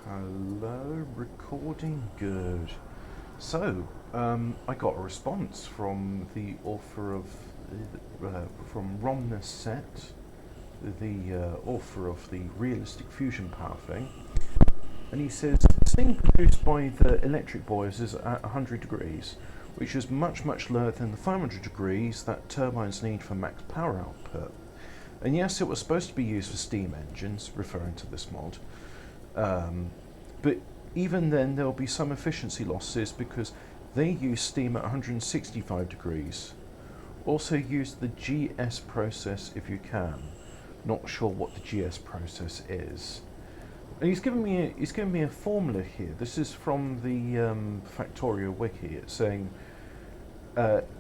Hello, recording good. So, I got a response from the author of, from Romnus Set, the author of the realistic fusion power thing, and he says steam produced by the electric boilers is at 100 degrees, which is much lower than the 500 degrees that turbines need for max power output. And yes, it was supposed to be used for steam engines, referring to this mod. But even then, there will be some efficiency losses because they use steam at 165 degrees. Also use the GS process if you can. Not sure what the GS process is. And he's given me a formula here. This is from the Factorio wiki. It's saying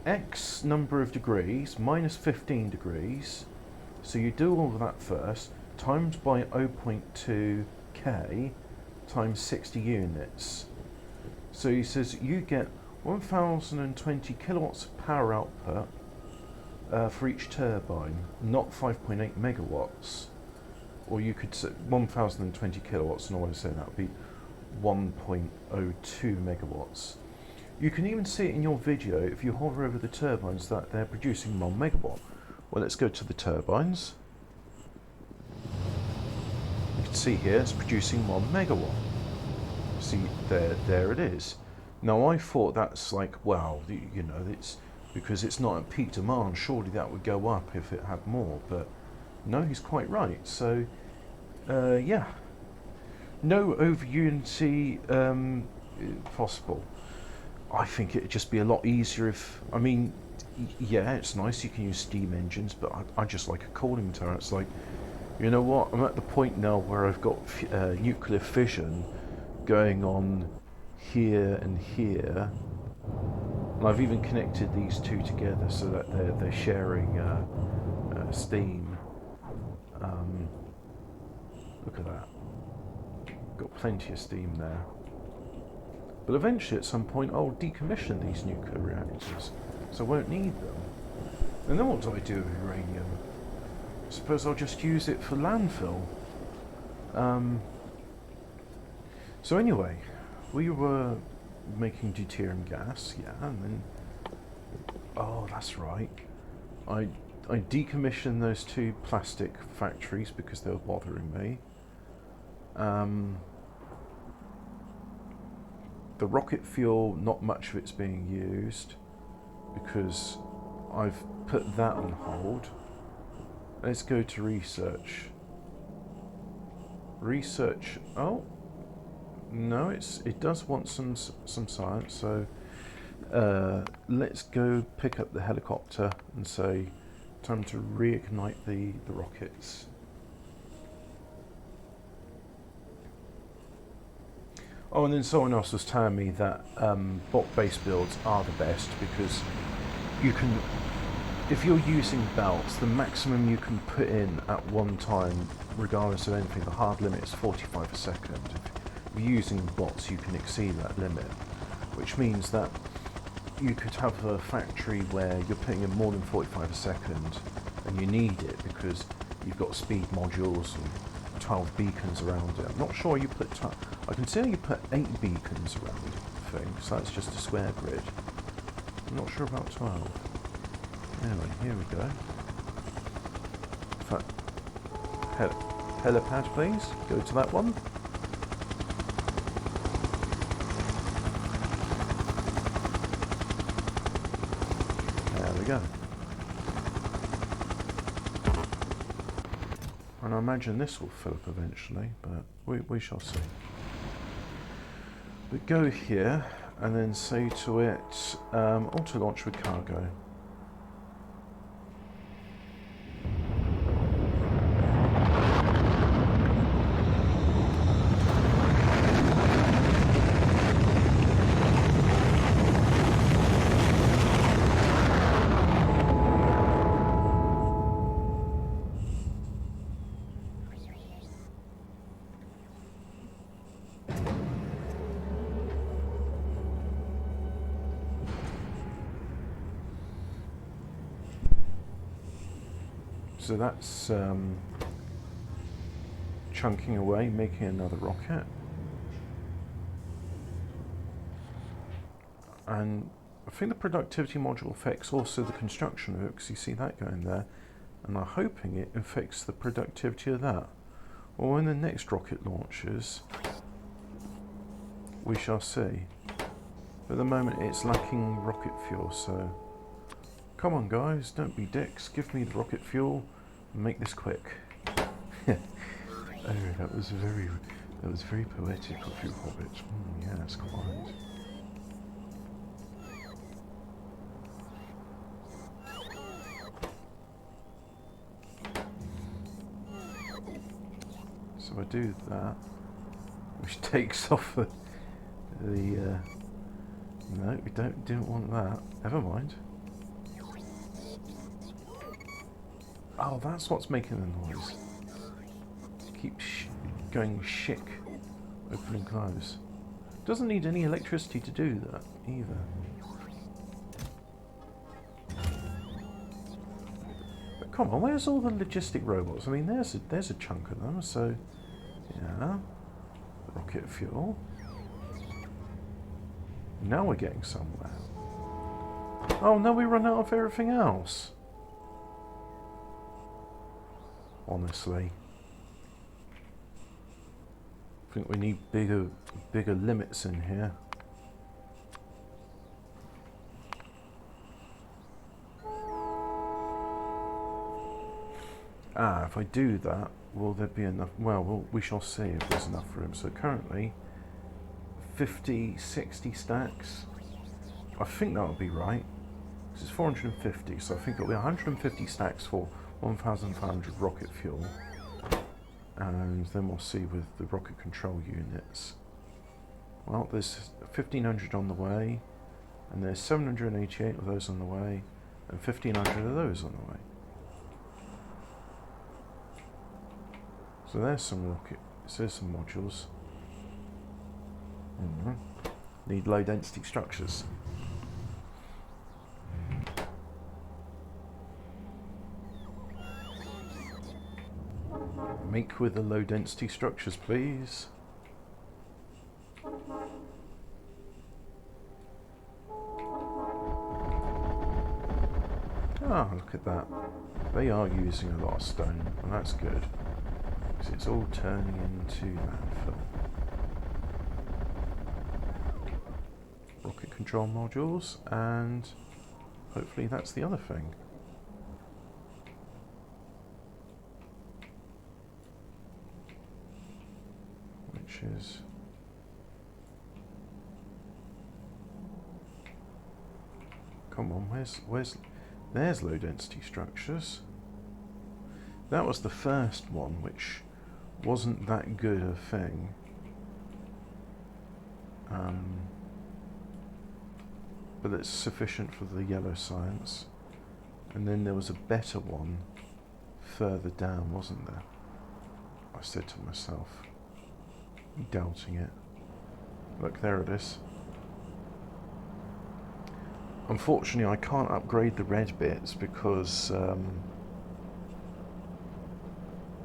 X number of degrees minus 15 degrees. So you do all of that first, times by 0.2 K times 60 units. So he says you get 1020 kilowatts of power output for each turbine, not 5.8 megawatts. Or you could say 1020 kilowatts, and I want to say that would be 1.02 megawatts. You can even see it in your video if you hover over the turbines that they're producing 1 megawatt. Well, let's go to the turbines. You can see here it's producing 1 megawatt. See, there it is. Now I thought that's like, well, you know, it's because it's not at peak demand, surely that would go up if it had more, but no, he's quite right. So, yeah, no over unity possible. I think it'd just be a lot easier if, I mean, yeah, it's nice you can use steam engines, but I just like a cooling tower. It's like, you know what, I'm at the point now where I've got nuclear fission going on here and here, and I've even connected these two together so that they're sharing steam. Look at that, got plenty of steam there. But eventually at some point I'll decommission these nuclear reactors, so I won't need them. And then what do I do with uranium? I suppose I'll just use it for landfill. So anyway, we were making deuterium gas, yeah, and then, oh, that's right. I decommissioned those two plastic factories because they were bothering me. The rocket fuel, not much of it's being used because I've put that on hold. Let's go to research. Research, oh, no, it does want some science, so let's go pick up the helicopter and say, time to reignite the rockets. Oh, and then someone else was telling me that bot-based builds are the best because you can, if you're using belts, the maximum you can put in at one time, regardless of anything, the hard limit is 45 a second. If you're using bots, you can exceed that limit, which means that you could have a factory where you're putting in more than 45 a second, and you need it because you've got speed modules and 12 beacons around it. I'm not sure you put, I can see you put 8 beacons around the thing, so that's just a square grid. I'm not sure about 12. Anyway, here we go. Helipad, please. Go to that one. There we go. And I imagine this will fill up eventually, but we shall see. But go here and then say to it, auto launch with cargo. So that's chunking away, making another rocket. And I think the productivity module affects also the construction of it, because you see that going there, and I'm hoping it affects the productivity of that. Or when the next rocket launches, we shall see. At the moment it's lacking rocket fuel, so come on guys, don't be dicks, give me the rocket fuel and make this quick. Oh, that was very poetic of you, Hobbit. Yes, quite. So I do that, which takes off the no, we didn't want that. Never mind. Oh, that's what's making the noise. Keep going shick, open and close. Doesn't need any electricity to do that either. But come on, where's all the logistic robots? I mean, there's a chunk of them. So, yeah, rocket fuel. Now we're getting somewhere. Oh no, we run out of everything else. Honestly, I think we need bigger limits in here. Ah, if I do that, will there be enough? Well, we shall see if there's enough room. So currently 50, 60 stacks. I think that would be right. This is 450, so I think it'll be 150 stacks for 1,500 rocket fuel. And then we'll see with the rocket control units. Well, there's 1,500 on the way, and there's 788 of those on the way, and 1,500 of those on the way. So there's some modules. Need low density structures. Make with the low density structures, please. Ah, look at that. They are using a lot of stone, and that's good, because it's all turning into landfill. Rocket control modules, and hopefully that's the other thing. Which is... Come on, there's low density structures. That was the first one, which wasn't that good a thing. But it's sufficient for the yellow science. And then there was a better one further down, wasn't there? I said to myself, doubting it. Look, there it is. Unfortunately, I can't upgrade the red bits because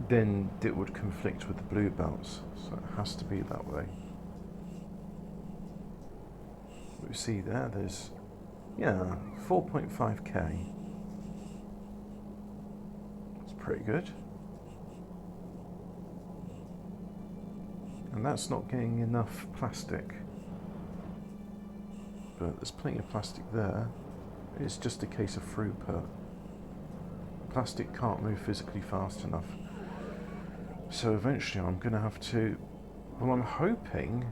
then it would conflict with the blue belts, so it has to be that way. You see there's, yeah, 4.5k. That's pretty good. And that's not getting enough plastic. But there's plenty of plastic there. It's just a case of throughput. Plastic can't move physically fast enough. So eventually I'm going to have to... Well, I'm hoping...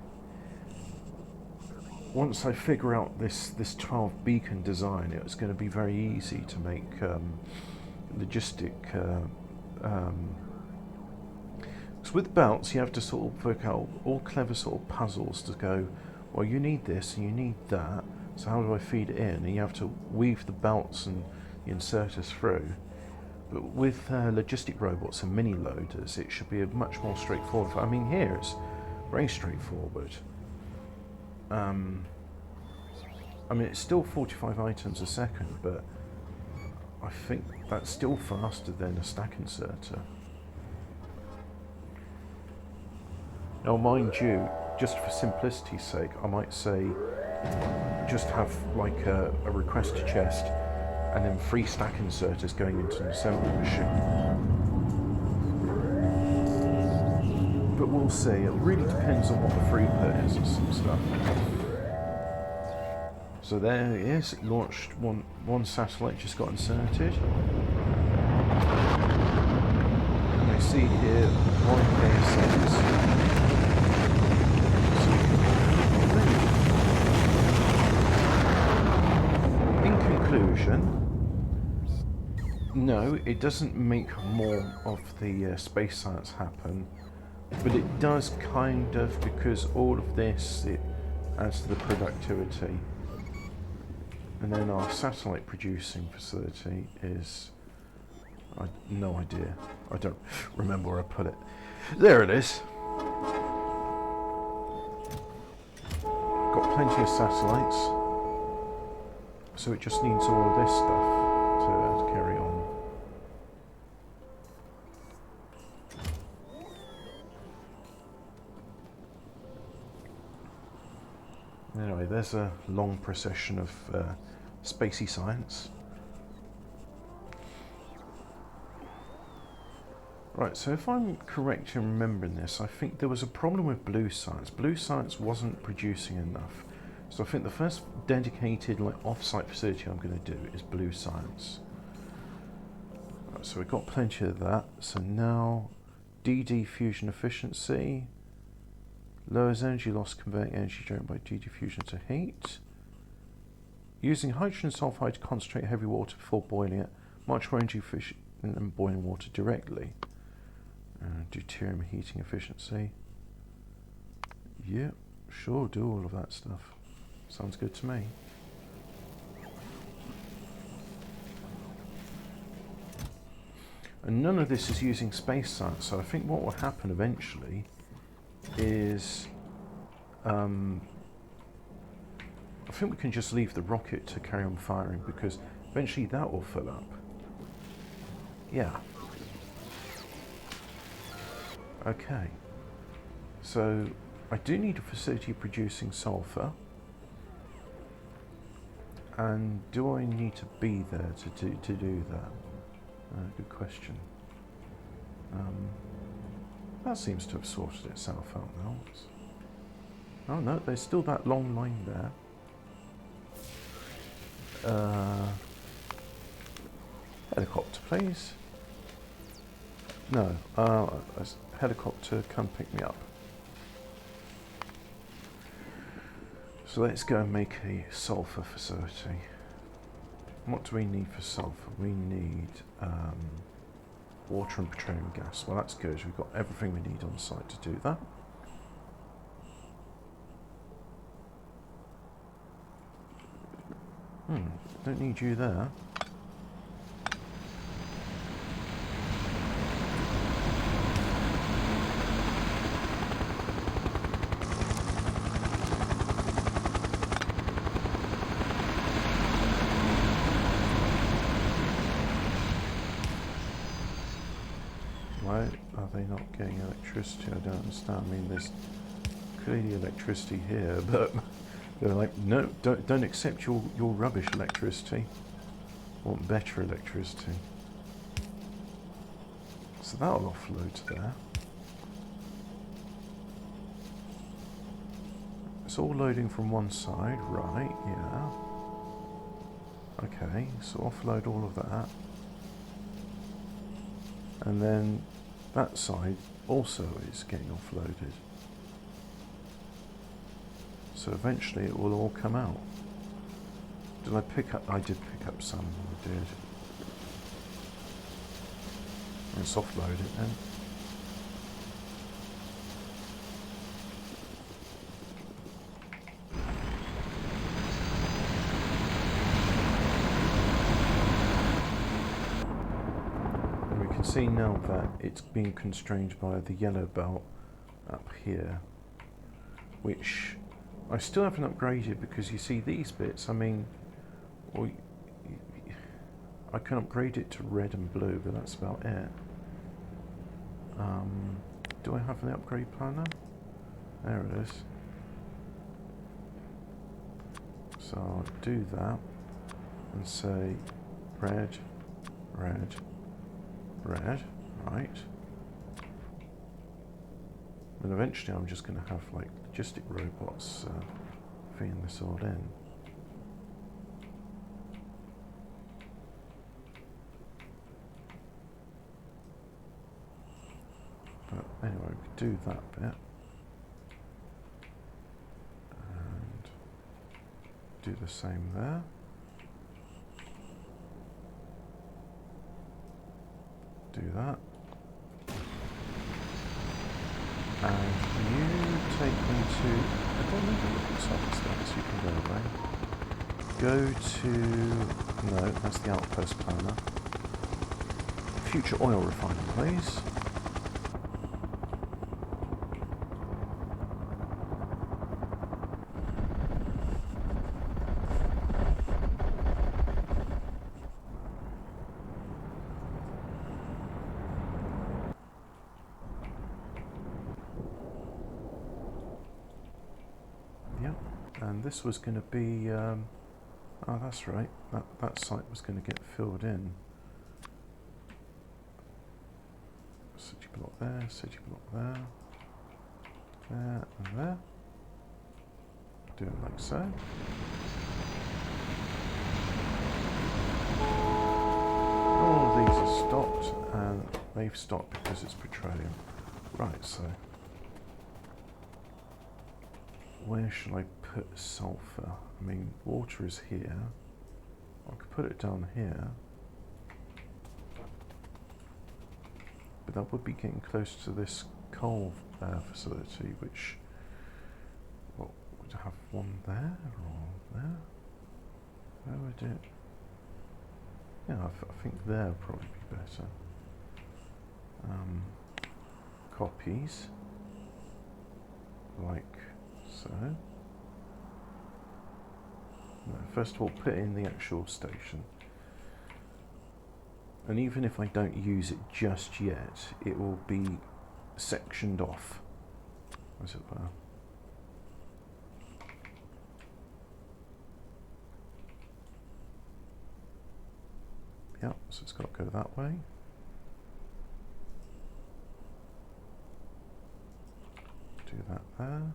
Once I figure out this 12 beacon design, it's going to be very easy to make logistic... because with belts you have to sort of work out all clever sort of puzzles to go, well, you need this and you need that, so how do I feed it in? And you have to weave the belts and the inserters through. But with logistic robots and mini loaders, it should be a much more straightforward. I mean, here it's very straightforward. I mean, it's still 45 items a second, but I think that's still faster than a stack inserter. Now, mind you, just for simplicity's sake, I might say just have like a request chest and then 3 stack inserters going into an assembly machine. But we'll see. It really depends on what the throughput is and some stuff. So there it is. It launched one satellite, just got inserted. And I see here one ASX. In conclusion, no, it doesn't make more of the space science happen, but it does kind of, because all of this, it adds to the productivity. And then our satellite producing facility is, no idea. I don't remember where I put it. There it is. Got plenty of satellites, so it just needs all of this stuff to carry on. Anyway, there's a long procession of spacey science. Right, so if I'm correct in remembering this, I think there was a problem with blue science. Blue science wasn't producing enough. So I think the first dedicated off-site facility I'm going to do is blue science. Right, so we've got plenty of that. So now, DD fusion efficiency. Lowers energy loss converting energy generated by dediffusion to heat. Using hydrogen sulfide to concentrate heavy water before boiling it, much more energy efficient than boiling water directly. Deuterium heating efficiency. Yeah, sure, do all of that stuff. Sounds good to me. And none of this is using space science, so I think what will happen eventually is I think we can just leave the rocket to carry on firing, because eventually that will fill up. Yeah. Okay. So I do need a facility producing sulfur. And do I need to be there to do that? Good question. That seems to have sorted itself out now. Oh no, there's still that long line there. Helicopter, please. No, a helicopter, come pick me up. So let's go and make a sulfur facility. What do we need for sulfur? We need water and petroleum gas. Well, that's good. We've got everything we need on site to do that. Don't need you there. Why are they not getting electricity? I don't understand. I mean, there's clearly electricity here, but they're like, no, don't accept your rubbish electricity. Want better electricity. So that'll offload to there. It's all loading from one side, right? Yeah. Okay, so offload all of that. And then that side also is getting offloaded. So eventually it will all come out. Did I pick up? I did pick up some, I did. Let's offload it then. And we can see now that it's being constrained by the yellow belt up here, which I still haven't upgraded, because you see these bits, I mean, well, I can upgrade it to red and blue, but that's about it. Do I have an upgrade planner? There it is. So I'll do that and say red, red, red, right. And eventually I'm just going to have like logistic robots feeding this all in. But anyway, we could do that bit. And do the same there. Do that. And you take me to, I don't know what the circumstance, you can go away. Go to, no, that's the outpost planner. Future oil refining, please. And this was going to be, oh that's right, that site was going to get filled in. City block there, city block there, there and there. Do it like so. All these are stopped, and they've stopped because it's petroleum. Right, so where should I put sulfur? I mean, water is here. I could put it down here. But that would be getting close to this coal facility, which, well, would I have one there or there? Where would it? Yeah, I think there would probably be better. Copies, like so. No, first of all, put in the actual station. And even if I don't use it just yet, it will be sectioned off, as it were. Yep, so it's got to go that way. Do that there.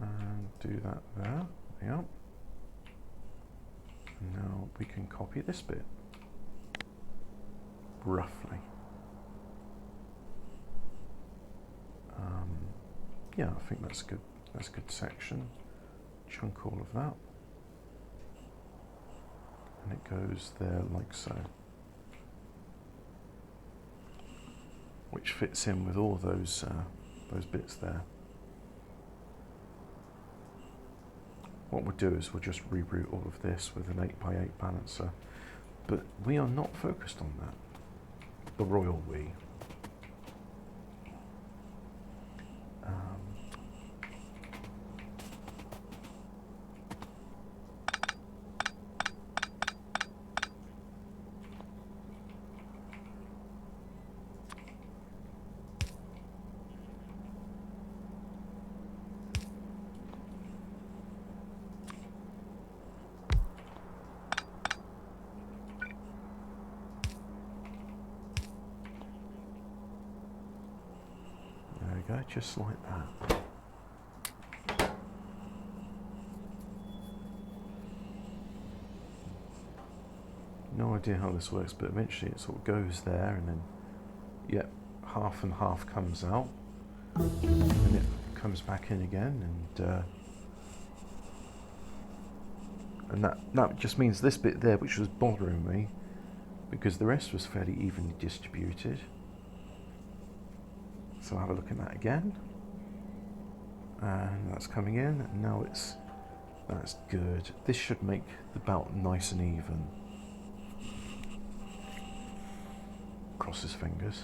And do that there. Yep. And now we can copy this bit. Roughly. Yeah, I think that's good. That's a good section. Chunk all of that. And it goes there like so. Which fits in with all those bits there. What we'll do is we'll just reroute all of this with an 8x8 balancer. But we are not focused on that. The royal we. Go, just like that. No idea how this works, but eventually it sort of goes there, and then, yep, half and half comes out, and it comes back in again, and that just means this bit there, which was bothering me, because the rest was fairly evenly distributed. So I'll have a look at that again, and that's coming in, and now that's good. This should make the belt nice and even. Cross his fingers.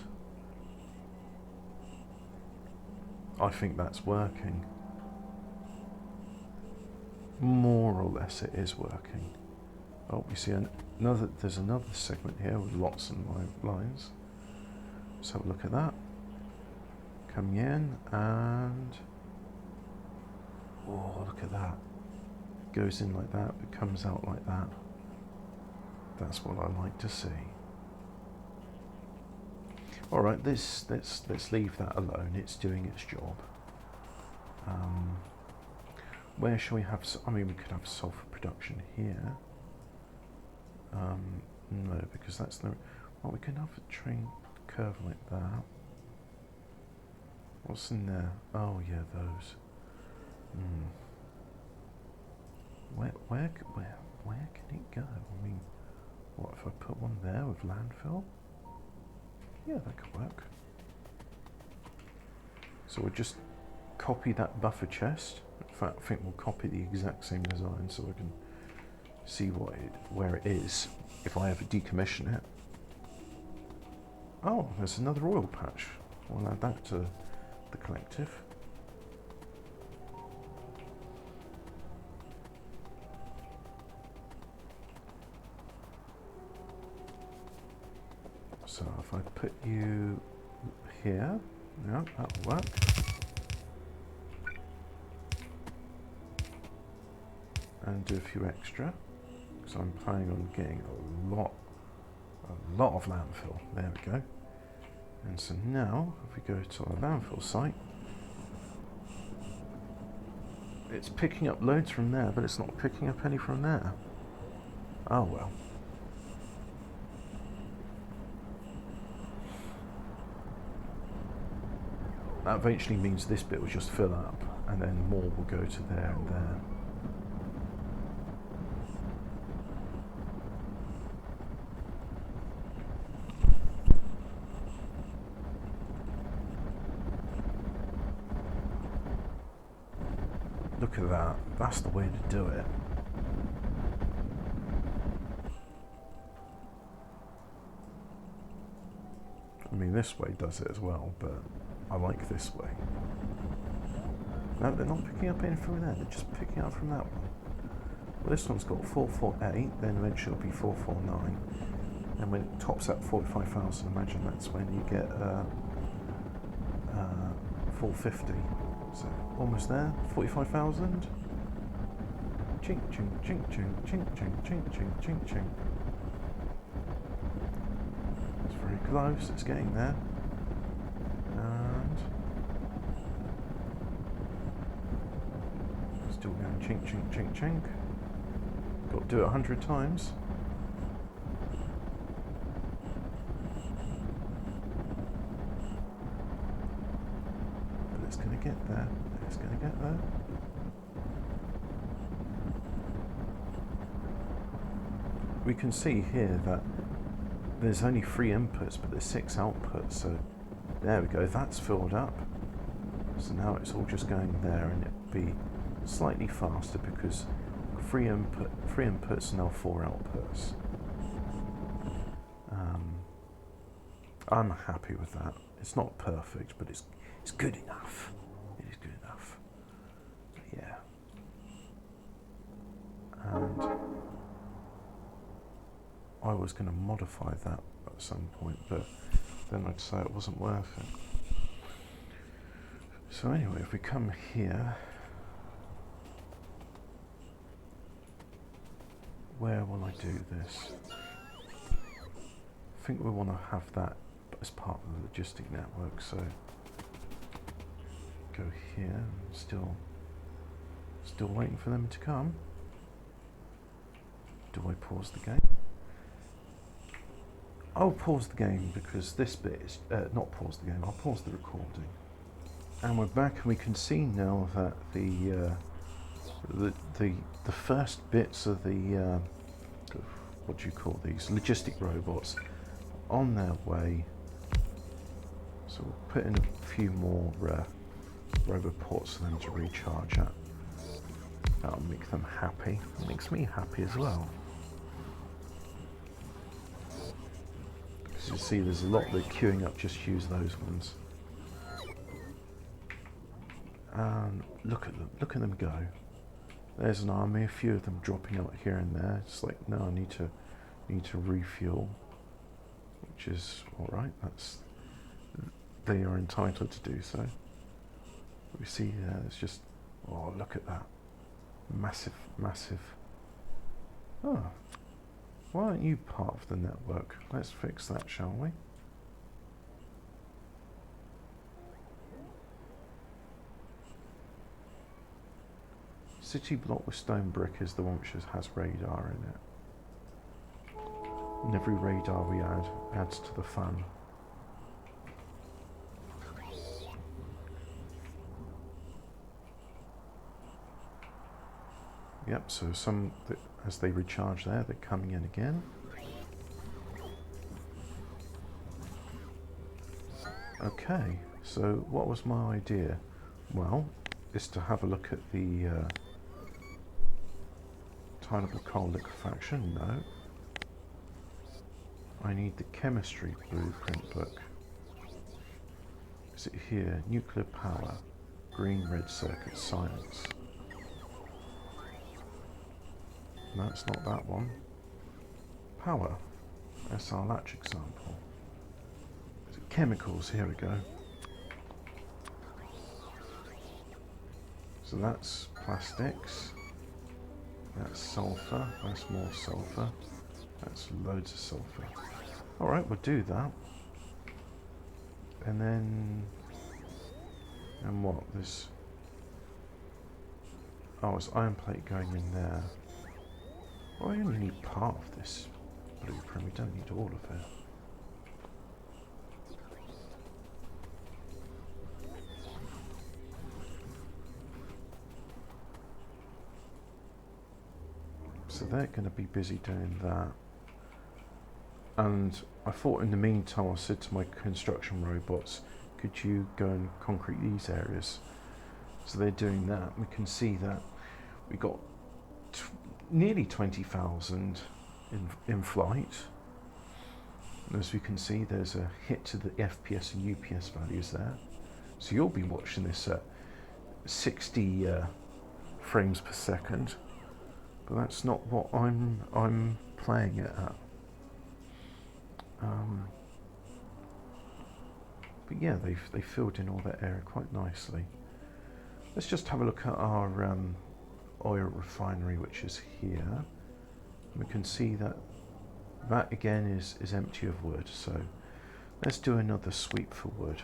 I think that's working. More or less it is working. Oh, we see there's another segment here with lots of lines. Let's have a look at that. Coming in, and oh, look at that. goes in like that, it comes out like that. That's what I like to see. All right, let's leave that alone. It's doing its job. Where shall we have? I mean, we could have sulfur production here. No, because that's the. Well, we can have a train curve like that. What's in there? Oh yeah, those. Where can it go? I mean, what if I put one there with landfill? Yeah, that could work. So we'll just copy that buffer chest. In fact, I think we'll copy the exact same design so I can see where it is if I ever decommission it. Oh, there's another oil patch. We'll add that to the collective. So if I put you here, yeah, that'll work. And do a few extra, because I'm planning on getting a lot of landfill. There we go. And so now, if we go to our landfill site, it's picking up loads from there, but it's not picking up any from there. Oh well. That eventually means this bit will just fill up, and then more will go to there and there. Look at that, that's the way to do it. I mean, this way does it as well, but I like this way. No, they're not picking up anything from there, they're just picking up from that one. Well, this one's got 448, then eventually it'll be 449. And when it tops at 45,000, imagine that's when you get 450. So almost there, 45,000. Chink, chink, chink, chink, chink, chink, chink, chink, chink, chink. It's very close, it's getting there. And still going chink, chink, chink, chink. Got to do it 100 times. But it's going to get there. It's going to get there. We can see here that there's only 3 inputs, but there's 6 outputs. So there we go. That's filled up. So now it's all just going there, and it'll be slightly faster because 3 inputs and now 4 outputs. I'm happy with that. It's not perfect, but it's good enough. It is good enough. Yeah. And I was going to modify that at some point, but then I'd say it wasn't worth it. So anyway, if we come here, where will I do this? I think we want to have that as part of the logistic network, so go here, and still waiting for them to come. Do I pause the game? I'll pause the game because this bit is, not pause the game, I'll pause the recording. And we're back, and we can see now that the first bits of the, what do you call these, logistic robots, on their way. So we'll put in a few more roboports for them to recharge at. That'll make them happy. It makes me happy as well. As you see, there's a lot that are queuing up, just use those ones. And look at them go. There's an army, a few of them dropping out here and there. It's like, no, I need to refuel, which is all right. They are entitled to do so. We see it's just, oh, look at that. Massive, massive. Oh, why aren't you part of the network? Let's fix that, shall we? City block with stone brick is the one which has radar in it. And every radar we add adds to the fun. Yep, so some, as they recharge there, they're coming in again. Okay, so what was my idea? Well, is to have a look at the tileable coal liquefaction. No. I need the chemistry blueprint book. Is it here? Nuclear power. Green, red circuit, science. No, it's not that one. Power. That's our latch example. Is it chemicals? Here we go. So that's plastics. That's sulfur. That's more sulfur. That's loads of sulfur. Alright, we'll do that. And then... And what? There's... Oh, it's iron plate going in there. Well, we only need part of this blueprint. We don't need all of it. So they're going to be busy doing that. And I thought in the meantime, I said to my construction robots, could you go and concrete these areas? So they're doing that. We can see that we got nearly 20,000 in flight. And as we can see, there's a hit to the FPS and UPS values there. So you'll be watching this at 60 frames per second. But that's not what I'm playing it at. But yeah, they filled in all that area quite nicely. Let's just have a look at our oil refinery, which is here. We can see that that again is empty of wood. So let's do another sweep for wood.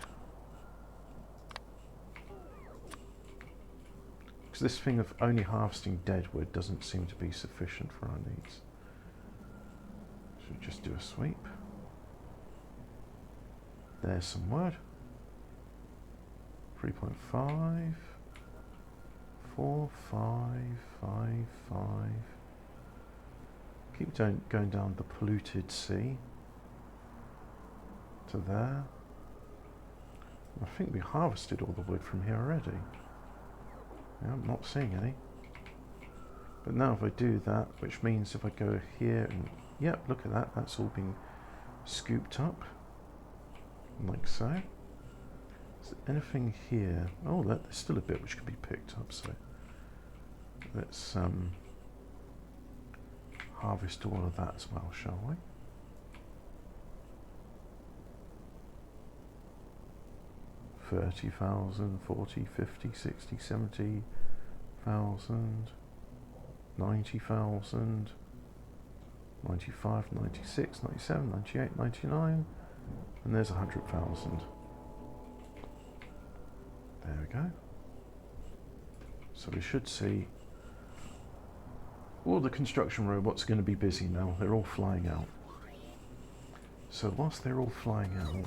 Because this thing of only harvesting dead wood doesn't seem to be sufficient for our needs. So we just do a sweep. There's some wood. 3.5. 4, 5, 5, 5. Keep going down the polluted sea to there. I think we harvested all the wood from here already. Yeah, I'm not seeing any. But now if I do that, which means if I go here and, yep, look at that, that's all being scooped up. Like so. Is there anything here? Oh, there's still a bit which could be picked up, so let's harvest all of that as well, shall we? $30,000, 40, 50, 60, 70,000, 90,000, 95, 96, 97, 98, 99, and there's 100,000. There we go. So we should see all the construction robots are going to be busy now. They're all flying out. So whilst they're all flying out,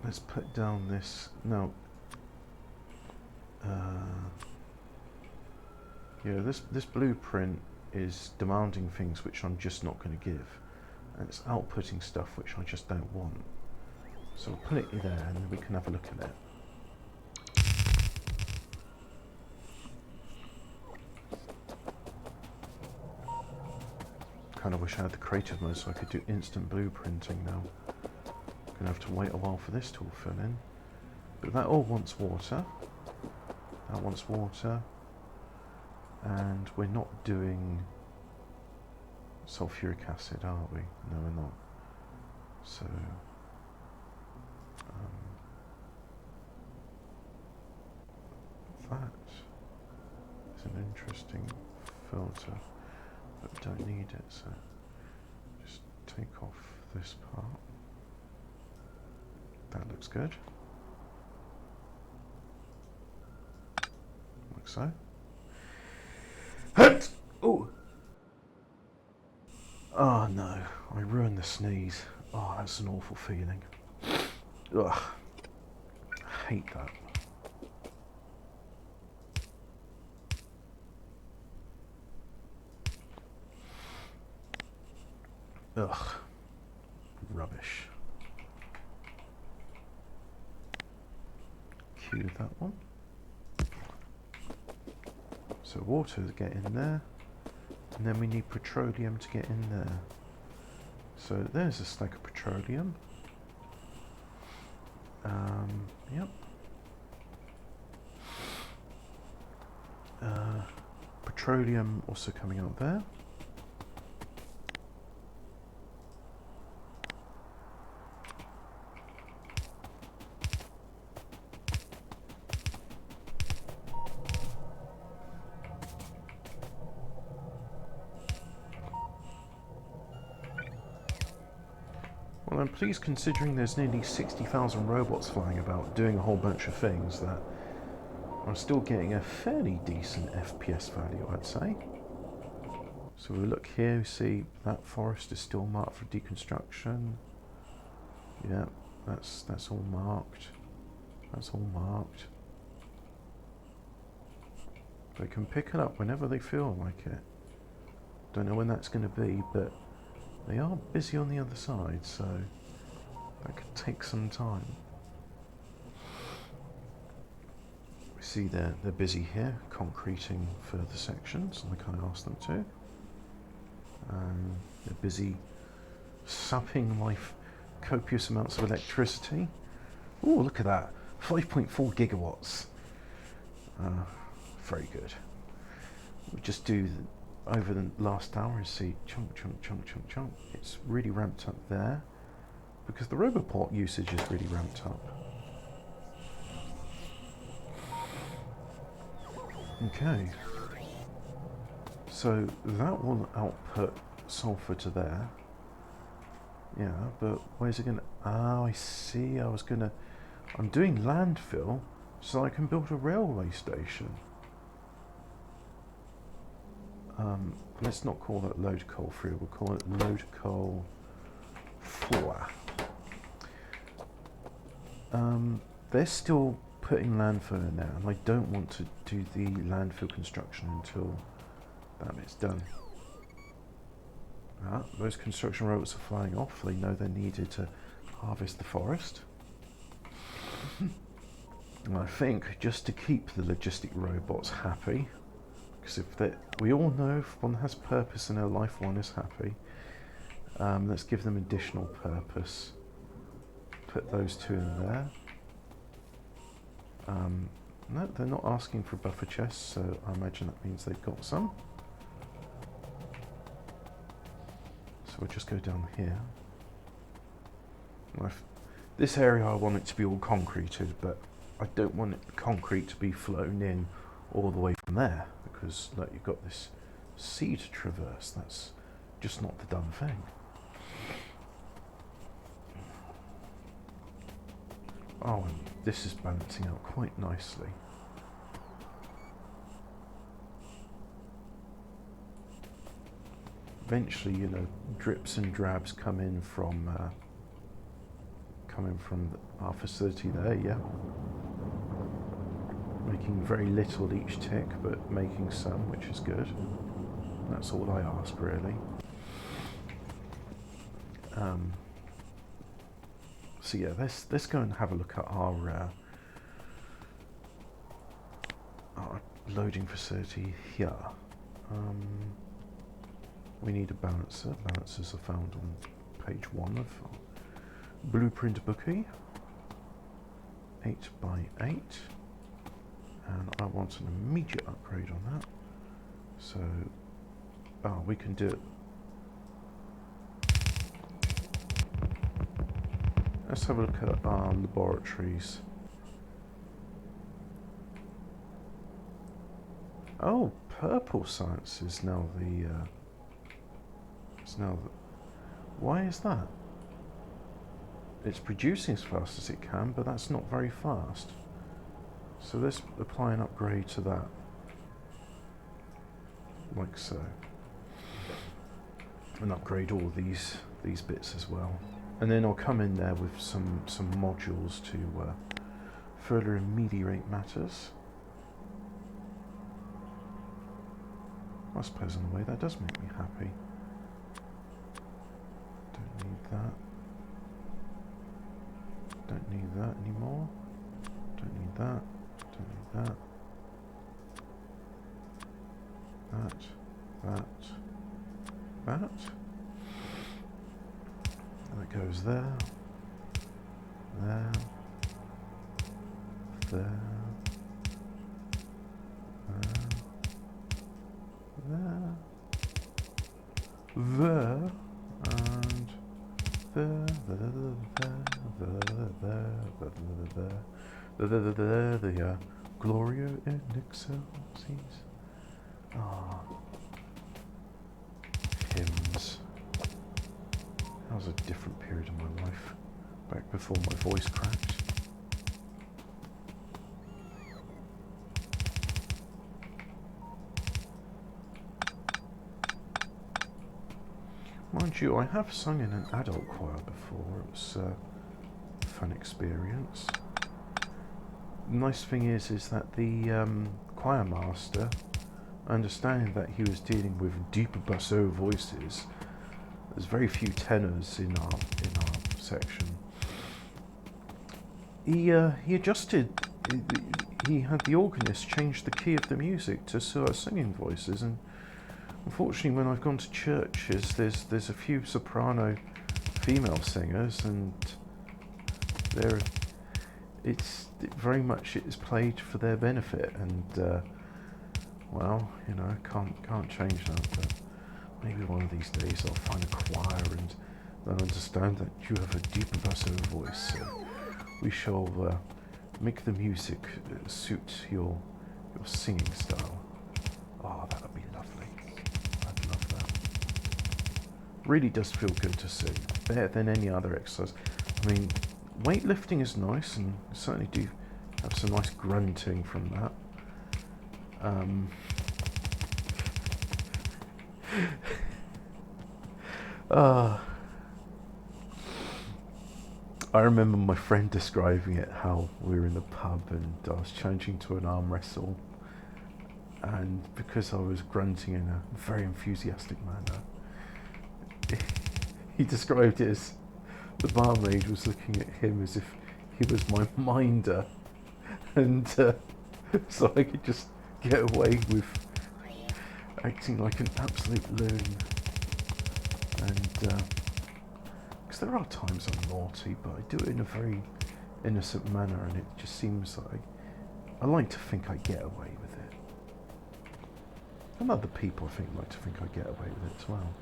let's put down this. No. Yeah, this blueprint is demanding things which I'm just not going to give, and it's outputting stuff which I just don't want. So I'll put it there, and then we can have a look at it. Kind of wish I had the creative mode so I could do instant blueprinting now. Gonna have to wait a while for this to all fill in. But that all wants water. That wants water. And we're not doing sulfuric acid, are we? No, we're not. So that is an interesting filter, but we don't need it, so just take off this part. That looks good. Like so. Oh! Oh no, I ruined the sneeze. Oh, that's an awful feeling. Ugh. I hate that. Ugh. Rubbish. Cue that one. So water to get in there, and then we need petroleum to get in there. So there's a stack of petroleum. Yep. Petroleum also coming out there. Well, I'm pleased considering there's nearly 60,000 robots flying about doing a whole bunch of things that I'm still getting a fairly decent FPS value, I'd say. So we look here, we see that forest is still marked for deconstruction. Yeah, that's all marked. That's all marked. They can pick it up whenever they feel like it. Don't know when that's going to be, but they are busy on the other side, so that could take some time. We see they're busy here, concreting further sections, like I asked them to. They're busy sapping my copious amounts of electricity. Oh, look at that, 5.4 gigawatts. Very good. We just do over the last hour and see chunk, chunk, chunk, chunk, chunk. It's really ramped up there because the Roboport usage is really ramped up. Okay. So that will output sulfur to there. Yeah, but where's it gonna? Oh, I see. I'm doing landfill so I can build a railway station. Let's not call it load coal 3, we'll call it load coal 4. They're still putting landfill in there, and I don't want to do the landfill construction until that bit's done. Those construction robots are flying off. They know they're needed to harvest the forest. And I think just to keep the logistic robots happy, because we all know if one has purpose in their life, one is happy. Let's give them additional purpose. Put those two in there. No, they're not asking for buffer chests, so I imagine that means they've got some. So we'll just go down here. This area I want it to be all concreted, but I don't want concrete to be flown in all the way from there, because look, you've got this sea to traverse. That's just not the done thing. Oh, and this is balancing out quite nicely. Eventually, you know, drips and drabs come in from our facility there, yeah. Making very little each tick, but making some, which is good. That's all I ask, really. So yeah, let's go and have a look at our loading facility here. We need a balancer. Balancers are found on page 1 of our blueprint bookie. 8 by 8. And I want an immediate upgrade on that. So, we can do it. Let's have a look at our laboratories. Oh, purple science is now the. Why is that? It's producing as fast as it can, but that's not very fast. So let's apply an upgrade to that, like so, and upgrade all these bits as well. And then I'll come in there with some modules to further ameliorate matters. I suppose in a way that does make me happy. Don't need that. Don't need that anymore. Don't need that. Don't need that. That. That goes there. There. There. There. There. And there, the Gloria in Excelsis. Ah, hymns. That was a different period of my life, back before my voice cracked. Mind you, I have sung in an adult choir before. It was a fun experience. The nice thing is that the choir master, understanding that he was dealing with deeper basso voices, there's very few tenors in our section. He adjusted. He had the organist change the key of the music to suit our singing voices, and unfortunately, when I've gone to churches, there's a few soprano female singers, and it's very much it's played for their benefit, and well, you know, can't change that. But maybe one of these days I'll find a choir and they'll understand that you have a deeper basso voice. So we shall make the music suit your singing style. Oh, that would be lovely. I'd love that. Really does feel good to sing. Better than any other exercise. I mean, weightlifting is nice, and certainly do have some nice grunting from that. I remember my friend describing it, how we were in the pub and I was changing to an arm wrestle, and because I was grunting in a very enthusiastic manner, he described it as the barmaid was looking at him as if he was my minder, and so I could just get away with acting like an absolute loon. And because there are times I'm naughty, but I do it in a very innocent manner, and it just seems like I like to think I get away with it. And other people, I think, like to think I get away with it as well.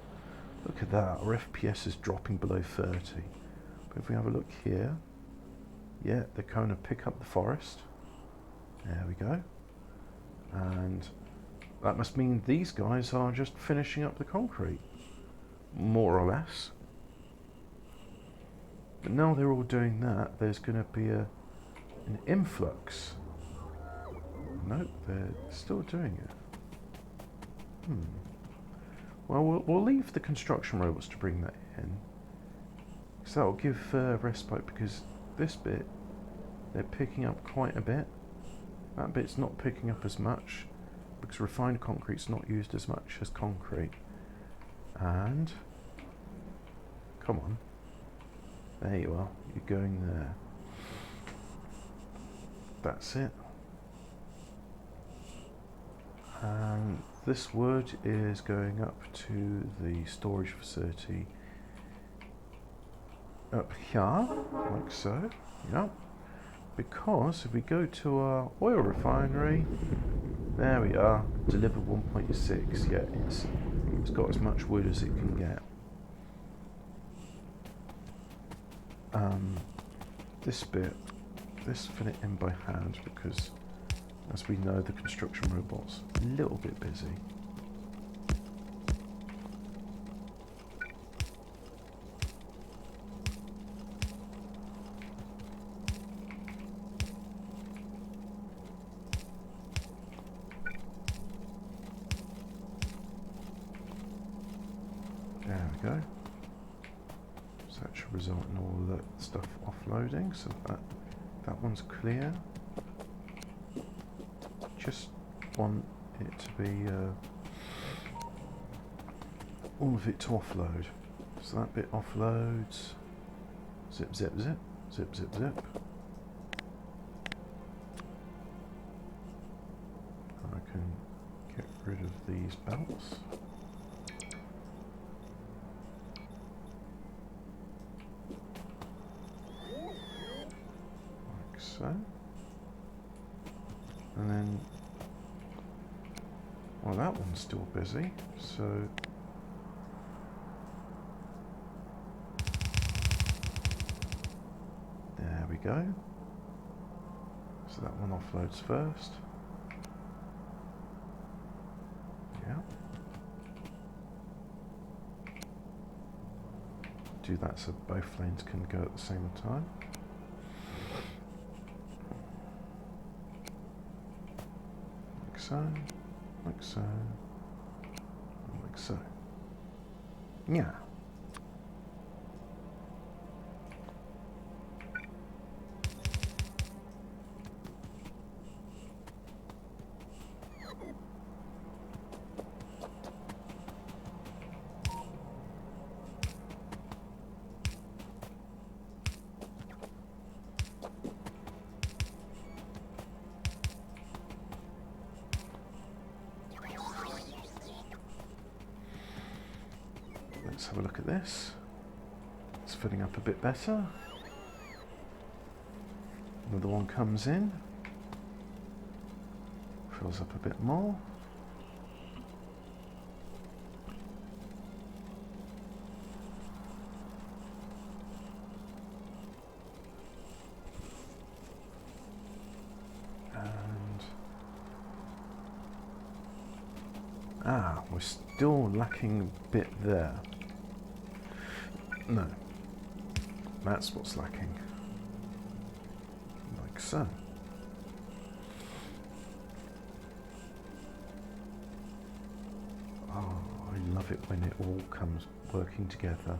Look at that, our FPS is dropping below 30. But if we have a look here, yeah, they're going to pick up the forest. There we go. And that must mean these guys are just finishing up the concrete, more or less. But now they're all doing that, there's going to be an influx. Nope, they're still doing it. Well, we'll leave the construction robots to bring that in, because that'll give respite, because this bit, they're picking up quite a bit. That bit's not picking up as much, because refined concrete's not used as much as concrete. And, come on, there you are, you're going there. That's it. And this wood is going up to the storage facility up here, like so, yep. Because if we go to our oil refinery, there we are, deliver 1.6, yeah, it's got as much wood as it can get. This bit, this fill it in by hand, because As we know, the construction robot's a little bit busy. There we go. So that should result in all of that stuff offloading, so that one's clear. Just want it to be all of it to offload. So that bit offloads. Zip, zip, zip, zip, zip, zip. I can get rid of these belts. Like so. And then, well, that one's still busy, so there we go. So that one offloads first. Yeah. Do that so both lanes can go at the same time. So, like so, and like so. Yeah. Let's have a look at this. It's filling up a bit better. Another one comes in. Fills up a bit more. And we're still lacking a bit there. No, that's what's lacking. Like so. Oh, I love it when it all comes working together.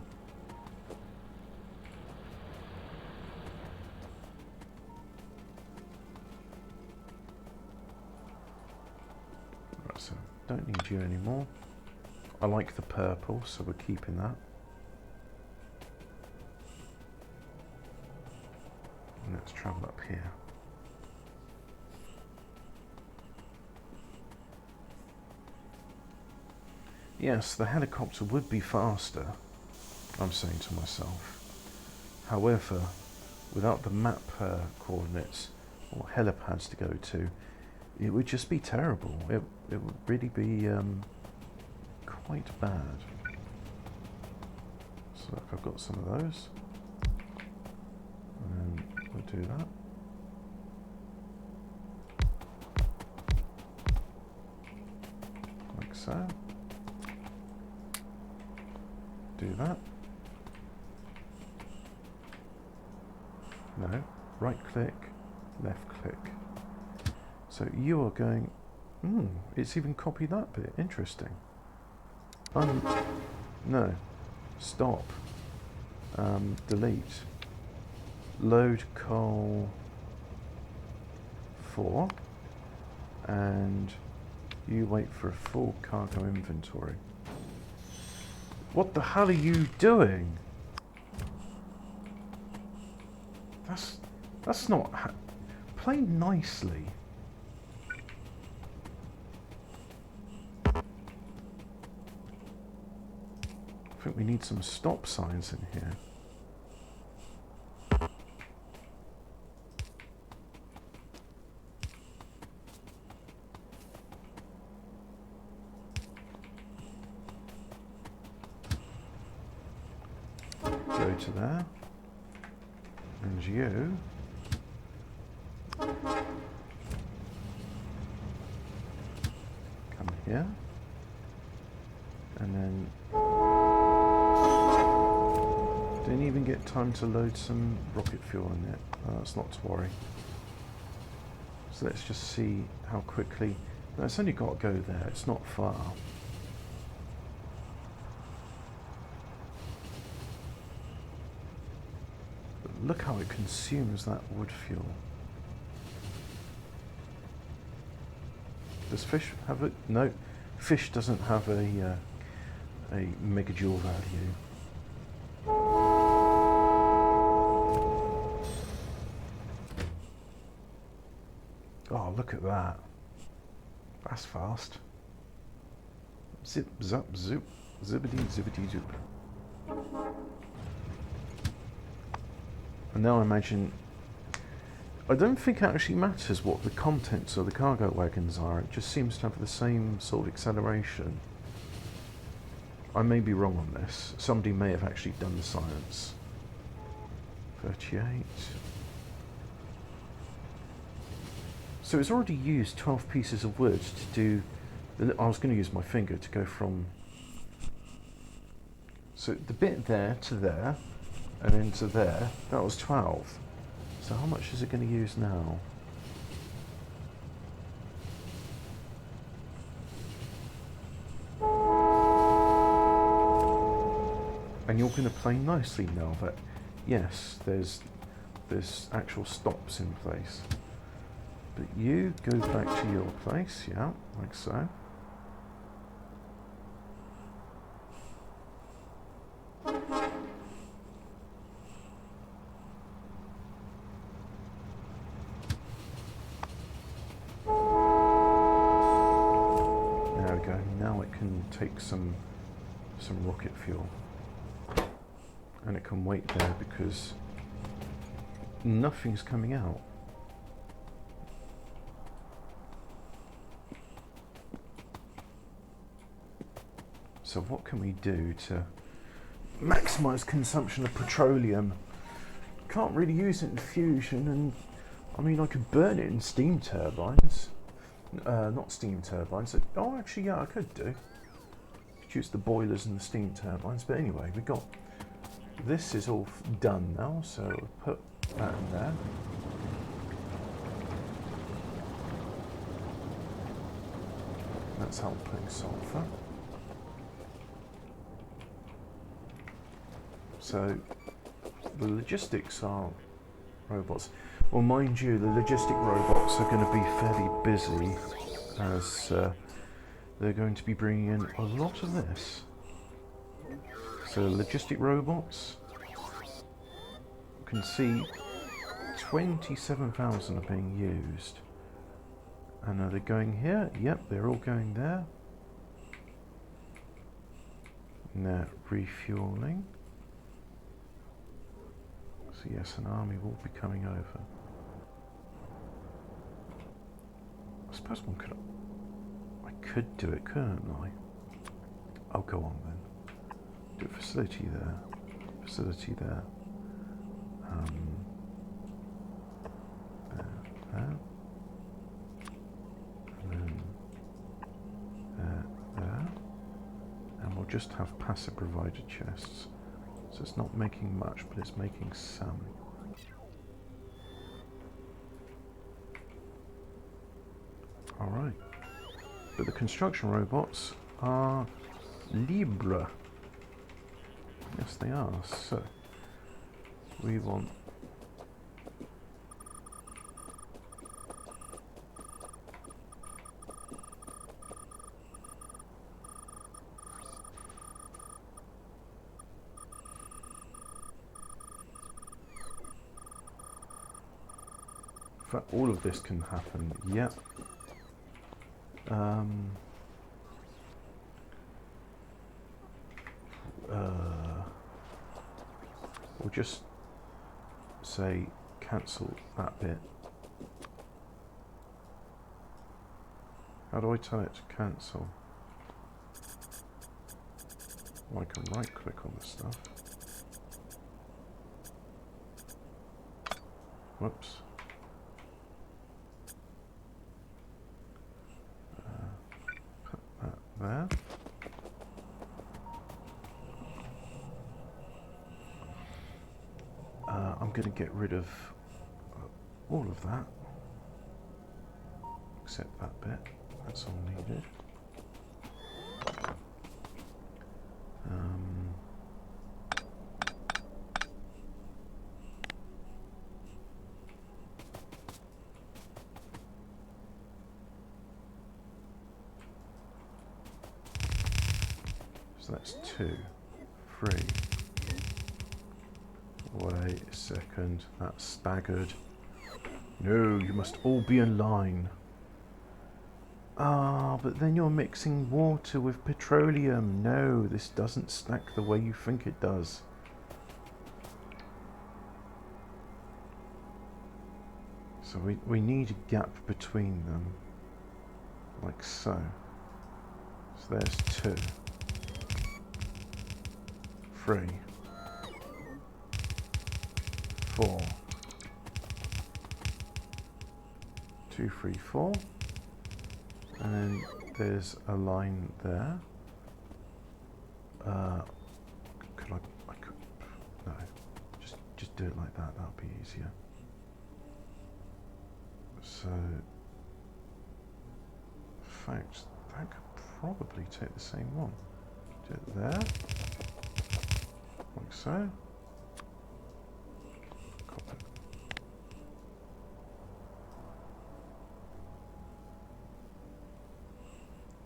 Right, so don't need you anymore. I like the purple, so we're keeping that. Let's travel up here. Yes, the helicopter would be faster, I'm saying to myself. However, without the map coordinates or helipads to go to, it would just be terrible. It would really be quite bad. So look, I've got some of those. And we'll do that. Like so. Do that. No, right click, left click. So you are going, it's even copied that bit, interesting. No, stop, delete, load coal 4, and you wait for a full cargo inventory. What the hell are you doing? That's not play nicely. I think we need some stop signs in here. Go to there. And you here. And then didn't even get time to load some rocket fuel in it. That's not to worry. So let's just see how quickly. No, it's only got to go there, it's not far. But look how it consumes that wood fuel. Does fish have it? No, fish doesn't have a megajoule value. Oh, look at that. That's fast. Zip, zap, zoop, zippity, zippity, zoop. And now imagine, I don't think it actually matters what the contents of the cargo wagons are, it just seems to have the same sort of acceleration. I may be wrong on this, somebody may have actually done the science. 38. So it's already used 12 pieces of wood to do, I was going to use my finger to go from, so the bit there to there, and then to there, that was 12. So how much is it going to use now? And you're going to play nicely now that, yes, there's actual stops in place. But you go back to your place, yeah, like so. There we go, now it can take some rocket fuel. And it can wait there because nothing's coming out. So what can we do to maximise consumption of petroleum? Can't really use it in fusion, and I mean I could burn it in steam turbines. Not steam turbines. Oh, actually, yeah, I could do. Could use the boilers and the steam turbines. But anyway, we got this is all done now, so we'll put that in there. That's how we're putting sulfur. So the logistics are robots. Well, mind you, the logistic robots are going to be fairly busy as they're going to be bringing in a lot of this. So logistic robots, you can see 27,000 are being used. And are they going here? Yep, they're all going there. And they're refueling. So yes, an army will be coming over. I suppose one could... I could do it, couldn't I? I'll go on then. Do a facility there. Facility there. There. And then there. And we'll just have passive provided chests. So it's not making much, but it's making some. Alright. But the construction robots are libre. Yes, they are. So we want all of this can happen. Yep. We'll just say cancel that bit. How do I tell it to cancel? Well, I can right click on the stuff. Whoops. there. I'm going to get rid of all of that, except that bit. That's all needed. So that's 2, 3. Wait a second, that's staggered. No, you must all be in line. Ah, but then you're mixing water with petroleum. No, this doesn't stack the way you think it does. So we need a gap between them, like so. So there's 2, 3, 4, 2, 3, 4, and then there's a line there. Could I could, no, just do it like that, that'll be easier. So, in fact, that could probably take the same one. Do it there, like so. Copy.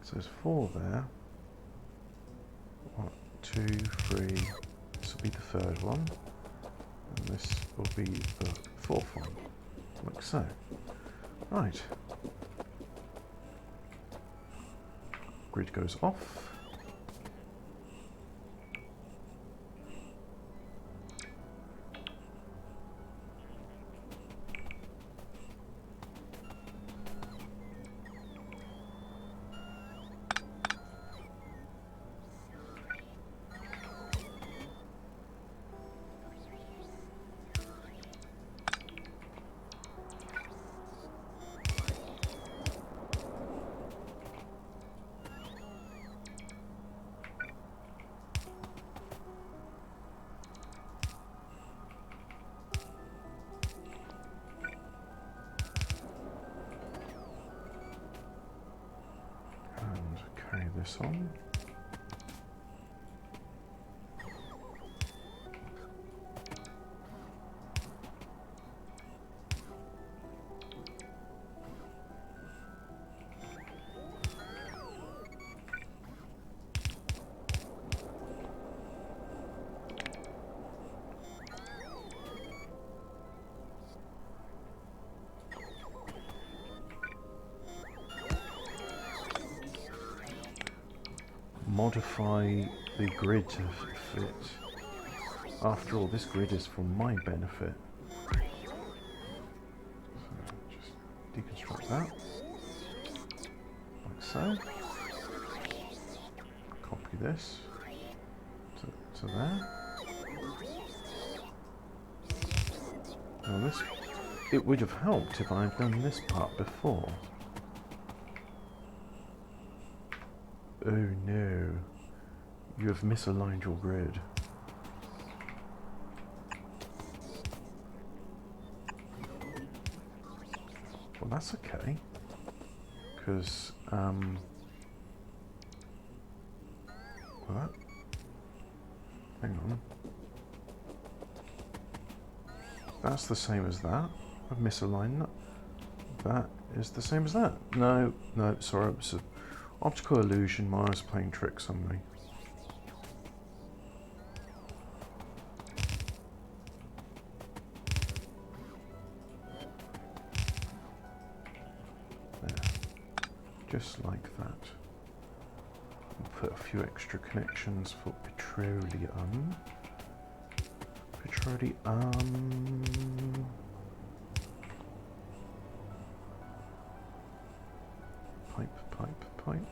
So there's 4 there. 1, 2, 3. This will be the 3rd one, and this will be the 4th one, like so. Right. Grid goes off. Carry this on. Modify the grid to fit. After all, this grid is for my benefit. So just deconstruct that, like so. Copy this to there. Now this, it would have helped if I had done this part before. Oh no, you have misaligned your grid. Well, that's okay, because, what? Hang on. That's the same as that. I've misaligned that. That is the same as that. No, no, sorry, it was an optical illusion. My eyes playing tricks on me. Just like that. We'll put a few extra connections for petroleum. Pipe.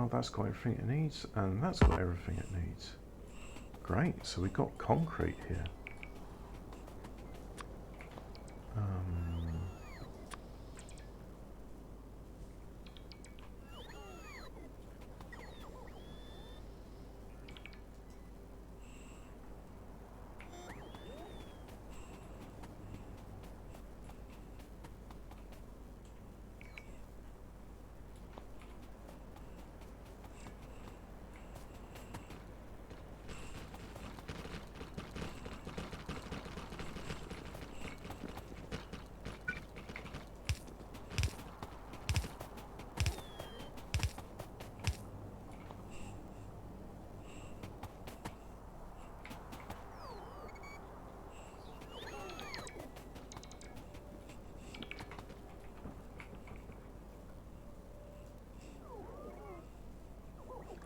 now that's got everything it needs, and that's got everything it needs. Great, so we've got concrete here.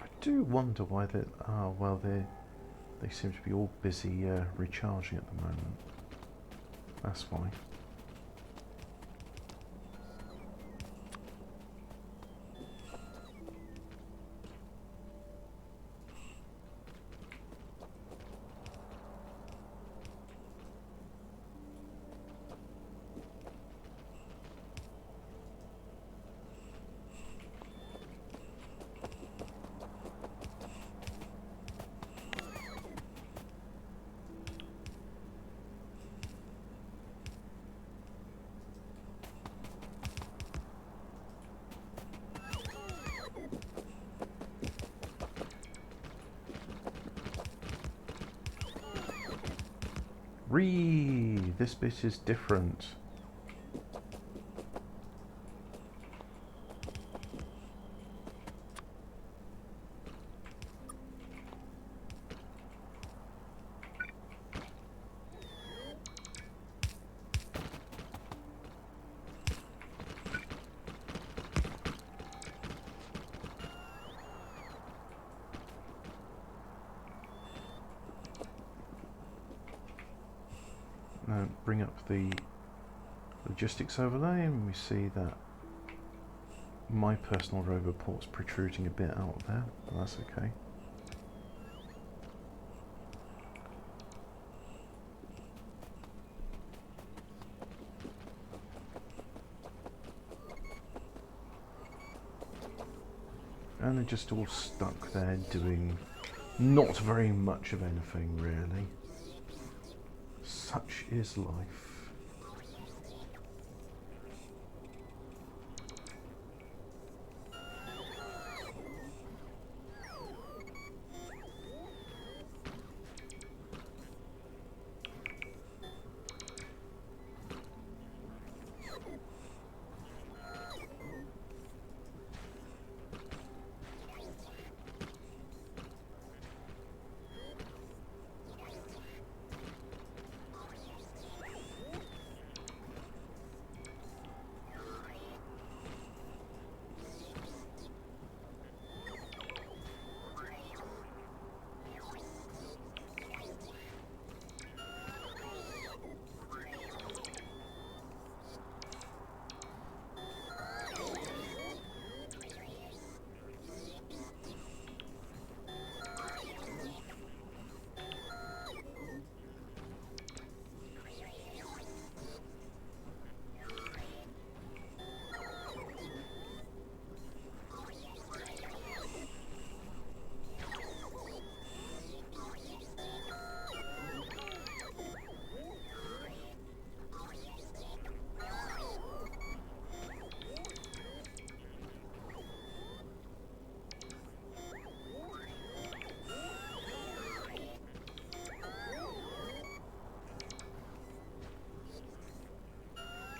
I do wonder why they well, they seem to be all busy recharging at the moment. That's why. This bit is different. Bring up the logistics overlay, and we see that my personal rover port's protruding a bit out there, but that's okay. And they're just all stuck there doing not very much of anything, really. Such is life.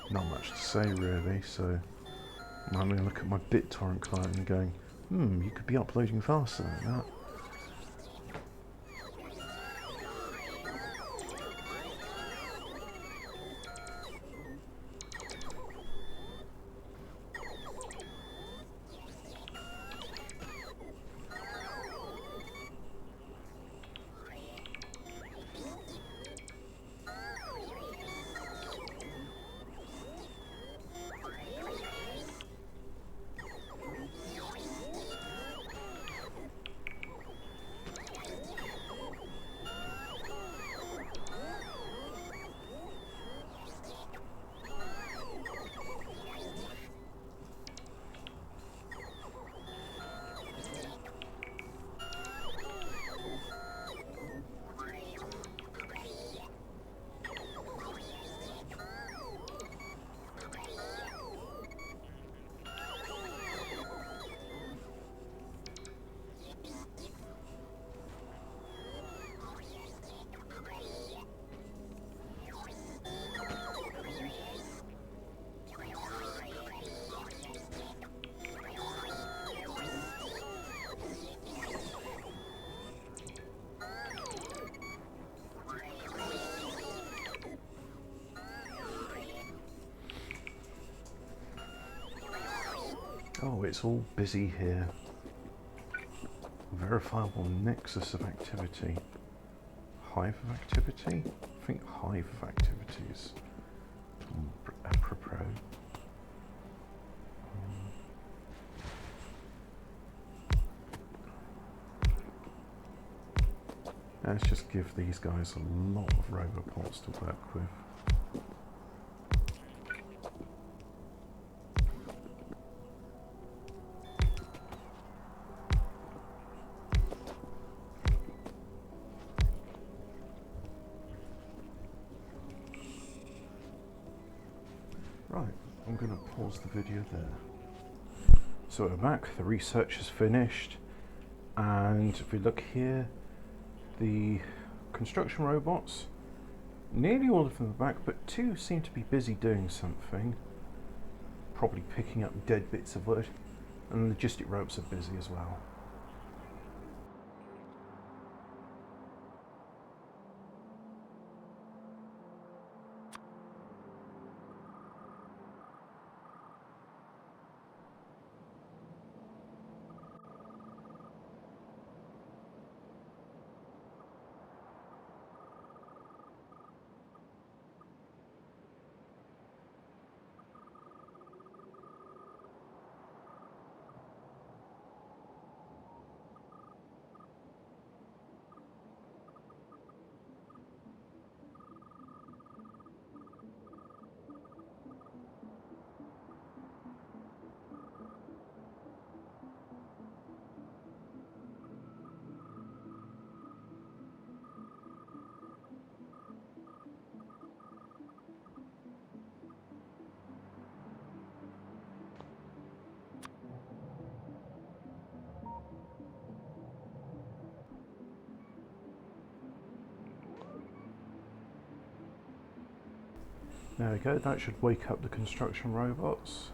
Not much to say really, so I'm having a look at my BitTorrent client and going, you could be uploading faster than that. Oh, it's all busy here. Verifiable nexus of activity. Hive of activity? I think hive of activities. Apropos. Let's just give these guys a lot of robopods to work with. Right, I'm going to pause the video there. So we're back, the research is finished, and if we look here, the construction robots, nearly all of them are back, but 2 seem to be busy doing something, probably picking up dead bits of wood, and the logistic robots are busy as well. There we go, that should wake up the construction robots.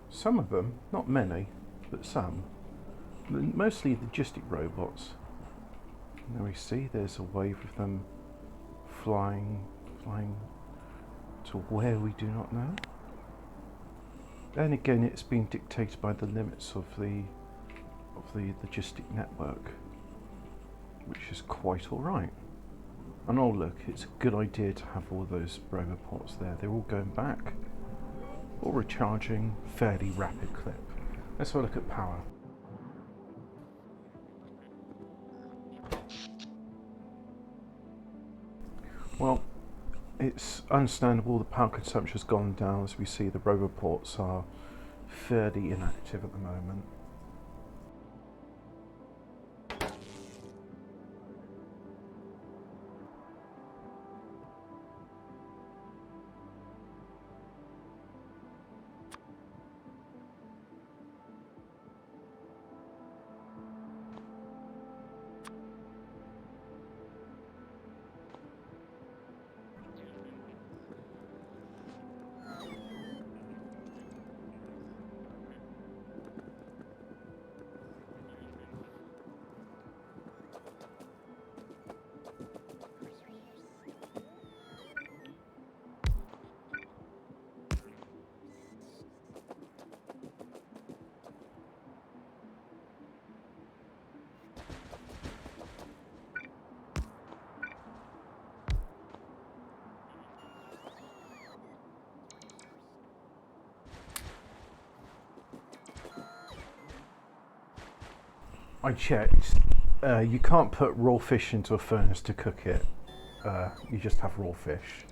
Some of them, not many, but some. Mostly the logistic robots. There we see there's a wave of them flying to where we do not know. And again, it's being dictated by the limits of the logistic network, which is quite alright. And oh look, it's a good idea to have all those robopods there. They're all going back, all recharging, fairly rapid clip. Let's have a look at power. Well, it's understandable the power consumption has gone down. As we see, the roboports are fairly inactive at the moment. I checked. You can't put raw fish into a furnace to cook it. You just have raw fish.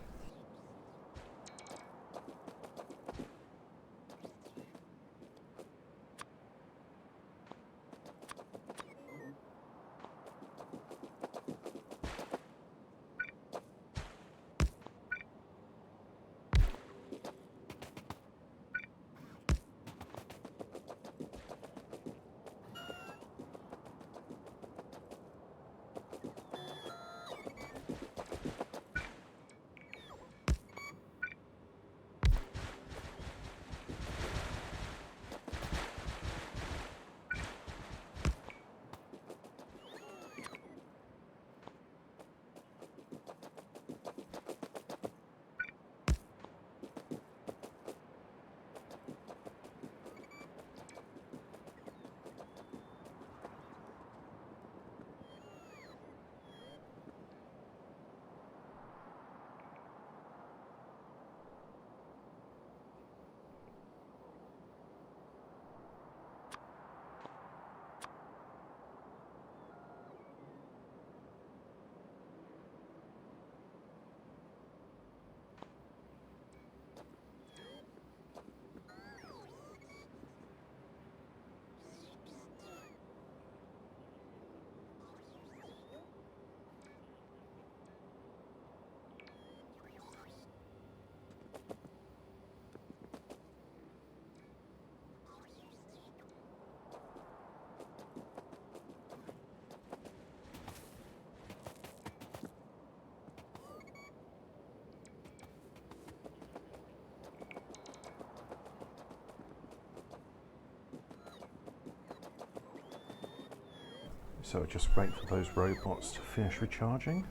So just wait for those robots to finish recharging.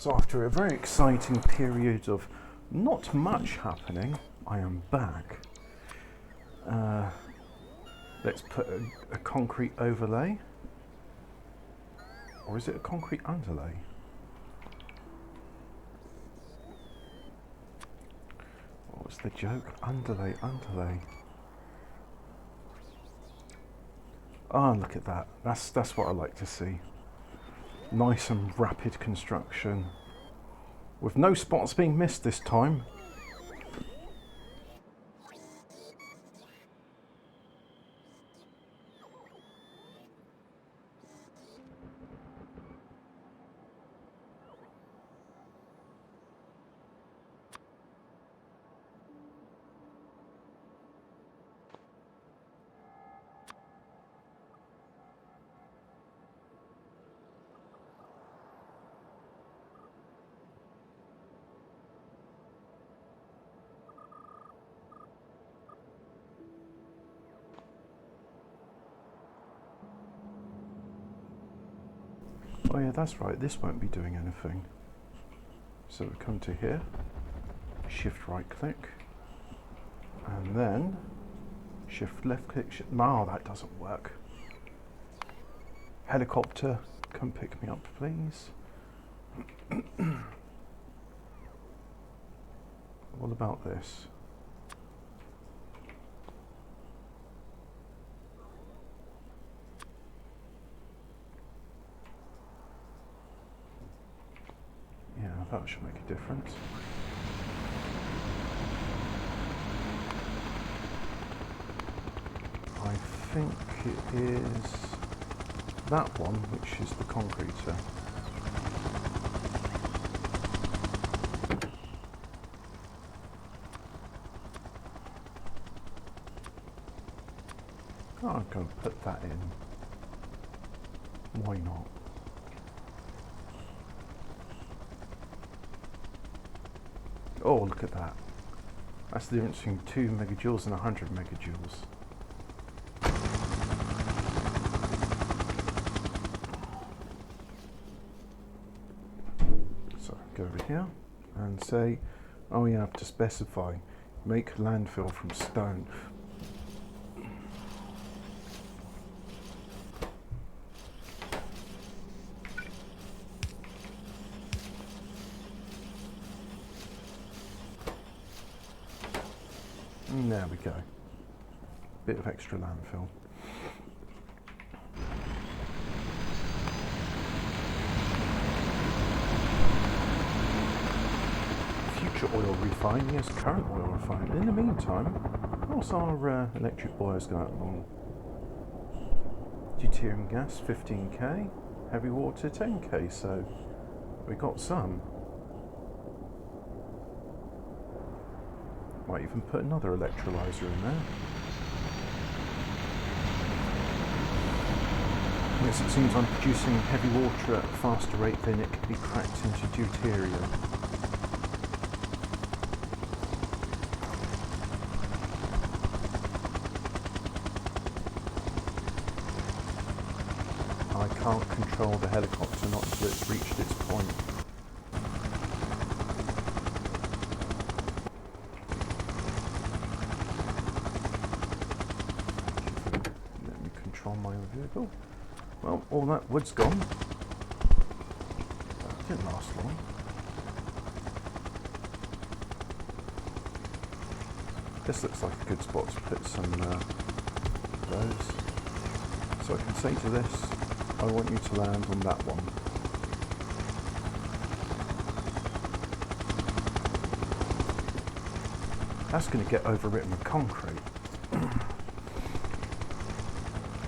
So after a very exciting period of not much happening, I am back. Let's put a concrete overlay. Or is it a concrete underlay? What was the joke? Underlay, underlay. Oh, look at that. That's what I like to see. Nice and rapid construction. With no spots being missed this time. Oh yeah, that's right, this won't be doing anything. So we come to here, shift right click, and then shift left click, no, that doesn't work. Helicopter, come pick me up please. What about this? Yeah, that should make a difference. I think it is that one, which is the concreter. Oh, I'm going to put that in. Why not? Oh, look at that. That's the difference between 2 megajoules and 100 megajoules. So go over here and say, oh, you have to specify, make landfill from stone. And there we go. Bit of extra landfill. Future oil refine, yes, current oil refine. In the meantime, what's our electric boilers going along? Deuterium gas 15k, heavy water 10k, so we got some. Might even put another electrolyzer in there. Yes, it seems I'm producing heavy water at a faster rate than it can be cracked into deuterium. I can't control the helicopter not until it's reached its point. On my vehicle. Well, all that wood's gone. That didn't last long. This looks like a good spot to put some of those. So I can say to this, I want you to land on that one. That's going to get overwritten with concrete.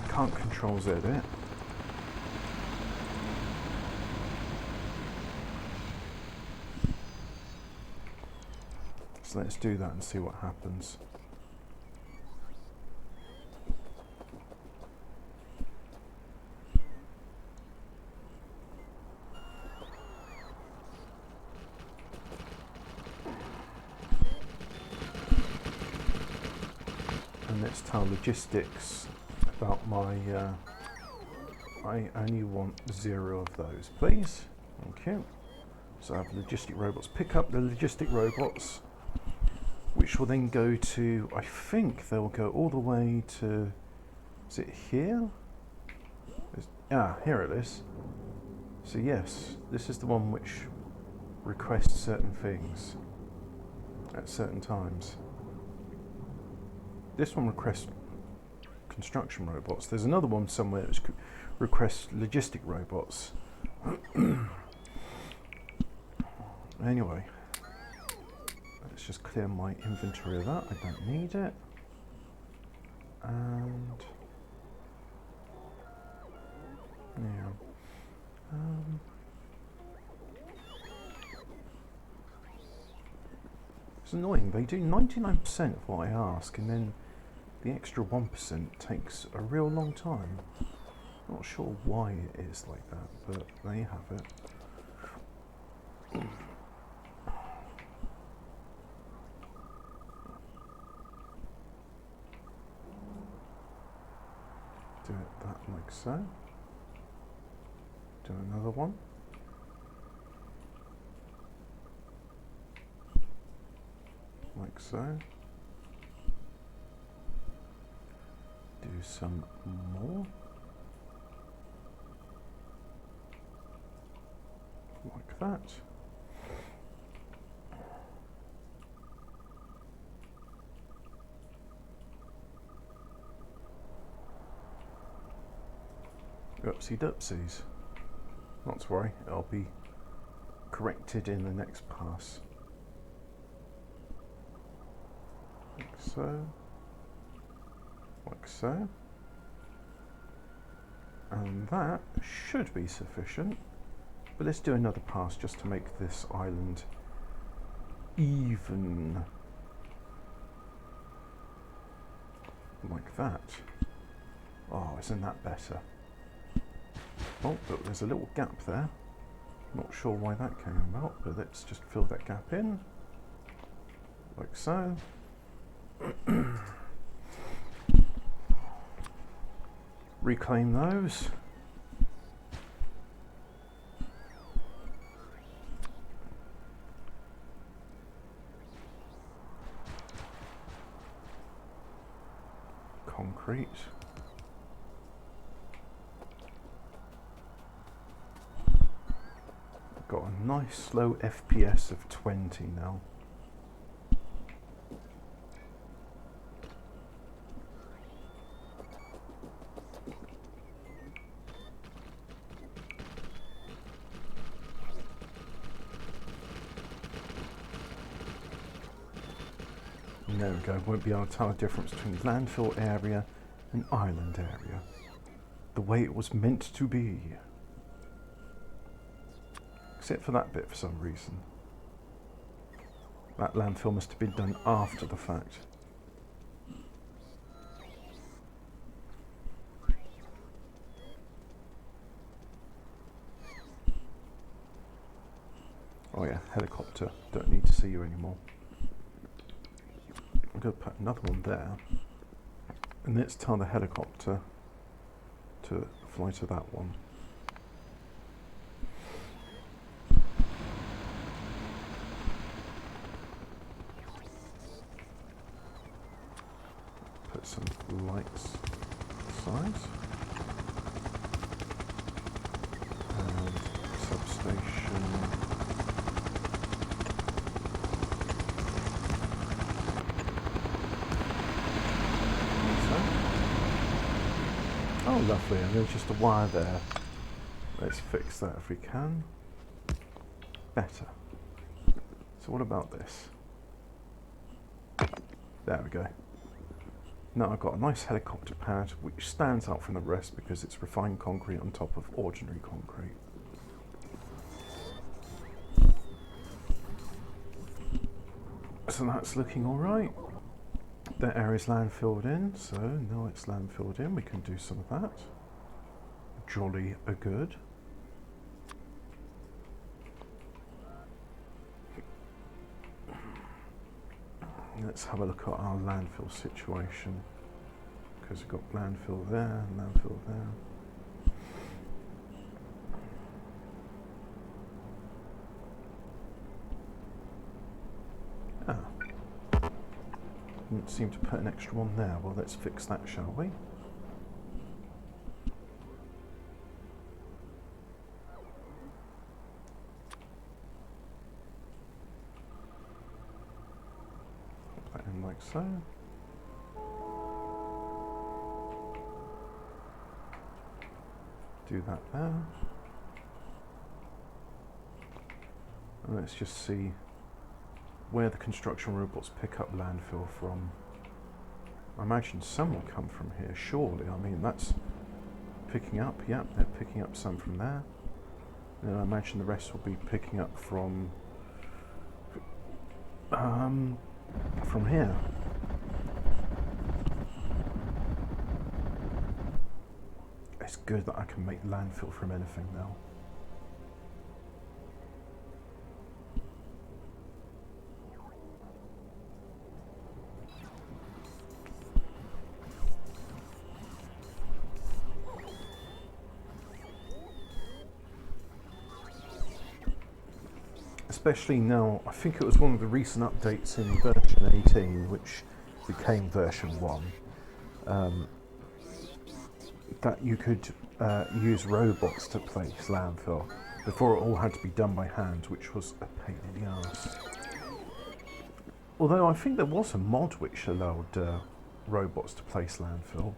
Can't control Z it. So let's do that and see what happens. And let's tell logistics about my, I only want 0 of those, please. Thank you. So I have logistic robots. Pick up the logistic robots, which will then go to, I think they'll go all the way to, is it here? Here it is. So yes, this is the one which requests certain things at certain times. This one requests construction robots. There's another one somewhere that requests logistic robots. Anyway, let's just clear my inventory of that. I don't need it. And yeah. It's annoying. They do 99% of what I ask, and then the extra 1% takes a real long time. Not sure why it is like that, but there you have it. Do it that like so. Do another one. Like so. Do some more. Like that. Oopsie doopsies. Not to worry, it'll be corrected in the next pass. Like so. Like so. And that should be sufficient. But let's do another pass just to make this island even. Like that. Oh, isn't that better? Oh, look, there's a little gap there. Not sure why that came about, but let's just fill that gap in. Like so. Reclaim those. Concrete. Got a nice low FPS of 20 now. And there we go, won't be able to tell the difference between landfill area and island area. The way it was meant to be. Except for that bit for some reason. That landfill must have been done after the fact. Oh yeah, helicopter. Don't need to see you anymore. I'm going to put another one there. And let's tell the helicopter to fly to that one. Put some lights size. And substation. Oh, lovely, and there's just a wire there. Let's fix that if we can. Better. So what about this? There we go. Now I've got a nice helicopter pad which stands out from the rest because it's refined concrete on top of ordinary concrete. So that's looking alright. That area's landfilled in, so now it's landfilled in, we can do some of that. Jolly good. Let's have a look at our landfill situation. Because we've got landfill there, and landfill there. Ah, didn't seem to put an extra one there. Well, let's fix that, shall we? Put that in like so. Do that there. And let's just see where the construction robots pick up landfill from. I imagine some will come from here, surely. I mean, that's picking up, yep, they're picking up some from there. And I imagine the rest will be picking up from here. It's good that I can make landfill from anything now. Especially now, I think it was one of the recent updates in version 18, which became version 1, that you could use robots to place landfill. Before it all had to be done by hand, which was a pain in the ass. Although I think there was a mod which allowed robots to place landfill.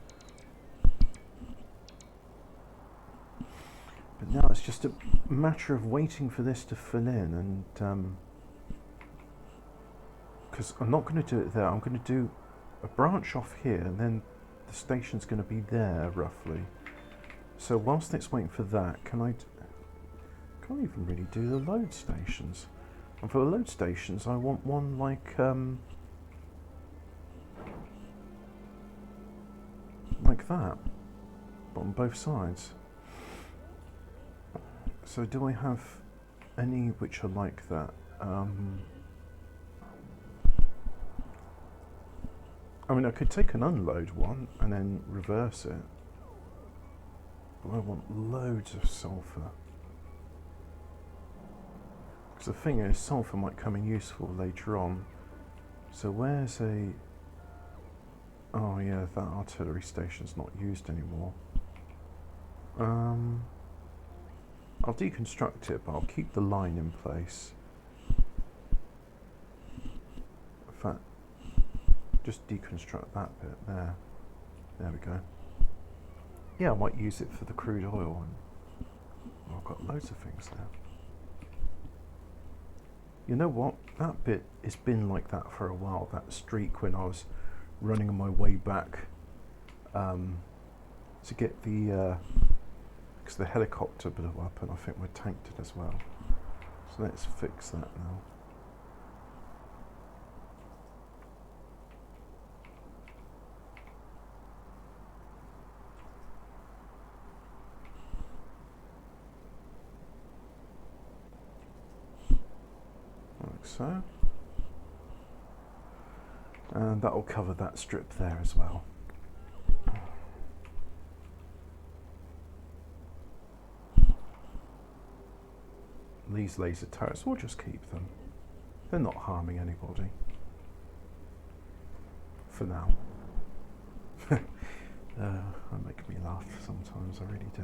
But now it's just a matter of waiting for this to fill in, and because I'm not going to do it there, I'm going to do a branch off here, and then the station's going to be there roughly. So whilst it's waiting for that, can't even really do the load stations. And for the load stations, I want one like that, but on both sides. So do I have any which are like that? I mean, I could take an unload one and then reverse it, but I want loads of sulfur. Because the thing is, sulfur might come in useful later on. So where's a... Oh yeah, that artillery station's not used anymore. I'll deconstruct it, but I'll keep the line in place. In fact, just deconstruct that bit there. There we go. Yeah, I might use it for the crude oil. And I've got loads of things there. You know what? That bit has been like that for a while. That streak when I was running on my way back to get the... because the helicopter blew up and I think my tank did as well. So let's fix that now. Like so. And that will cover that strip there as well. These laser turrets, we'll just keep them. They're not harming anybody. For now. They make me laugh sometimes, I really do.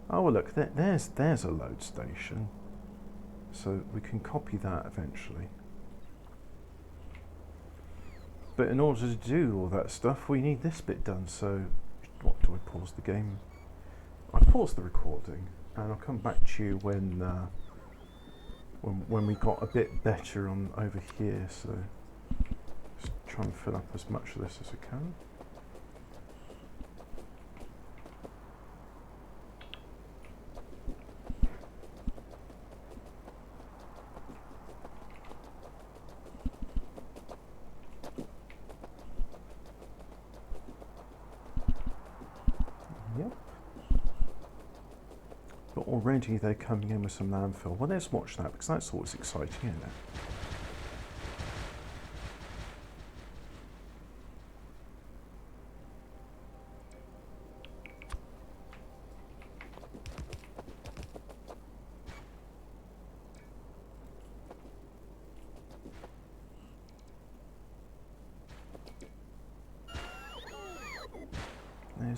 Oh well, look, there's a load station. So we can copy that eventually. But in order to do all that stuff, we need this bit done. So, what, do I pause the game? I pause the recording. And I'll come back to you when we got a bit better on over here. So just try and fill up as much of this as I can. Yep. But already they're coming in with some landfill. Well, let's watch that, because that's always exciting, isn't it?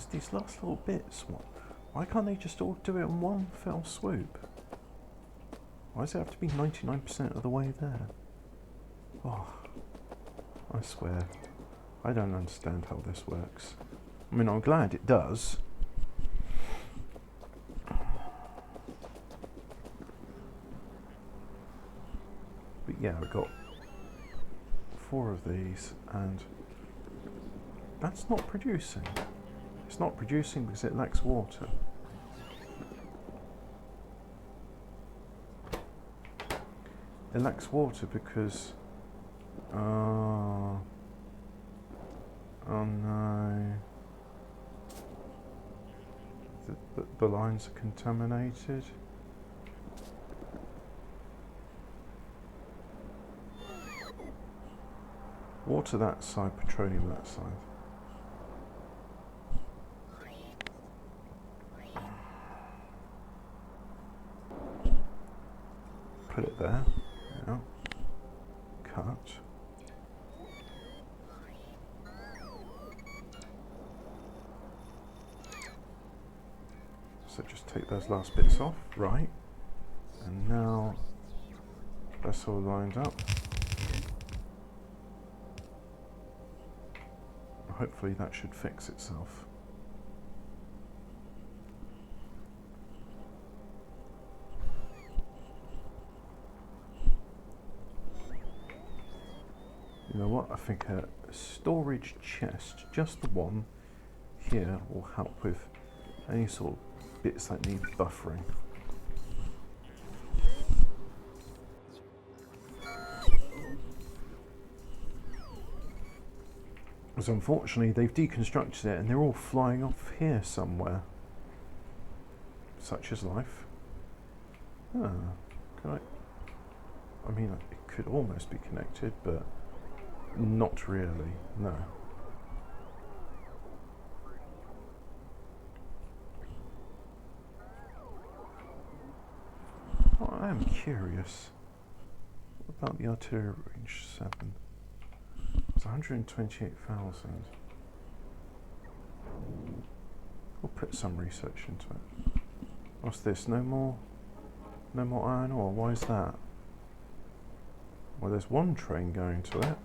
is these last little bits. Why can't they just all do it in one fell swoop? Why does it have to be 99% of the way there? Oh, I swear, I don't understand how this works. I mean, I'm glad it does. But yeah, we've got 4 of these, and that's not producing. It's not producing because it lacks water. It lacks water because... oh no. The lines are contaminated. Water that side, petroleum that side. Put it there. Yeah. Cut. So just take those last bits off, right? And now that's all lined up. Hopefully that should fix itself. You know what? I think a storage chest, just the one here, will help with any sort of bits that need buffering. Because unfortunately they've deconstructed it and they're all flying off here somewhere. Such is life. Ah, I mean, it could almost be connected, but not really, no. Oh, I am curious. What about the artillery range 7? It's 128,000. We'll put some research into it. What's this? No more iron ore. Why is that? Well, there's one train going to it.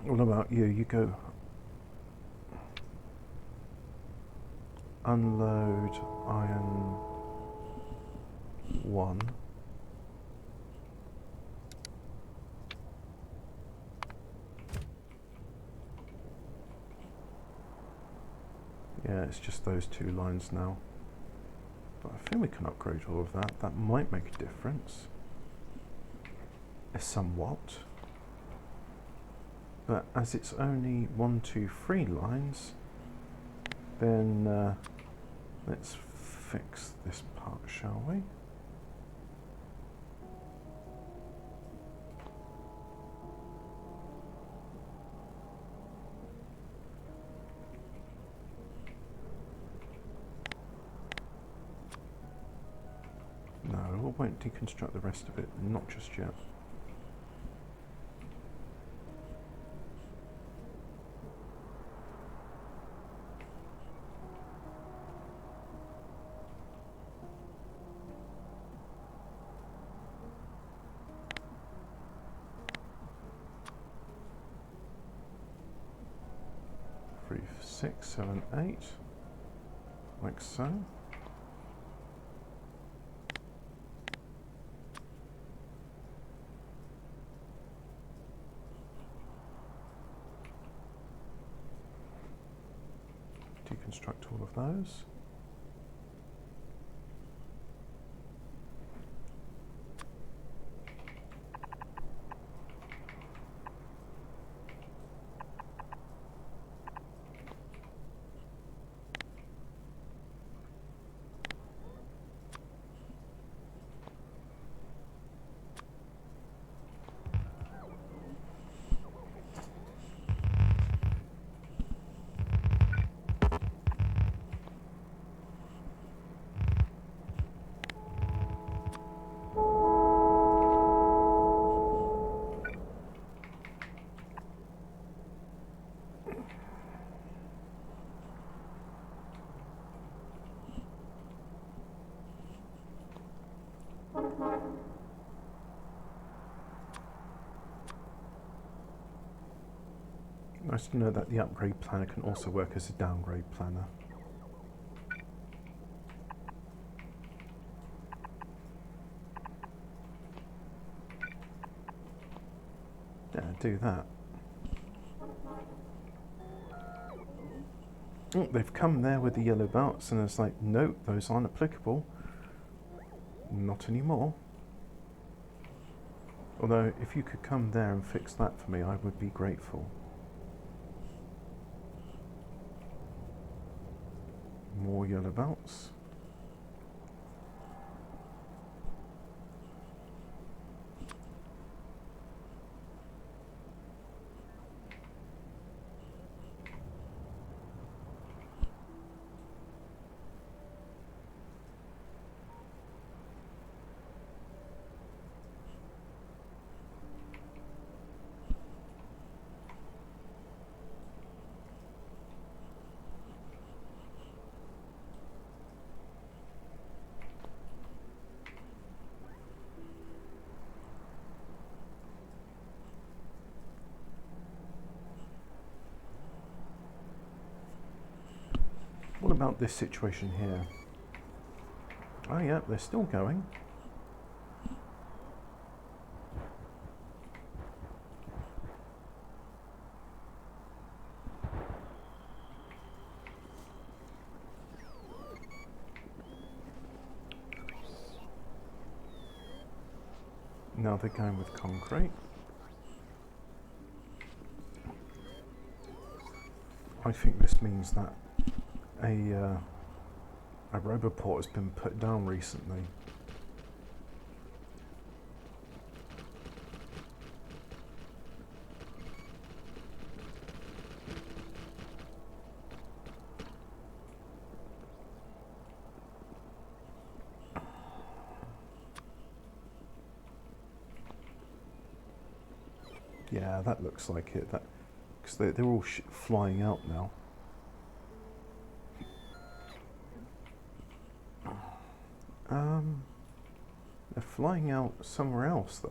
What about you? You go unload iron 1. Yeah, it's just those 2 lines now. But I think we can upgrade all of that. That might make a difference. Somewhat. But as it's only 1, 2, 3 lines, then let's fix this part, shall we? No, we won't deconstruct the rest of it, not just yet. Three, 6, 7, 8, like so. Deconstruct all of those. Nice to know that the upgrade planner can also work as a downgrade planner. Yeah, do that. Oh, they've come there with the yellow belts and it's like, nope, those aren't applicable. Not anymore. Although, if you could come there and fix that for me, I would be grateful. More yellow belts. What about this situation here? Oh yeah, they're still going. Now they're going with concrete. I think this means that a roboport has been put down recently. Yeah, that looks like it. That because they're all flying out now. They're flying out somewhere else though.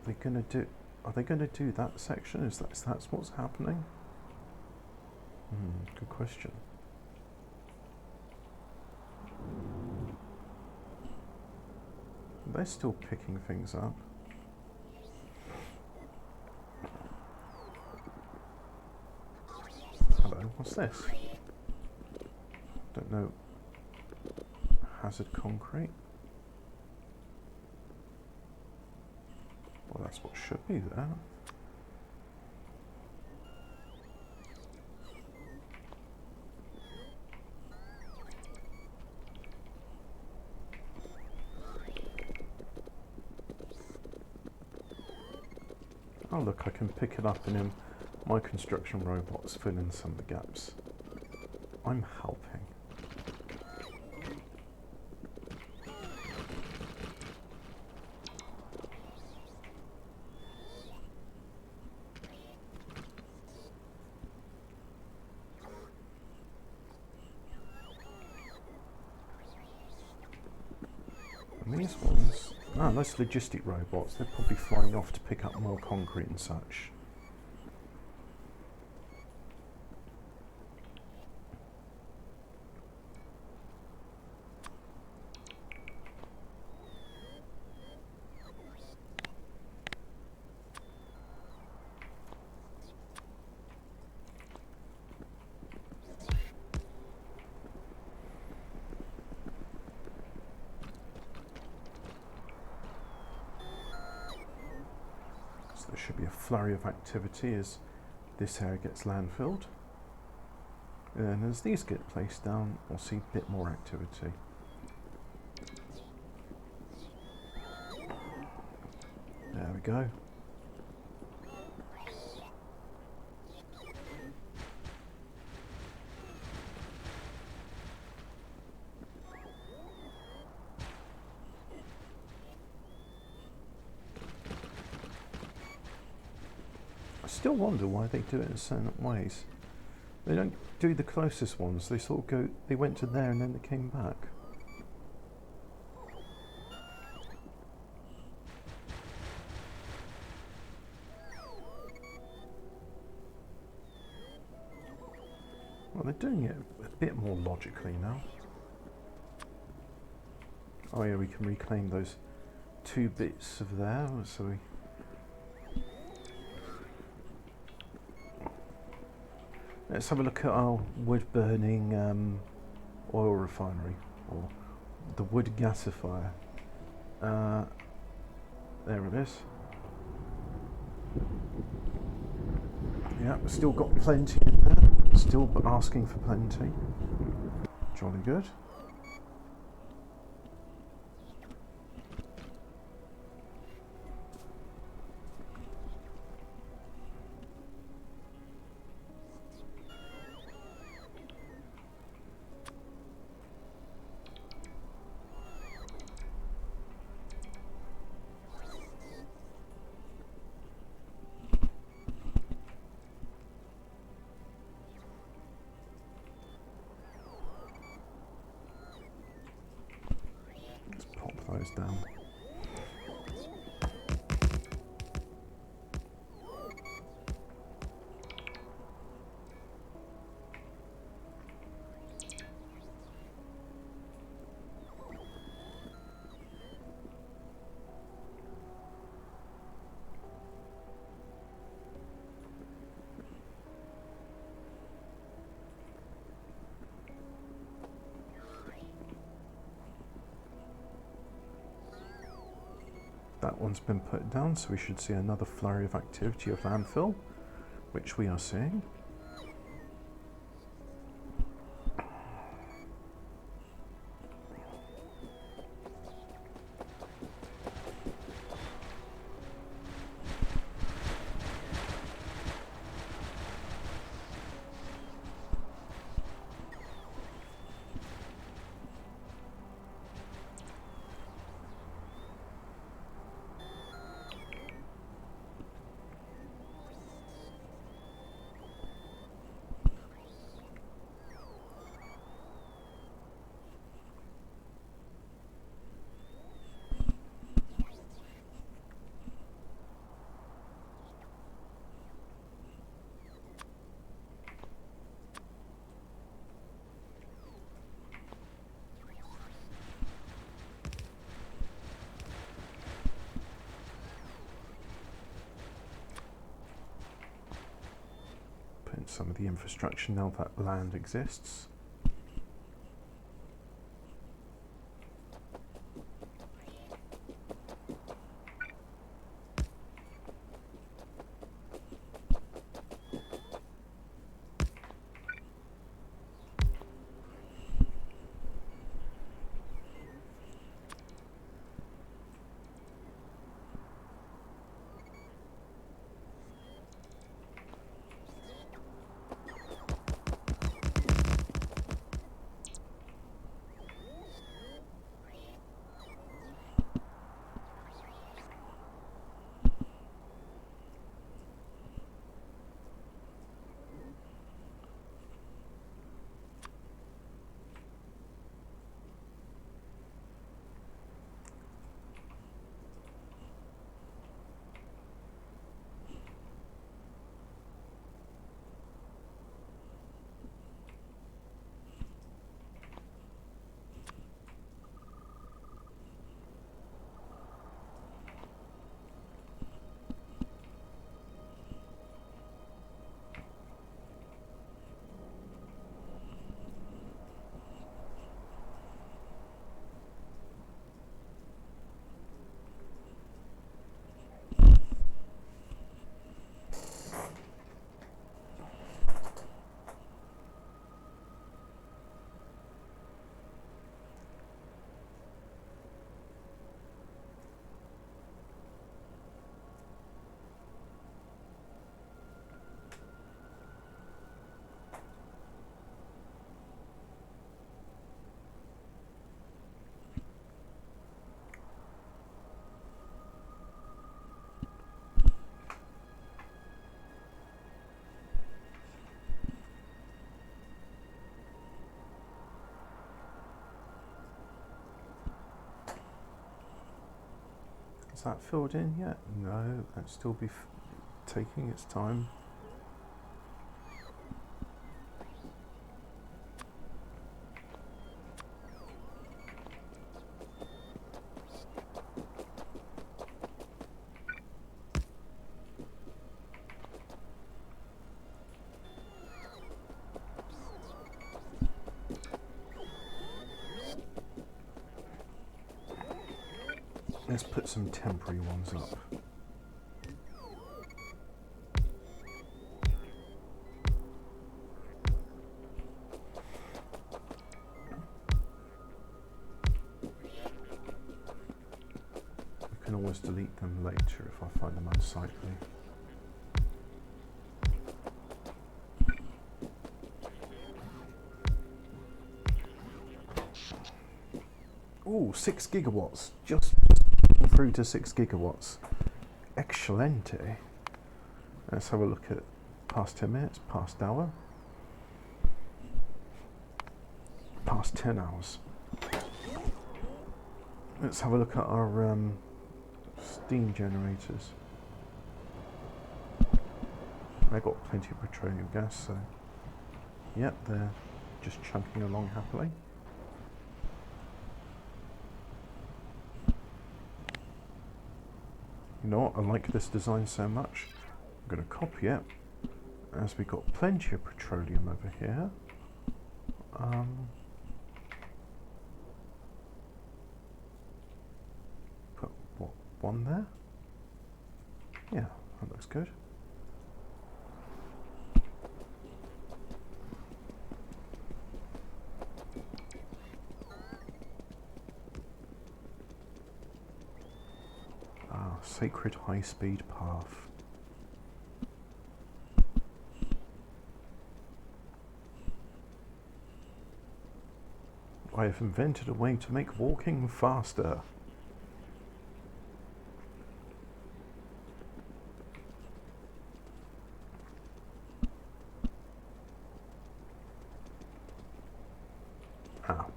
Are they gonna do that section? Is that's what's happening? Good question. They're still picking things up. Hello, what's this? Don't know. Hazard concrete. Well, that's what should be there. Oh look, I can pick it up and then my construction robots fill in some of the gaps. I'm helping. And these ones, those logistic robots, they're probably flying off to pick up more concrete and such. There should be a flurry of activity as this area gets landfilled. And as these get placed down, we'll see a bit more activity. There we go. I still wonder why they do it in certain ways. They don't do the closest ones, they sort of go, they went to there and then they came back. they're doing it a bit more logically now. Oh yeah, we can reclaim those 2 bits of there, so we... Let's have a look at our wood-burning oil refinery, or the wood gasifier. There it is. Yeah, still got plenty in there. Still asking for plenty. Jolly good. Let's pop those down. That one's been put down, so we should see another flurry of activity of landfill, which we are seeing. Some of the infrastructure now that land exists. Is that filled in yet? No, that's still be taking its time. Let's put some temporary ones up. I can always delete them later if I find them unsightly. Ooh, 6 gigawatts. Just through to 6 gigawatts. Excelente. Let's have a look at past 10 minutes, past hour, past 10 hours. Let's have a look at our steam generators. They've got plenty of petroleum gas, so yep, they're just chunking along happily. You know what, I like this design so much, I'm going to copy it, as we've got plenty of petroleum over here. Put what, one there? Yeah, that looks good. Sacred high-speed path. I have invented a way to make walking faster.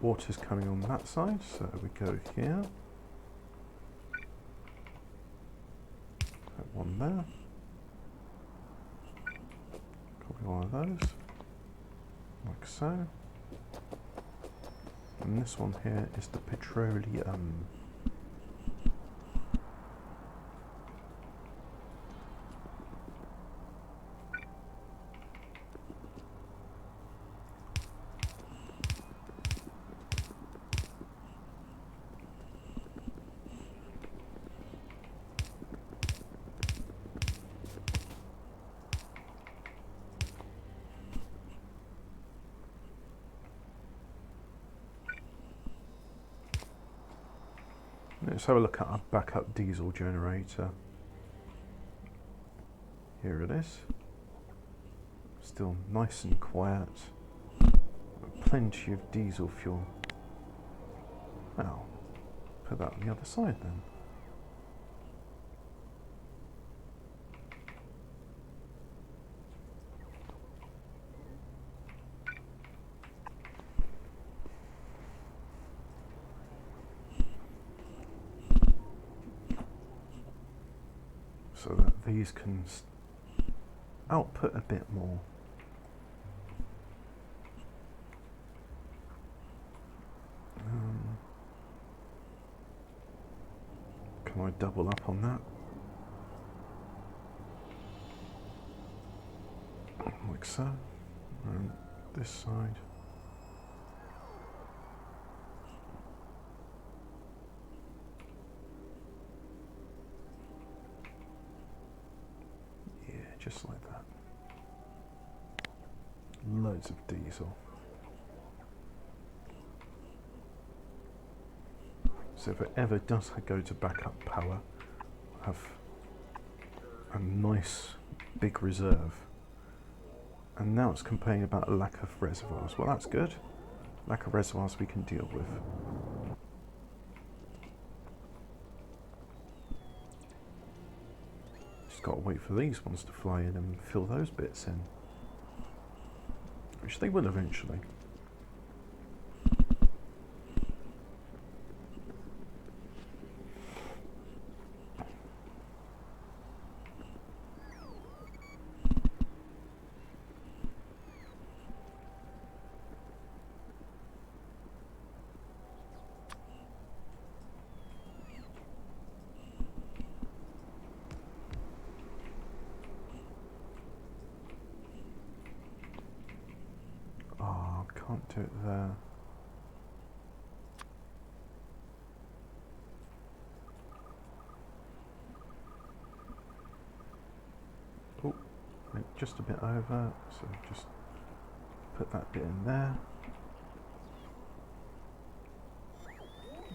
Water's coming on that side, so we go here. Put one there. Copy one of those, like so. And this one here is the petroleum. Let's have a look at our backup diesel generator. Here it is. Still nice and quiet. Plenty of diesel fuel. Now, put that on the other side then. So that these can output a bit more. Can I double up on that? Like so. And this side. Just like that. Loads of diesel. So if it ever does go to backup power, I have a nice big reserve. And now it's complaining about a lack of reservoirs. Well, that's good. Lack of reservoirs we can deal with. Got to wait for these ones to fly in and fill those bits in, which they will eventually. Can't do it there. just a bit over, so just put that bit in there.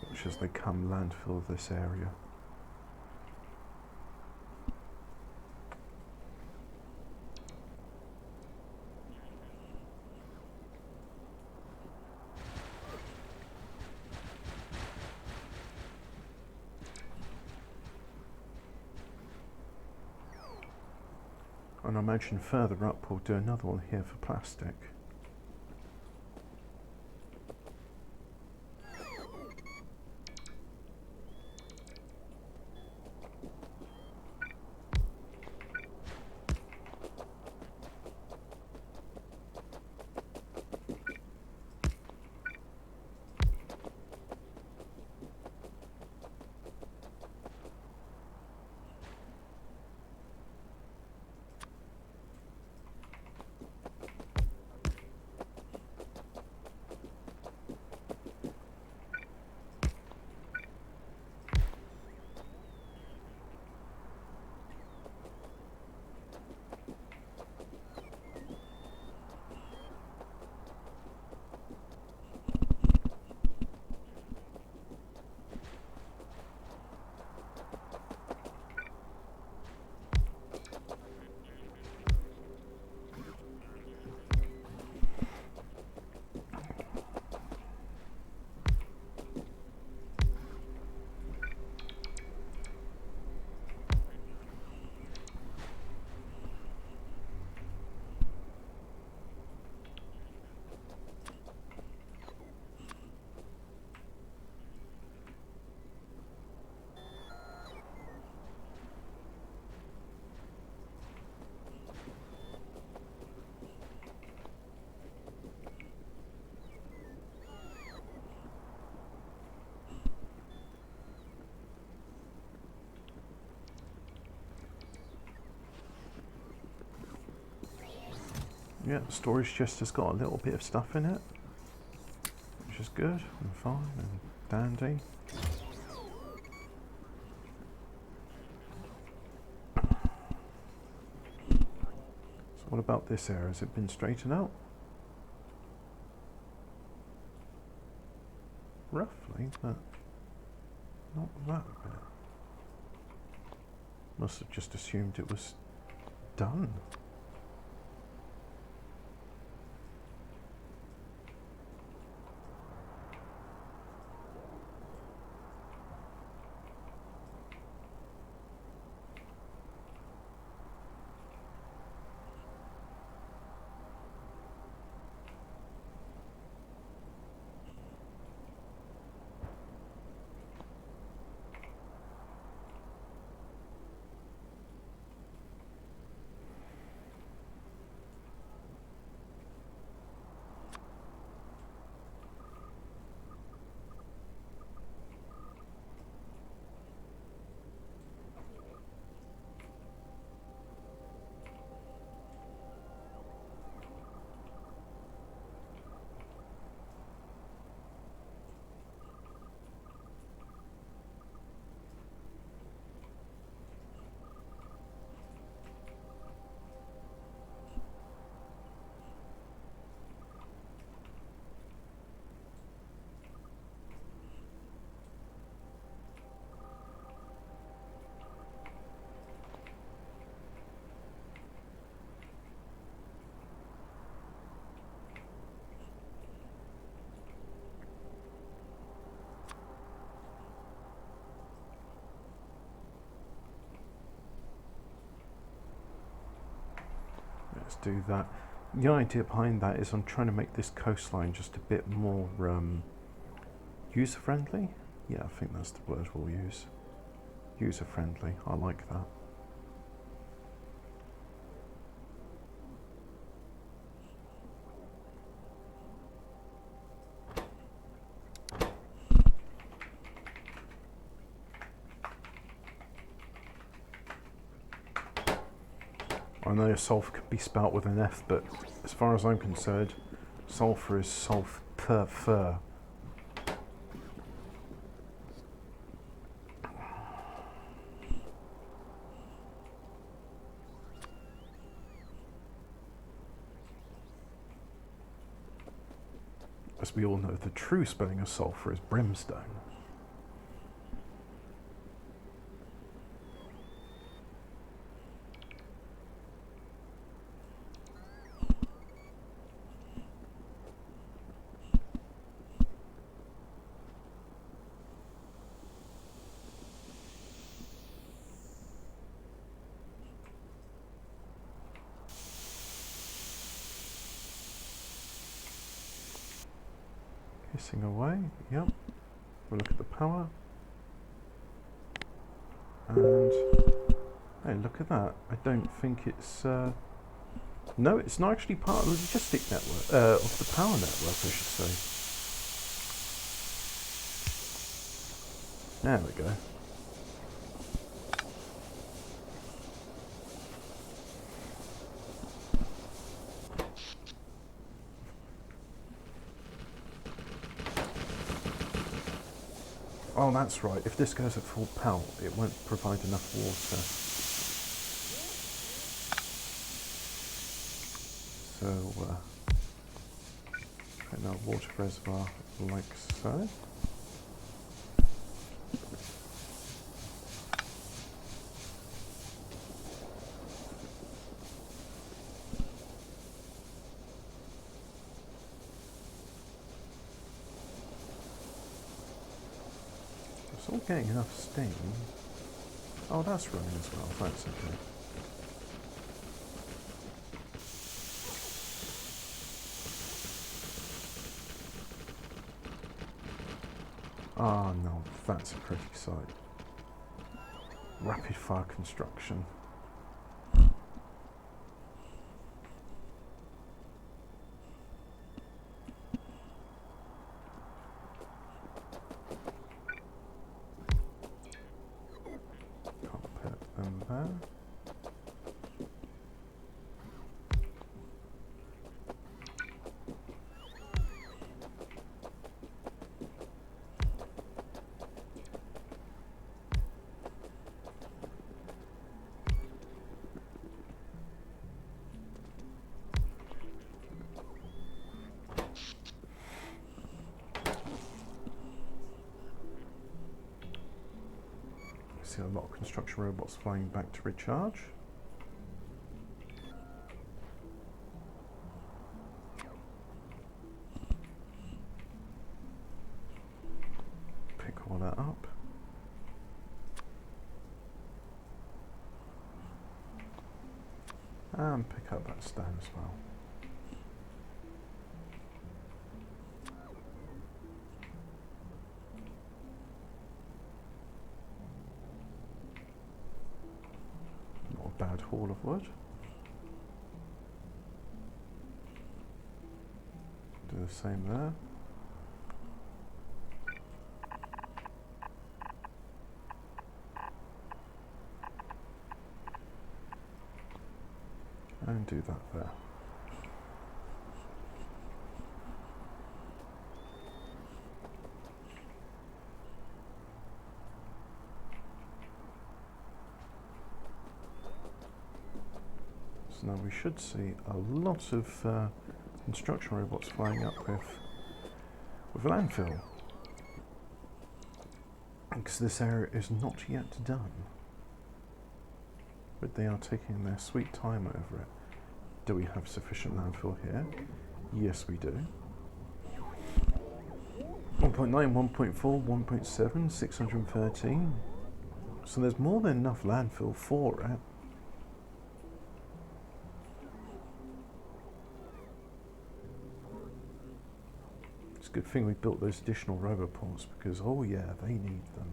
Which as they come landfill this area. And I imagine further up we'll do another one here for plastic. Yeah, the storage chest has got a little bit of stuff in it, which is good and fine and dandy. So what about this area? Has it been straightened out? Roughly, but not that bit. Must have just assumed it was done. Let's do that. The idea behind that is I'm trying to make this coastline just a bit more user-friendly. Yeah, I think that's the word we'll use. User-friendly. I like that. I know sulfur can be spelt with an F, but as far as I'm concerned, sulfur is sulfur. as we all know, the true spelling of sulphur is brimstone. Hissing away, yep. We'll look at the power. And, hey, look at that. I don't think it's, no, it's not actually part of the logistic network, of the power network, I should say. There we go. Oh, that's right. If this goes at full power, it won't provide enough water. So, put in our water reservoir like so. It's all getting enough steam. Oh, that's running as well. That's okay. Ah, no, that's a pretty sight. Rapid fire construction. Put them there. See a lot of construction robots flying back to recharge. Pick all that up. And pick up that stone as well. Bad haul of wood. Do the same there. And do that there. So now we should see a lot of construction robots flying up with landfill, because this area is not yet done, but they are taking their sweet time over it. Do we have sufficient landfill here? Yes, we do. 1.9, 1.4, 1.7, 613. So there's more than enough landfill for it. It's a good thing we built those additional roboports, because, oh yeah, they need them.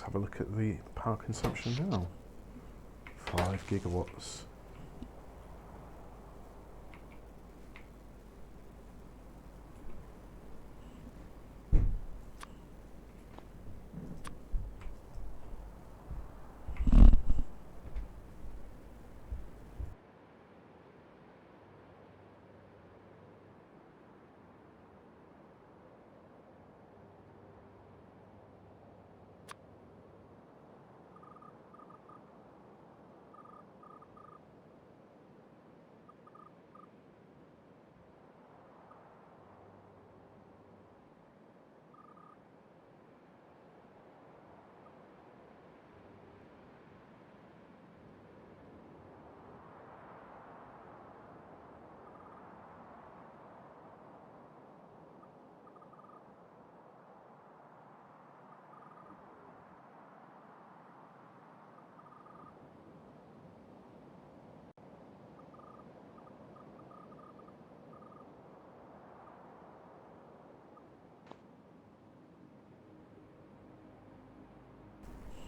Let's have a look at the power consumption now. 5 gigawatts.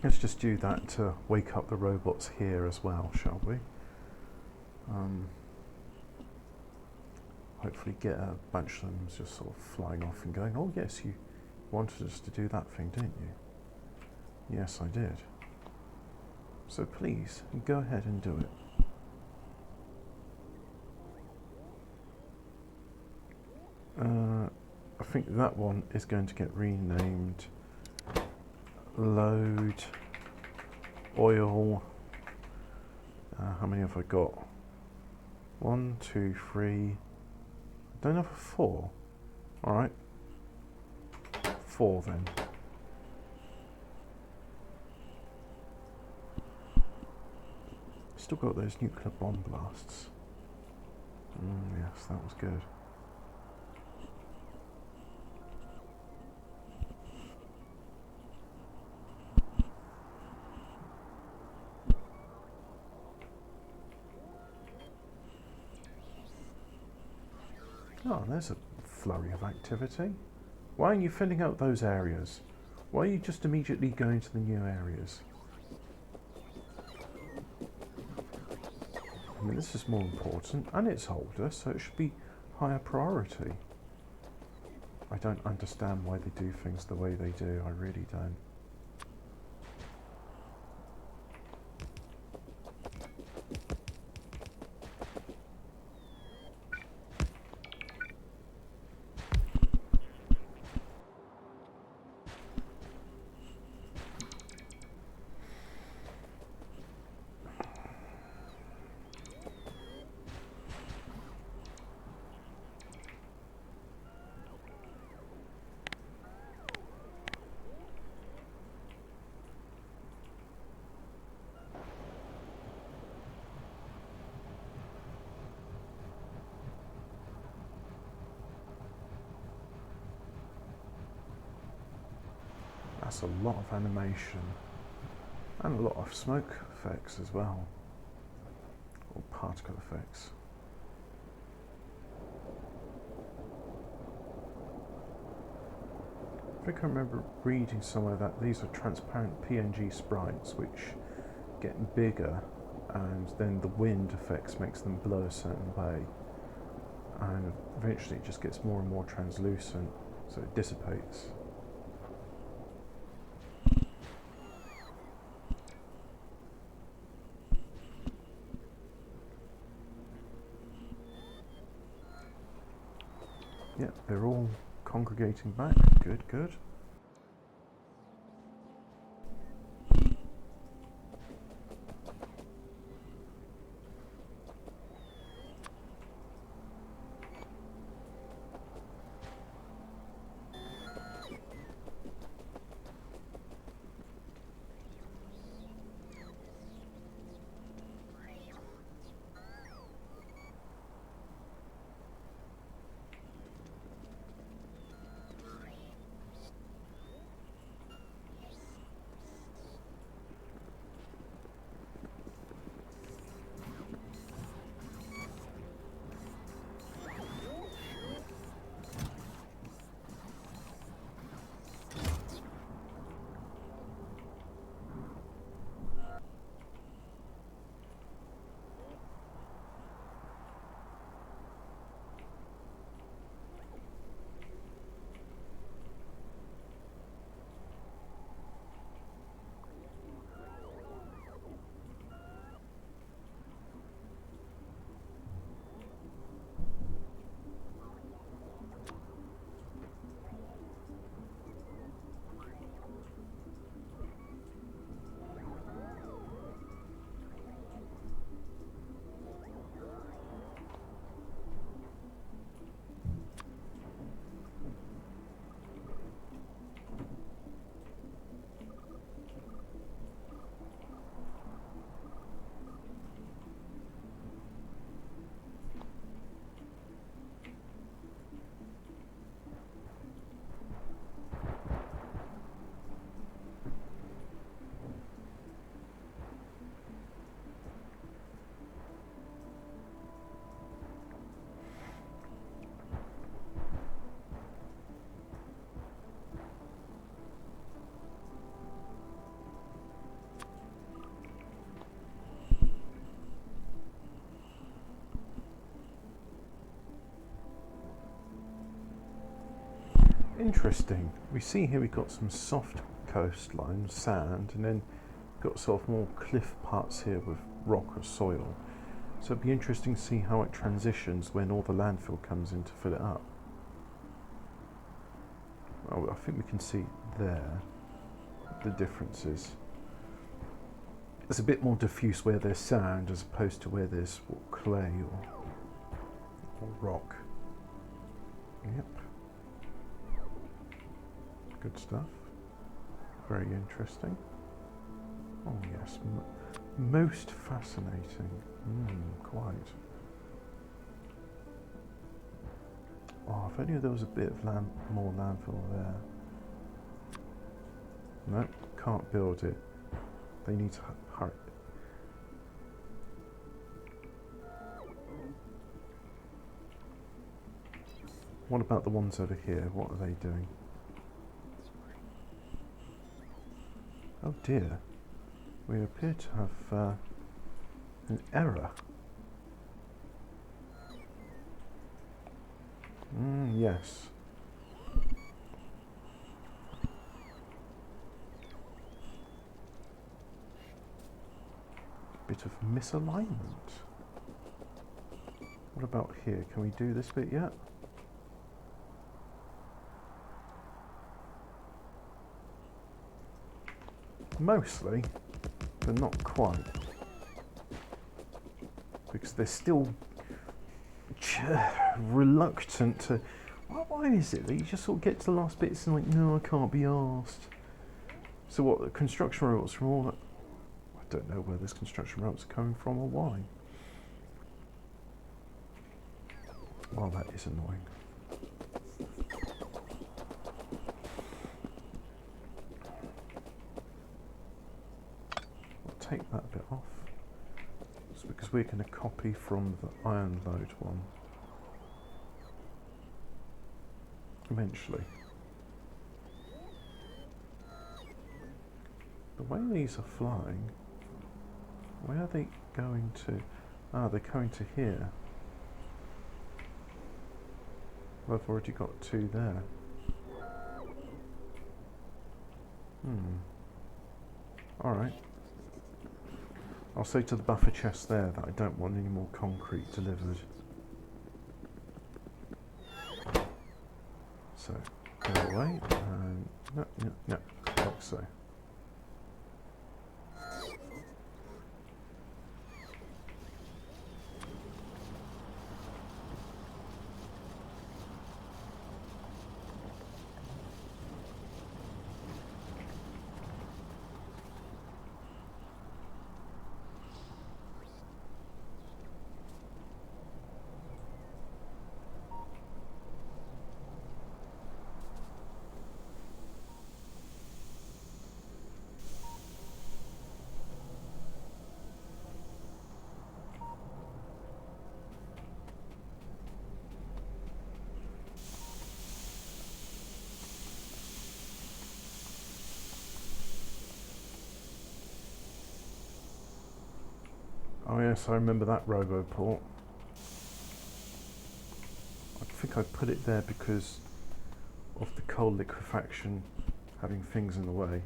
Let's just do that to wake up the robots here as well, shall we? Hopefully get a bunch of them just sort of flying off and going, oh yes, you wanted us to do that thing, didn't you? Yes, I did. So please, go ahead and do it. I think that one is going to get renamed load oil. How many have I got? 1, 2, 3. I don't have a 4. Alright. 4 then. Still got those nuclear bomb blasts. Yes, that was good. Oh, there's a flurry of activity. Why aren't you filling out those areas? Why are you just immediately going to the new areas? I mean, this is more important, and it's older, so it should be higher priority. I don't understand why they do things the way they do, I really don't. That's a lot of animation and a lot of smoke effects as well, or particle effects. I think I remember reading somewhere that these are transparent PNG sprites which get bigger, and then the wind effects makes them blow a certain way, and eventually it just gets more and more translucent, so it dissipates. Yep, they're all congregating back. Good, good. Interesting. We see here we've got some soft coastline, sand, and then got sort of more cliff parts here with rock or soil. So it'd be interesting to see how it transitions when all the landfill comes in to fill it up. Oh, I think we can see there the differences. It's a bit more diffuse where there's sand as opposed to where there's clay or rock. Yep. Good stuff. Very interesting. Oh yes, most fascinating. Quite. Oh, if only there was a bit of more landfill there. Nope, can't build it. They need to hurry. What about the ones over here? What are they doing? Oh dear. We appear to have an error. Yes. Bit of misalignment. What about here? Can we do this bit yet? Mostly, but not quite. Because they're still reluctant to... Why is it that you just sort of get to the last bits and like, no, I can't be asked? So what, the construction robots from all that... I don't know where this construction robots are coming from or why. Well, that is annoying. I'll take that bit off. It's because we're going to copy from the iron load one. Eventually. The way these are flying, where are they going to? Ah, they're going to here. Well, I've already got two there. Alright. I'll say to the buffer chest there that I don't want any more concrete delivered. So, go away, and no, like so. Oh yes, I remember that roboport. I think I put it there because of the coal liquefaction having things in the way.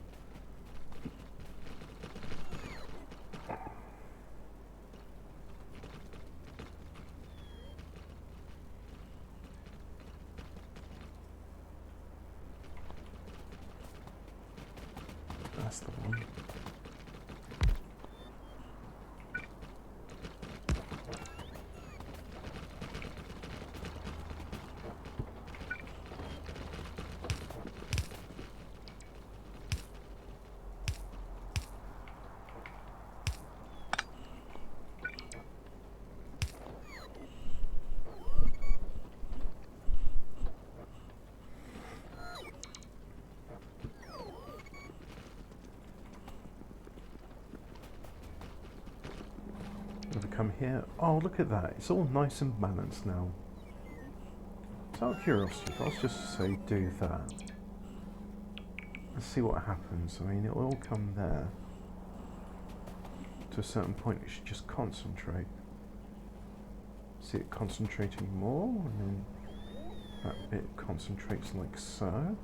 That's the one. Come here. Oh, look at that. It's all nice and balanced now. So out of curiosity, if I was just to say do that, let's see what happens. I mean, it'll all come there. To a certain point, it should just concentrate. See it concentrating more, and then That bit concentrates like so.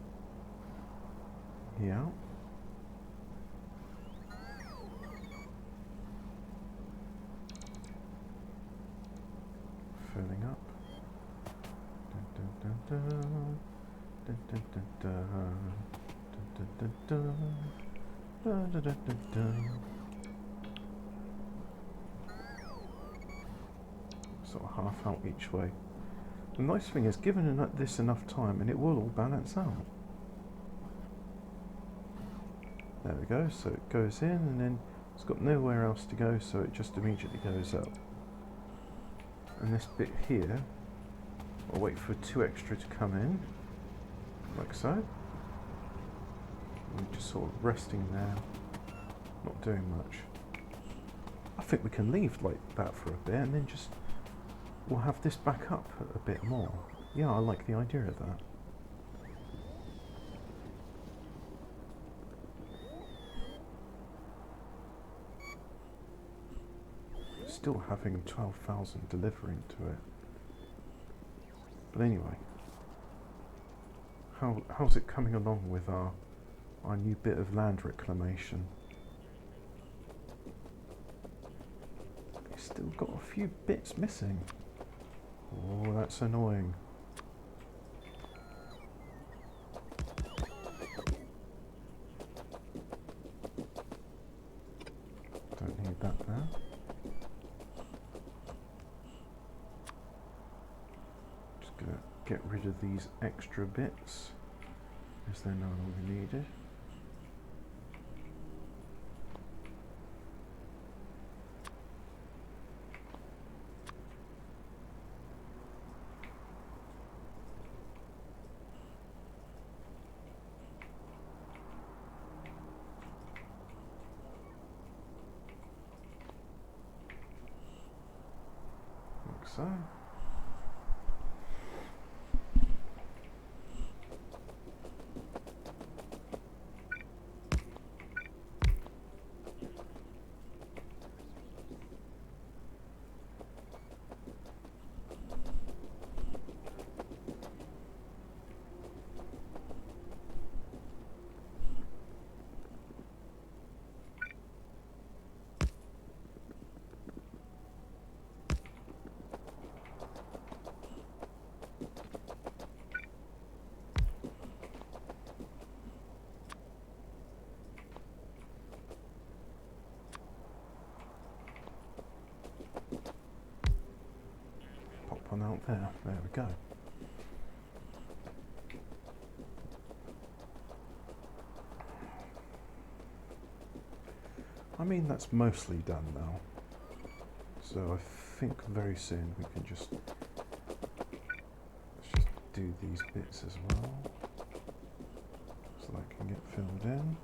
Yeah. Filling up. Dun, dun, dun, dun. Dun, dun, dun, dun. Dun, dun, dun, dun. Dun, dun, dun, dun, dun. Sort of half out each way. The nice thing is, given this enough time, and it will all balance out. There we go, so it goes in, and then it's got nowhere else to go, so it just immediately goes up. And this bit here, I'll wait for 2 extra to come in, like so. And just sort of resting there, not doing much. I think we can leave like that for a bit, and then just we'll have this back up a bit more. Yeah, I like the idea of that. Still having 12,000 delivering to it. But anyway, how's it coming along with our new bit of land reclamation? It's still got a few bits missing. Oh, that's annoying. Don't need that there. Just gonna get rid of these extra bits as they're no longer needed. Like so. One out there. There we go. I mean, that's mostly done now. So I think very soon we can just let's just do these bits as well, so that can get filled in.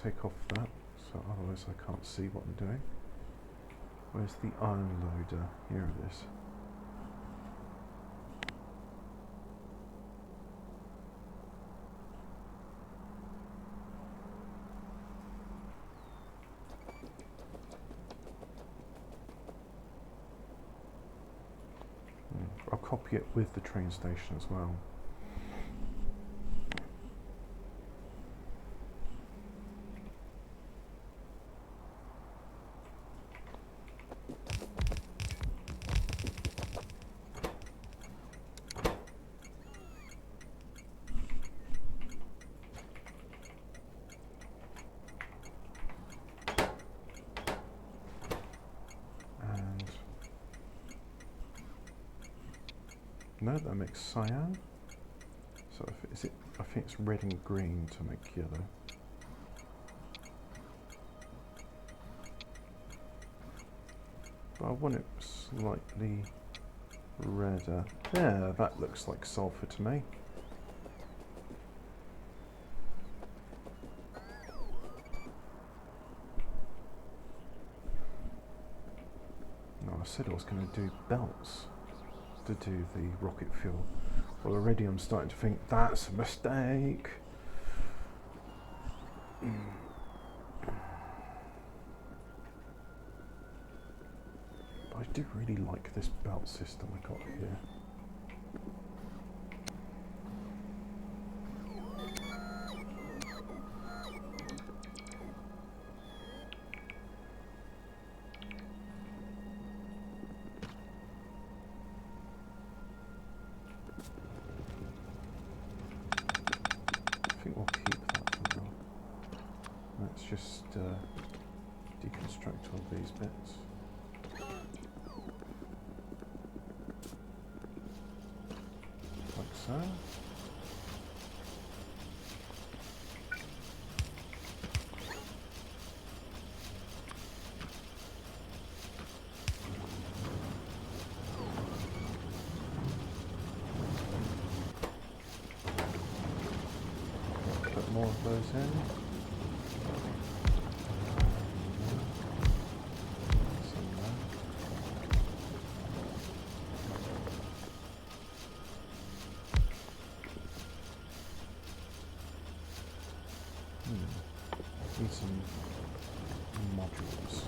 Take off that, so otherwise I can't see what I'm doing. Where's the iron loader? Here it is. I'll copy it with the train station as well. No, that makes cyan. So I think it's red and green to make yellow. But I want it slightly redder. Yeah, that looks like sulfur to me. No, I said I was going to do belts. to do the rocket fuel. Well, already I'm starting to think that's a mistake. I do really like this belt system I got here. I think we'll keep that for now. Let's just deconstruct all these bits. Like so. Put more of those in. Need some modules.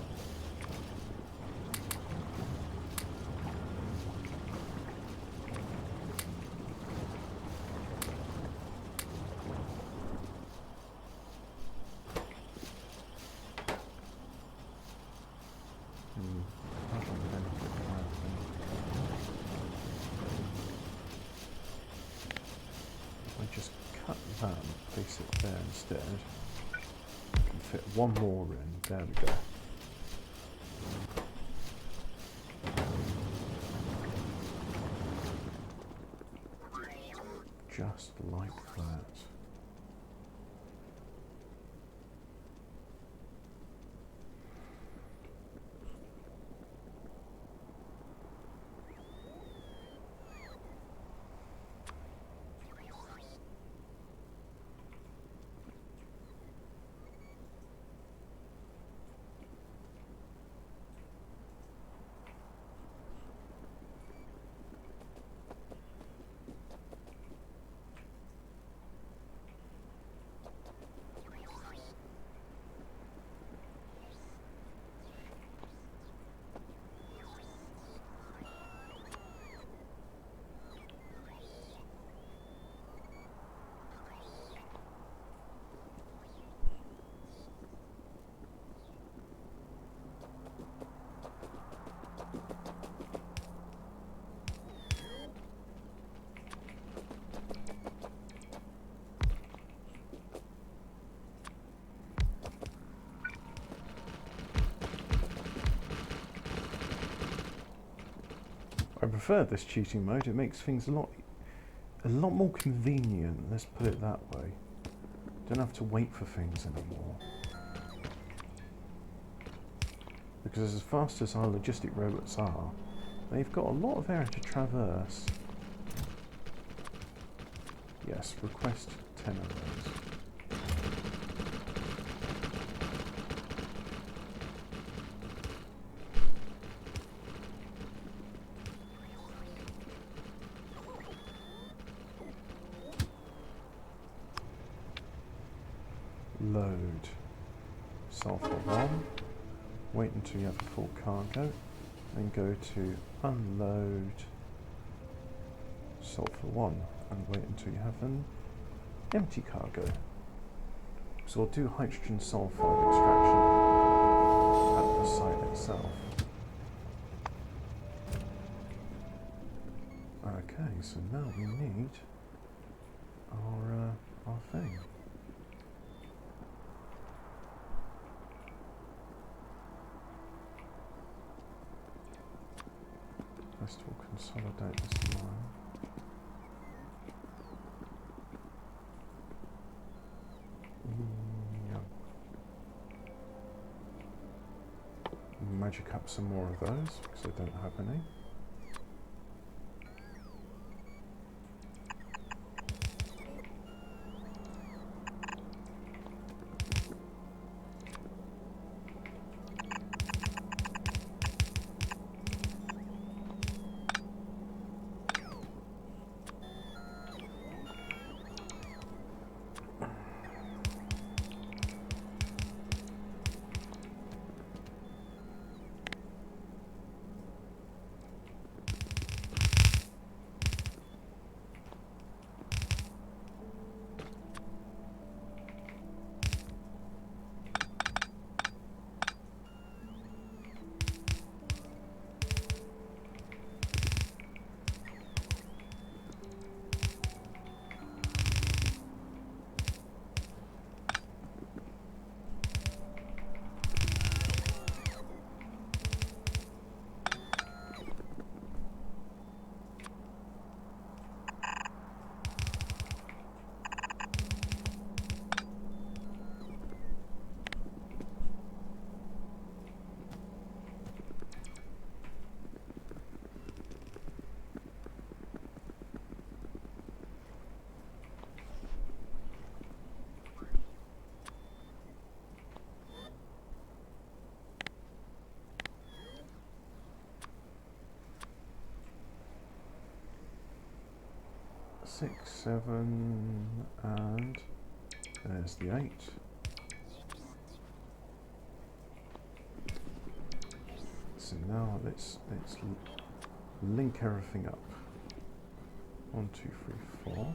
I just cut that and place it there instead. Fit one more in, there we go. Just like that. I prefer this cheating mode. It makes things a lot more convenient. Let's put it that way. Don't have to wait for things anymore. Because as fast as our logistic robots are, they've got a lot of area to traverse. Yes, request 10 of those. Load sulfur 1, wait until you have a full cargo, then go to unload sulfur 1 and wait until you have an empty cargo. So we'll do hydrogen sulfide extraction at the site itself. Okay, so now we need our thing. First we'll consolidate this line. Yeah. Magic up some more of those because I don't have any. 6, 7, and there's the 8. So now let's link everything up. 1, 2, 3, 4.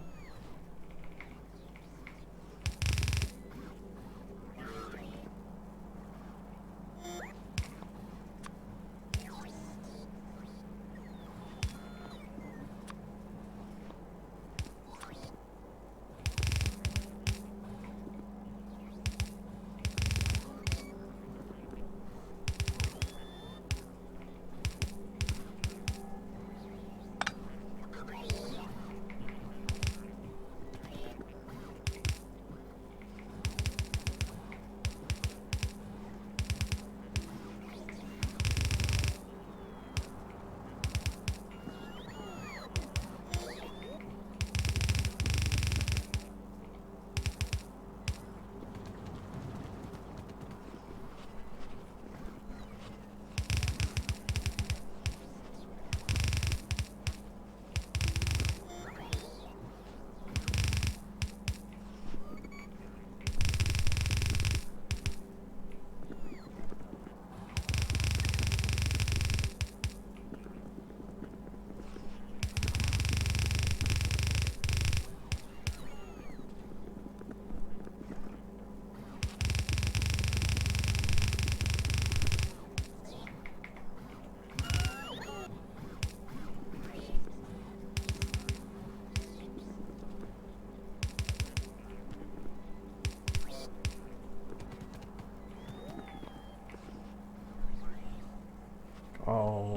Oh,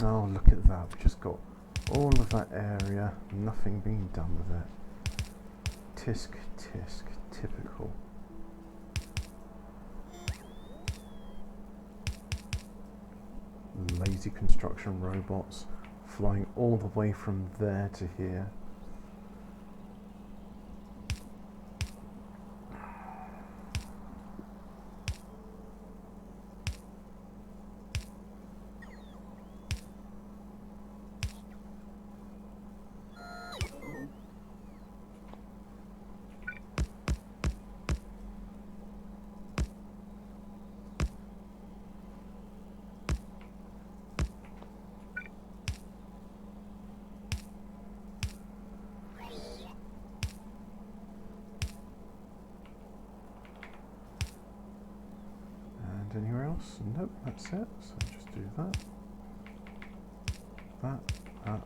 oh, look at that. We've just got all of that area, nothing being done with it. Tisk, tisk, typical. Lazy construction robots flying all the way from there to here. Anywhere else? Nope, that's it. So just do that, that,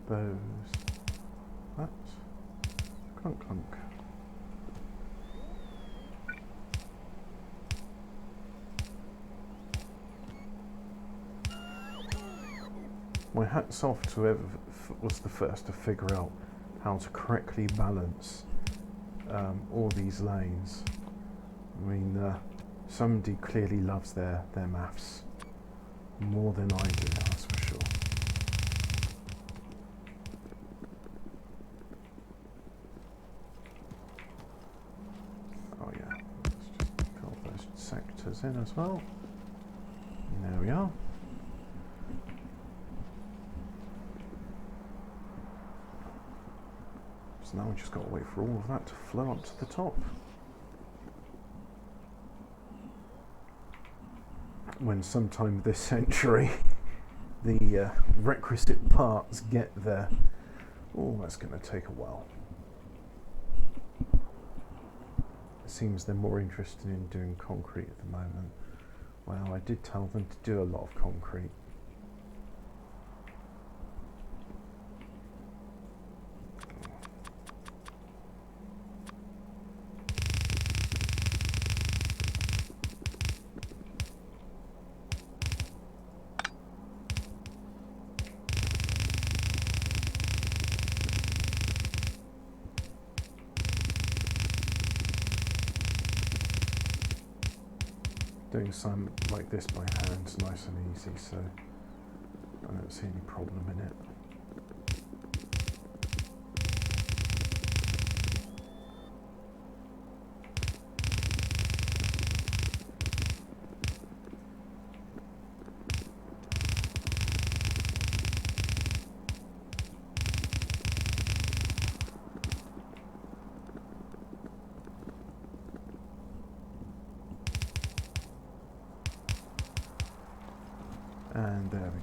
those, that, clunk, clunk. My hat's off to whoever was the first to figure out how to correctly balance all these lanes. I mean, somebody clearly loves their maths more than I do, that's for sure. Oh yeah, let's just fill those sectors in as well. And there we are. So now we just got to wait for all of that to flow up to the top. When sometime this century the requisite parts get there. Oh, that's going to take a while. It seems they're more interested in doing concrete at the moment. Well, I did tell them to do a lot of concrete. Doing something like this by hand is nice and easy, so I don't see any problem in it.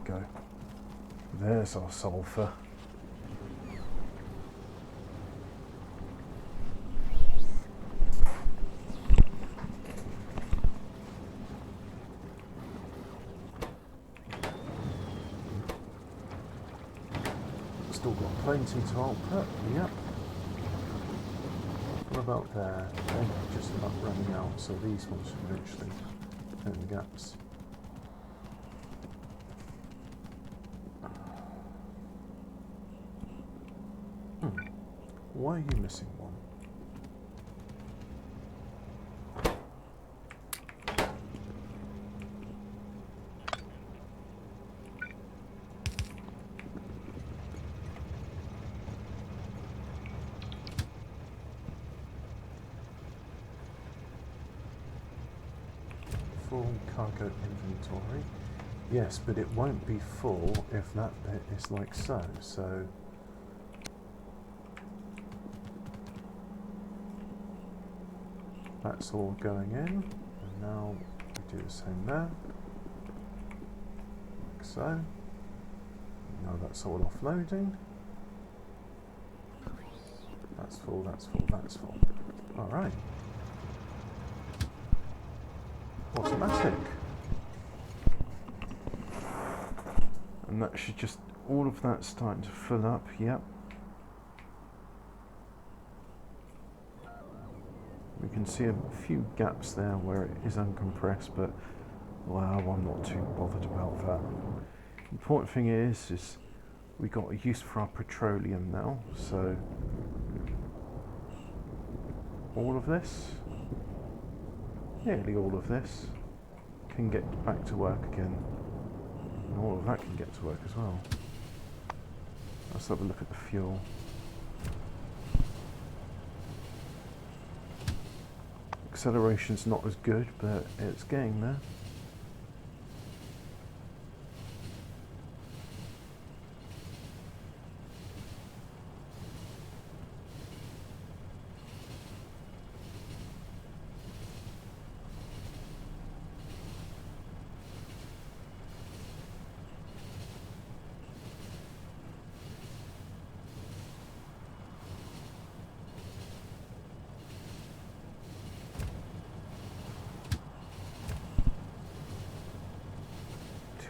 go. There's our sulphur. Still got plenty to output, yep. What about there? They're just about running out, so these ones should eventually turn the gaps. Why are you missing one? Full cargo inventory. Yes, but it won't be full if that bit is like so. So that's all going in, and now we do the same there, like so. Now that's all offloading. That's full, that's full, that's full. Alright. Automatic. And that should just, all of that starting to fill up, yep. We can see a few gaps there where it is uncompressed, but well, I'm not too bothered about that. The important thing is we got a use for our petroleum now, so all of this, nearly all of this, can get back to work again. And all of that can get to work as well. Let's have a look at the fuel. Acceleration's not as good, but it's getting there.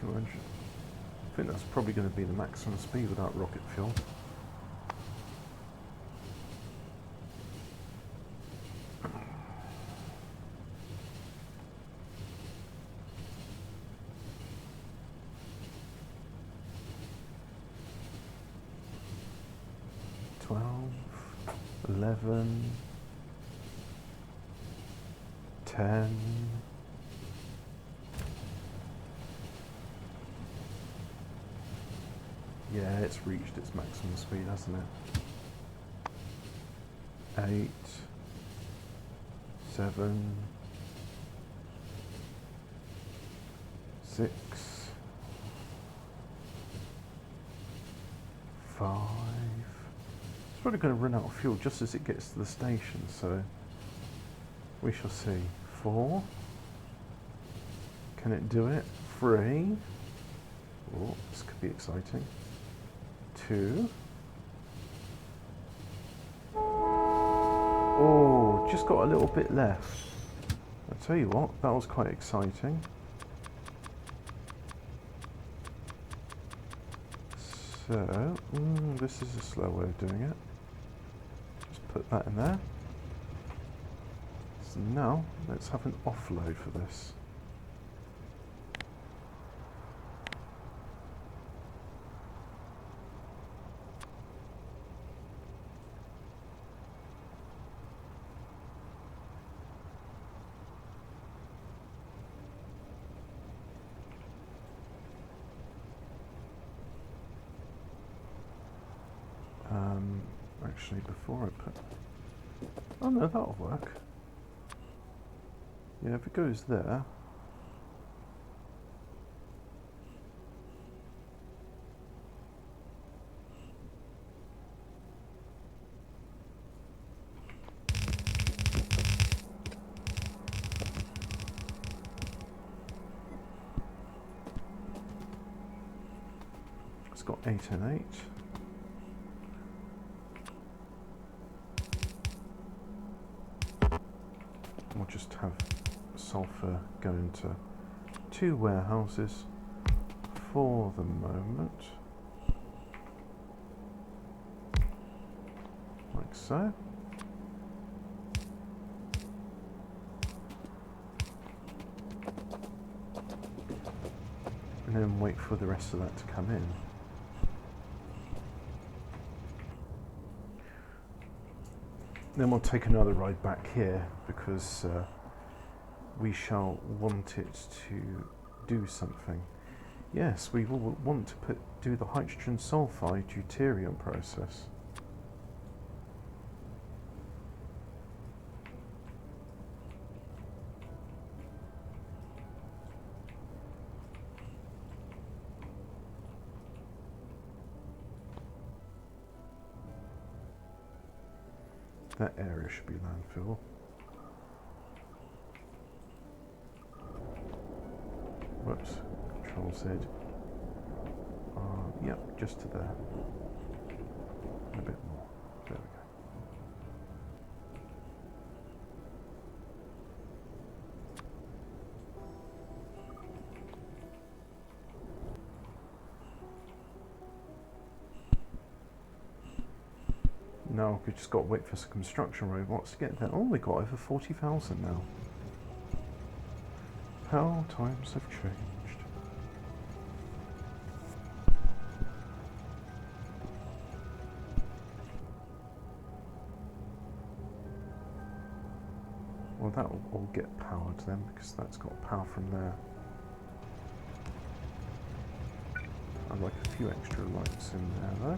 I think that's probably going to be the maximum speed without rocket fuel. $12, $11, $10. Yeah, it's reached its maximum speed, hasn't it? 8, 7, 6, 5. It's probably going to run out of fuel just as it gets to the station, so we shall see. 4. Can it do it? 3. Oh, this could be exciting. 2. Oh, just got a little bit left. I'll tell you what, that was quite exciting. So, this is a slow way of doing it. Just put that in there. So now, let's have an offload for this. Actually, before I put... Oh no, that'll work. Yeah, if it goes there... got 8 and 8. We'll just have sulfur go into 2 warehouses for the moment, like so. And then wait for the rest of that to come in. Then we'll take another ride back here because we shall want it to do something. Yes, we will want to do the hydrogen sulfide deuterium process. That area should be landfill. Whoops, Control Z. Yep, just to there. A bit more. There we go. Now we've just got to wait for some construction robots to get there. Oh, we got over 40,000 now. How times have changed. Well, that will all get powered then, because that's got power from there. I'd like a few extra lights in there though.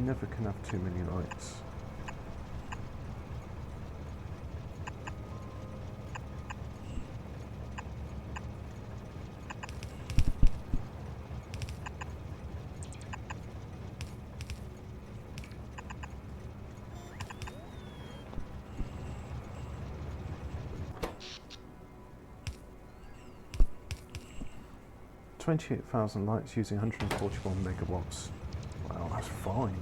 Never can have too many lights. $28,000 lights using 141 megawatts. Wow, that's fine.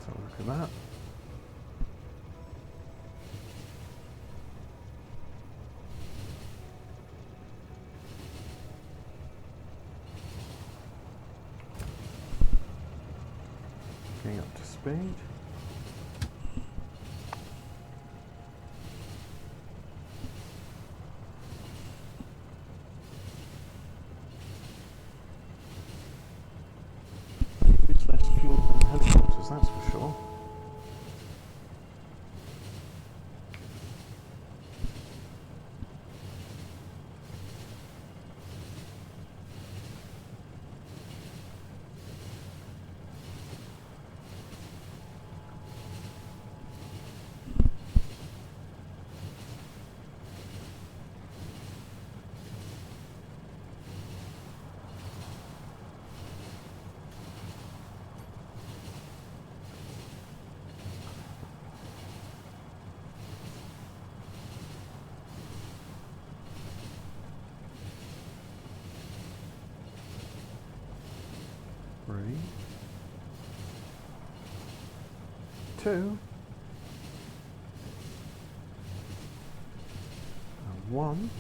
So look at that. Getting up to speed. It's less fuel than helicopters, that's for sure. 2. And 1.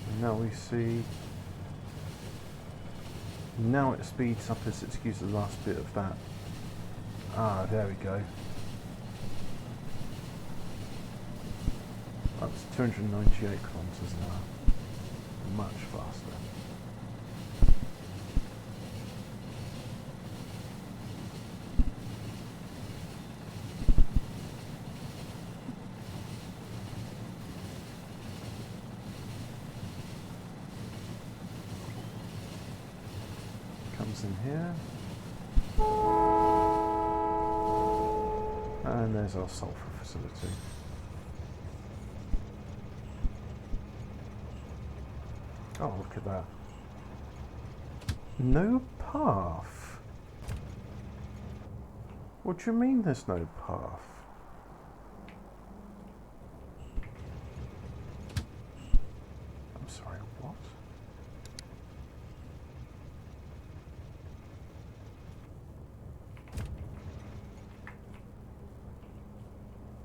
And now we see... Now it speeds up as it uses the last bit of that. Ah, there we go. That's 298 kilometers an hour. Much faster. Comes in here. And there's our sulfur facility. Oh, look at that. No path? What do you mean there's no path? I'm sorry, what?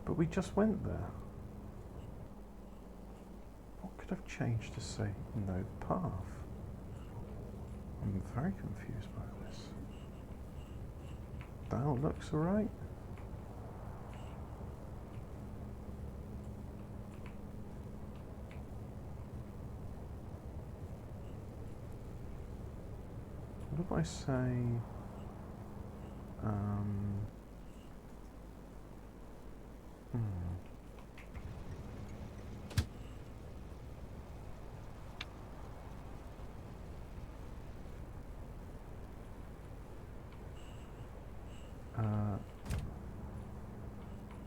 But we just went there. Could have changed to say no path. I'm very confused by this. That all looks alright. What if I say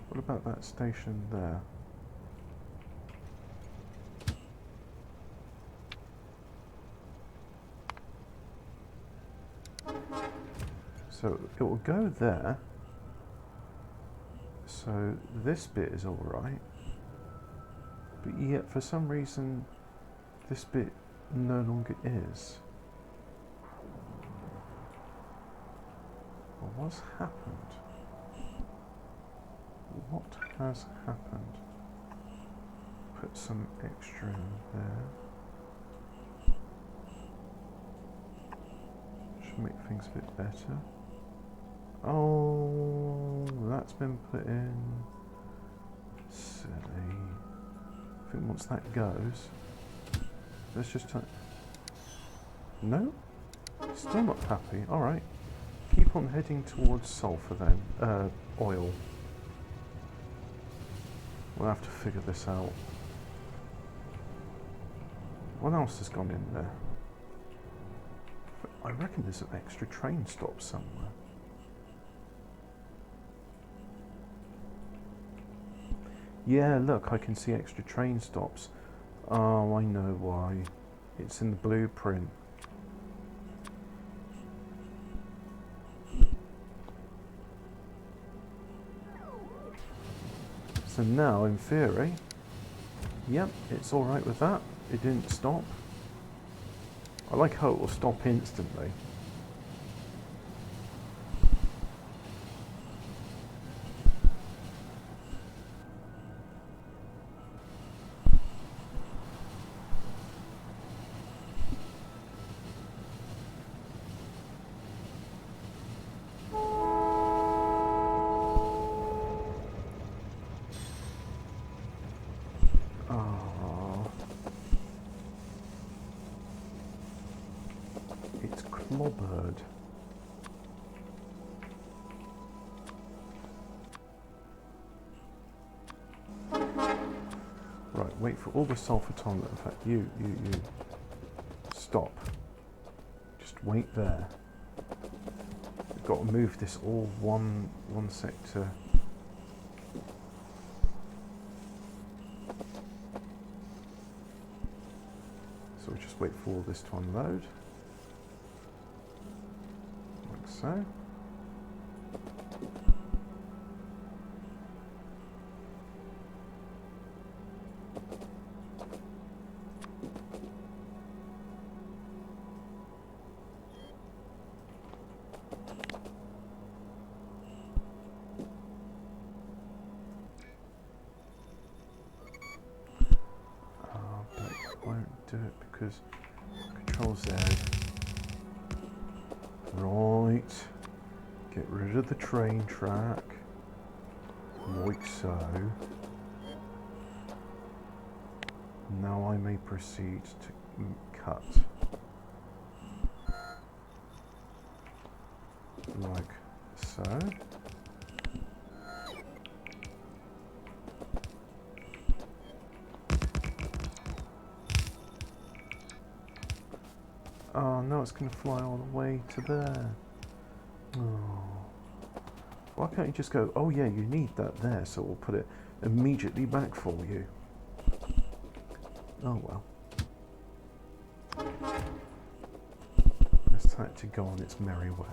what about that station there? So it will go there. So this bit is all right, but yet for some reason this bit no longer is. Well, what's happened? What has happened? Put some extra in there. Should make things a bit better. Oh, that's been put in. Silly. I think once that goes, let's just no? Still not happy. Alright. Keep on heading towards sulfur then. Oil. We'll have to figure this out. What else has gone in there? I reckon there's an extra train stop somewhere. Yeah, look, I can see extra train stops. Oh, I know why. It's in the blueprint. So now, in theory, yep, it's alright with that. It didn't stop. I like how it will stop instantly. Clobbered. Right, wait for all the sulfur tolerant. In fact, you. Stop. Just wait there. We've got to move this all one sector. So we'll just wait for all this to unload. So. because Control Z. Right. Get rid of the train track. Like so. Now I may proceed to cut. Like so. Oh, no, it's going to fly all the way to there. Oh. Why can't you just go, oh yeah, you need that there, so we'll put it immediately back for you. Oh well. Let's tell it to go on its merry way.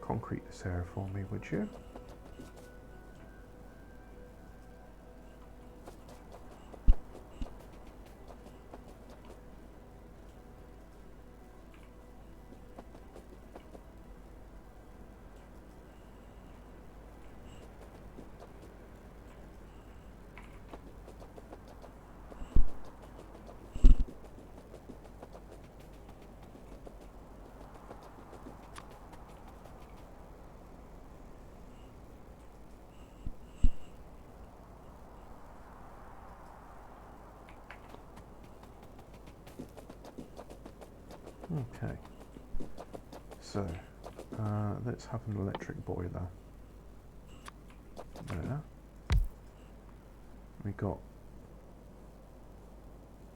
Concrete this area for me, would you? Okay, so let's have an electric boiler there. We got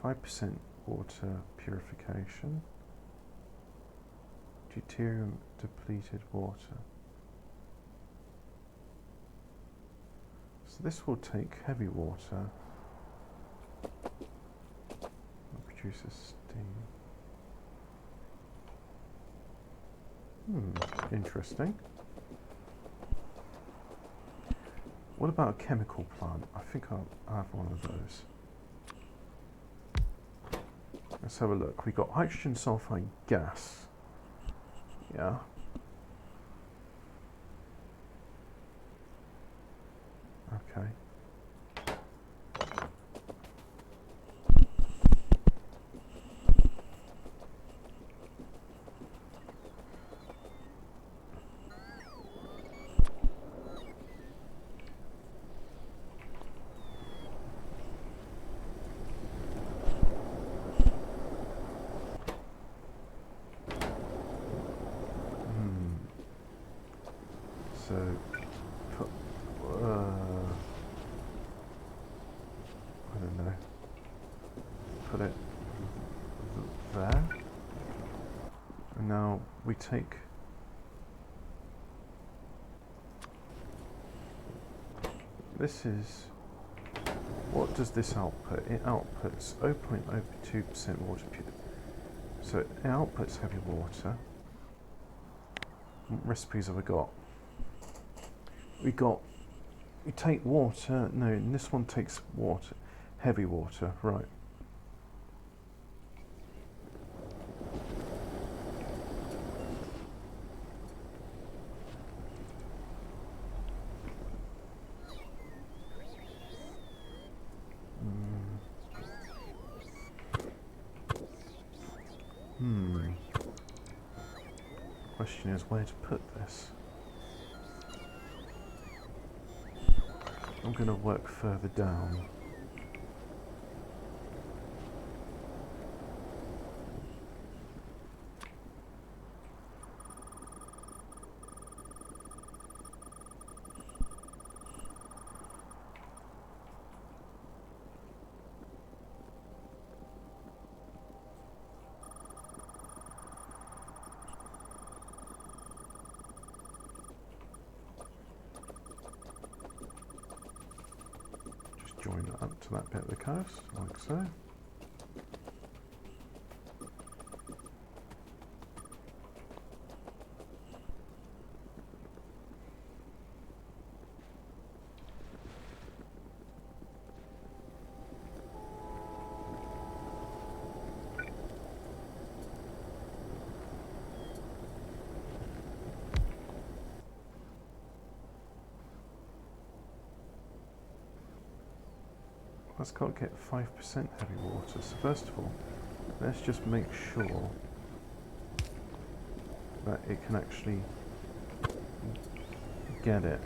5% water purification, deuterium depleted water. So this will take heavy water and produces steam. Interesting. What about a chemical plant? I think I'll have one of those. Let's have a look. We've got hydrogen sulfide gas. Yeah. Okay. So, put, I don't know, put it there, and now we take this is, what does this output? It outputs 0.02% water pure, so it outputs heavy water. What recipes have we got? We take water, no, and this one takes water, heavy water, right. Question is where to put this. I'm going to work further down. Join it up to that bit of the coast, like so. That's got to get 5% heavy water. So first of all, let's just make sure that it can actually get it.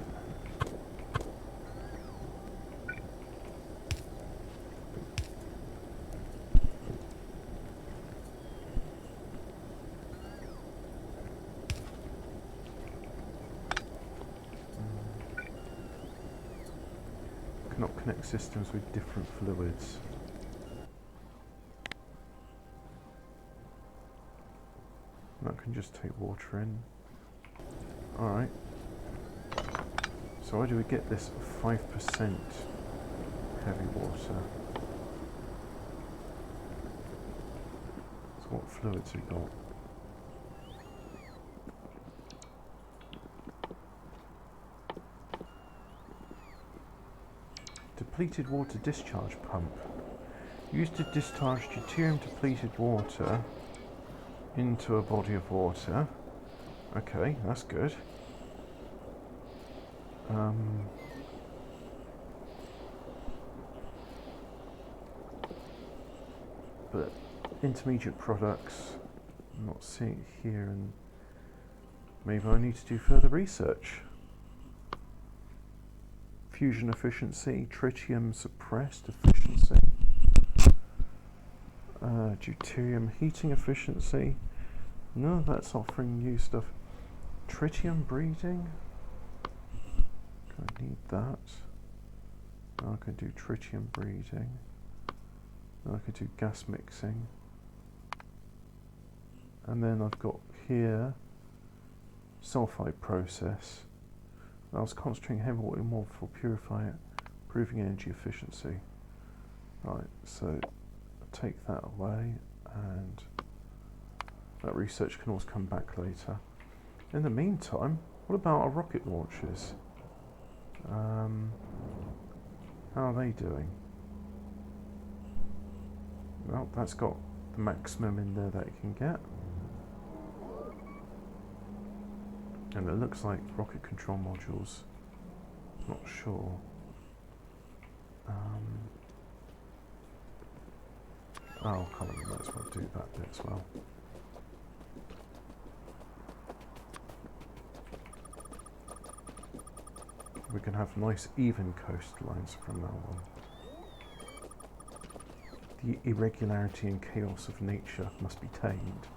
Cannot connect systems with different fluids. That can just take water in. Alright. So where do we get this 5% heavy water? So what fluids have we got? Depleted water discharge pump. Used to discharge deuterium depleted water into a body of water. Okay, that's good. But intermediate products, I'm not seeing it here, and maybe I need to do further research. Fusion efficiency, tritium suppressed efficiency, deuterium heating efficiency. No, that's offering new stuff. Tritium breeding. I need that. I can do tritium breeding. I can do gas mixing. And then I've got here sulfide process. I was concentrating heavy water more for purify it, improving energy efficiency. Right, so I'll take that away, and that research can always come back later. In the meantime, what about our rocket launchers? How are they doing? Well, that's got the maximum in there that it can get. And it looks like rocket control modules. Not sure. Oh, come on, might as well do that bit as well. We can have nice even coastlines from now on. The irregularity and chaos of nature must be tamed.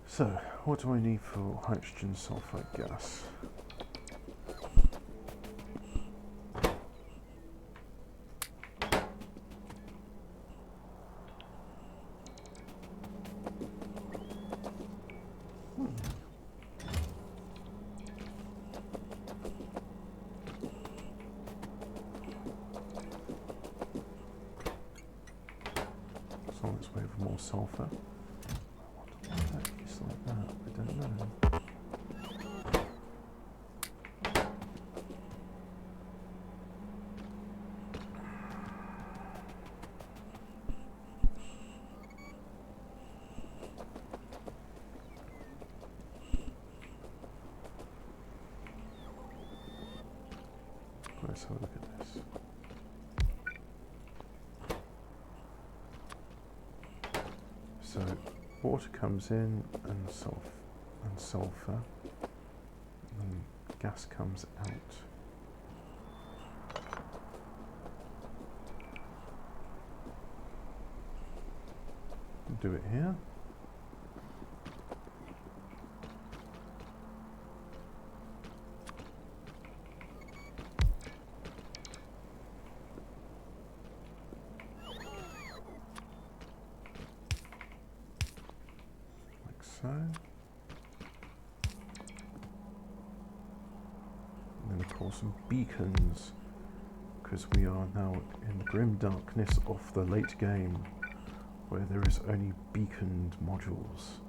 So, what do I need for hydrogen sulfide gas? It's on its way for more sulfur. Like that, I don't know. Let's have a look at this. So water comes in and sulfur, and gas comes out. Do it here. Like so. And then of course some beacons, because we are now in the grim darkness of the late game, where there is only beaconed modules.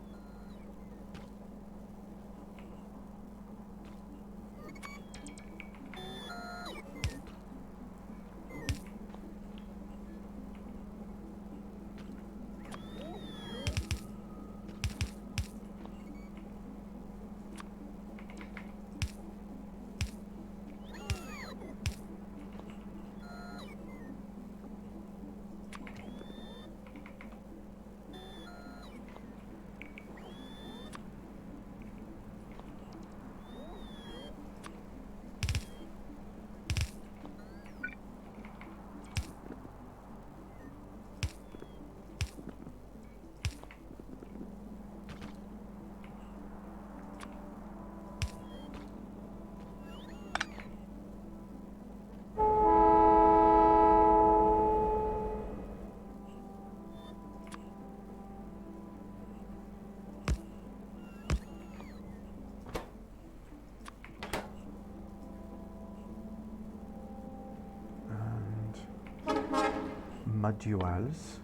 modules.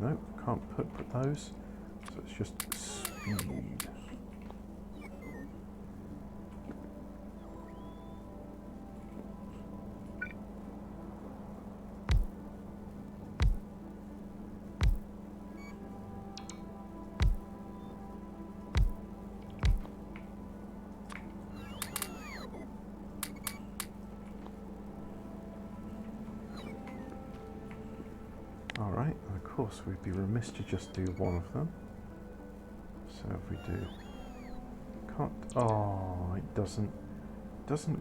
No, can't put those. So it's just speed. Alright, and of course we'd be remiss to just do one of them. So if we do, can't, oh, it doesn't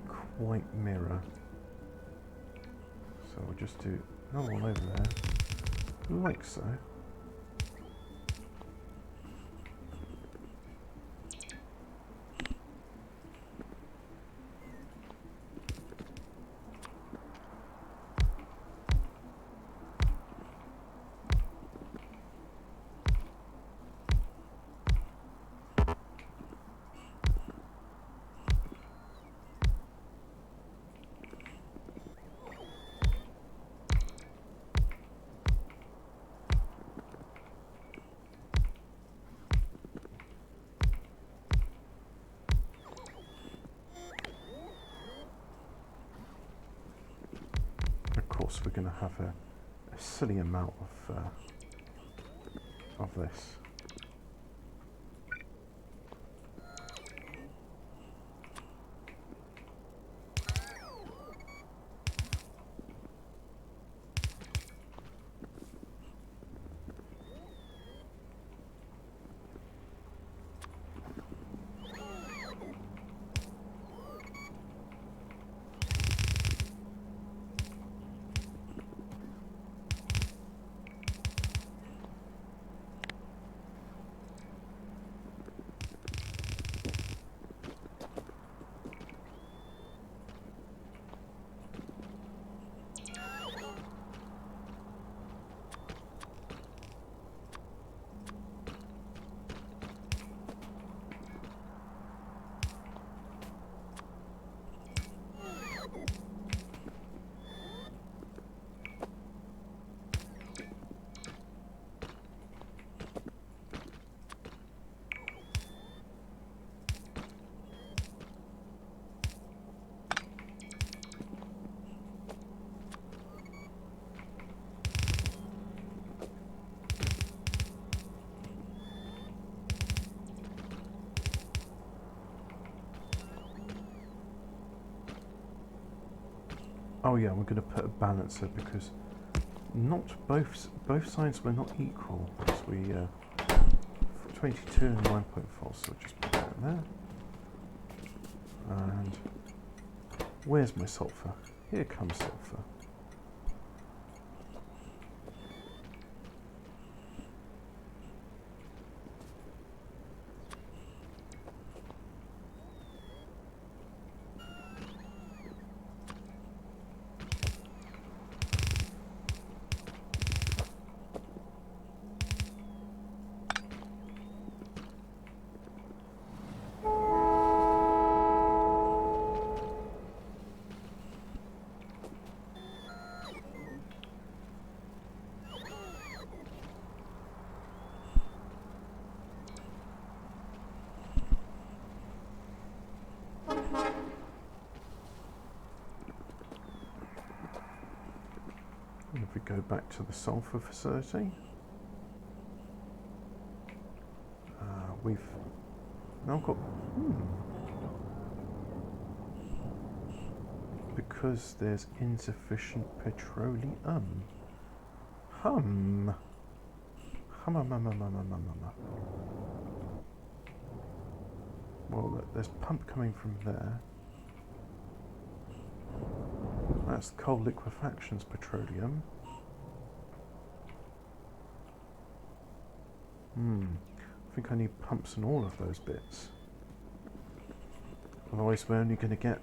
quite mirror. So we'll just do another one over there, like so. We're going to have a silly amount of this. Oh yeah, we're going to put a balancer because not both sides were not equal. So we 22 and 9.4, so we'll just put that in there. And where's my sulfur? Here comes sulfur. If we go back to the sulfur facility, we've now got, because there's insufficient petroleum. Well, there's pump coming from there. That's coal liquefaction's petroleum. I think I need pumps in all of those bits. Otherwise we're only going to get...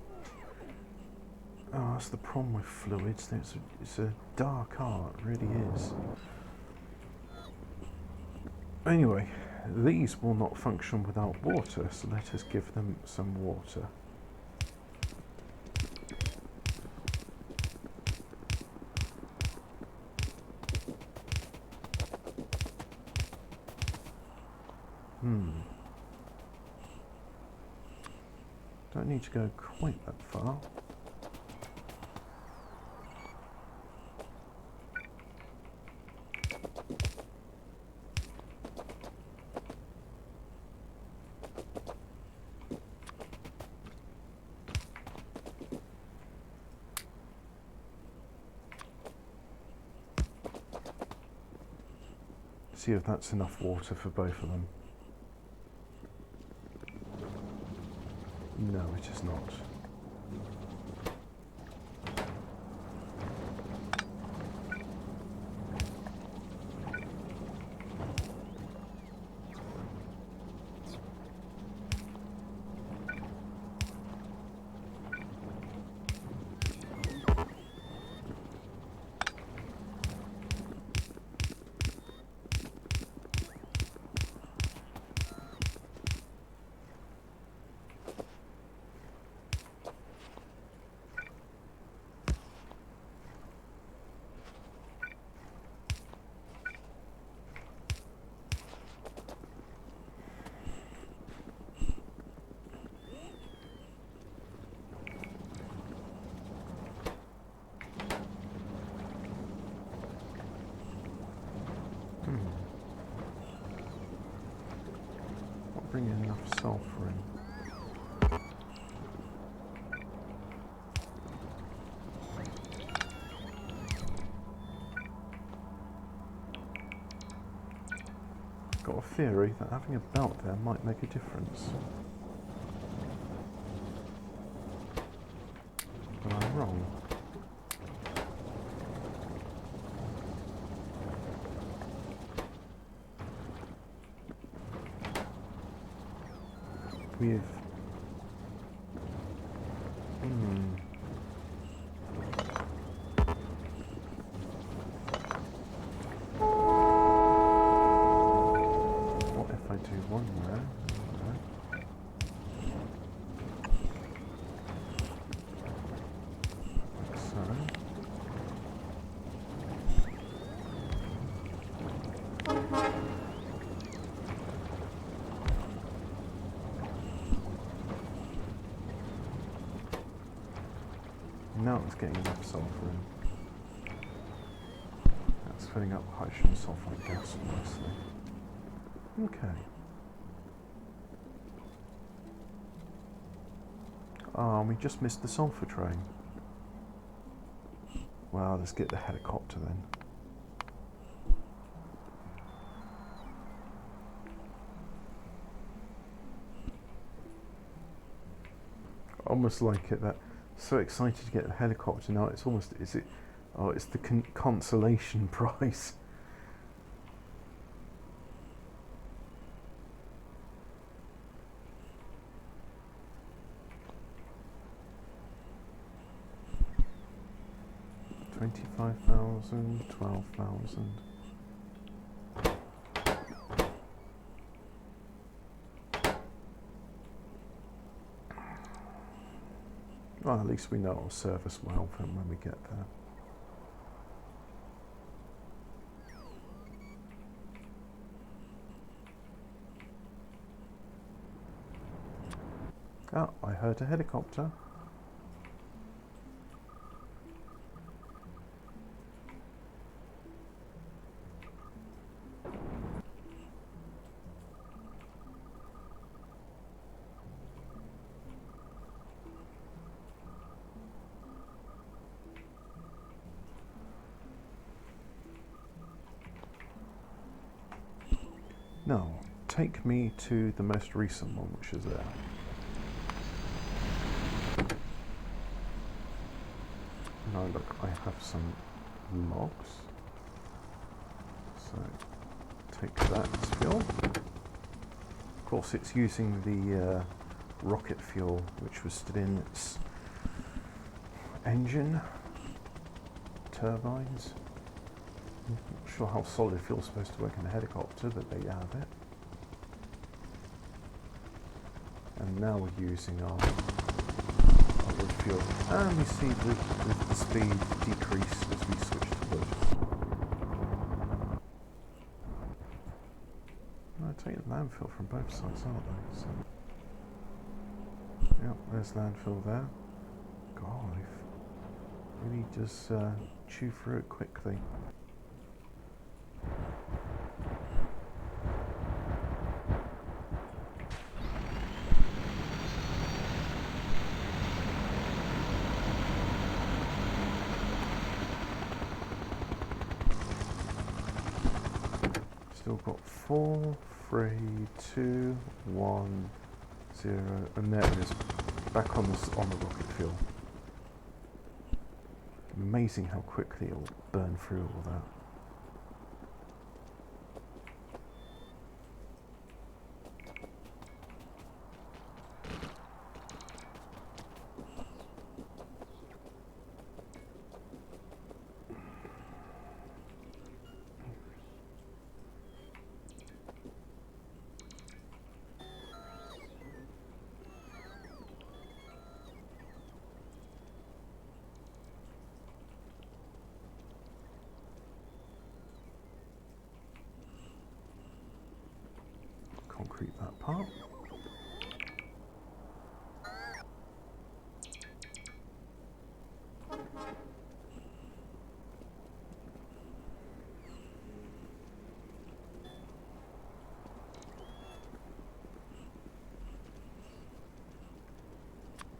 Oh, that's the problem with fluids. It's a dark art, it really is. Anyway, these will not function without water, so let us give them some water. need to go quite that far. See if that's enough water for both of them. No, it is not. Not bringing enough sulfur in. Got a theory that having a belt there might make a difference. But I'm wrong. With what if I do one there? Like so. Now it's getting enough sulfur in. That's filling up hydrogen sulfide gas nicely. Okay. We just missed the sulfur train. Well, let's get the helicopter then. Almost like it that. So excited to get the helicopter now. It's almost, is it? Oh, it's the consolation prize. $25,000, $12,000. Well, at least we know it'll serve us well for when we get there. Oh, I heard a helicopter. Now, take me to the most recent one, which is there. Now look, I have some logs. So, take that as fuel. Of course, it's using the rocket fuel, which was stood in its engine, turbines. I'm not sure how solid fuel is supposed to work in a helicopter, but there you have it. And now we're using our wood fuel. And we see the speed decrease as we switch to wood. I take the landfill from both sides, aren't they? So, Yep, there's landfill there. God, it really does chew through it quickly. Still got 4, 3, 2, 1, 0, and there it is, back on the rocket fuel. Amazing how quickly it will burn through all that. Concrete that part.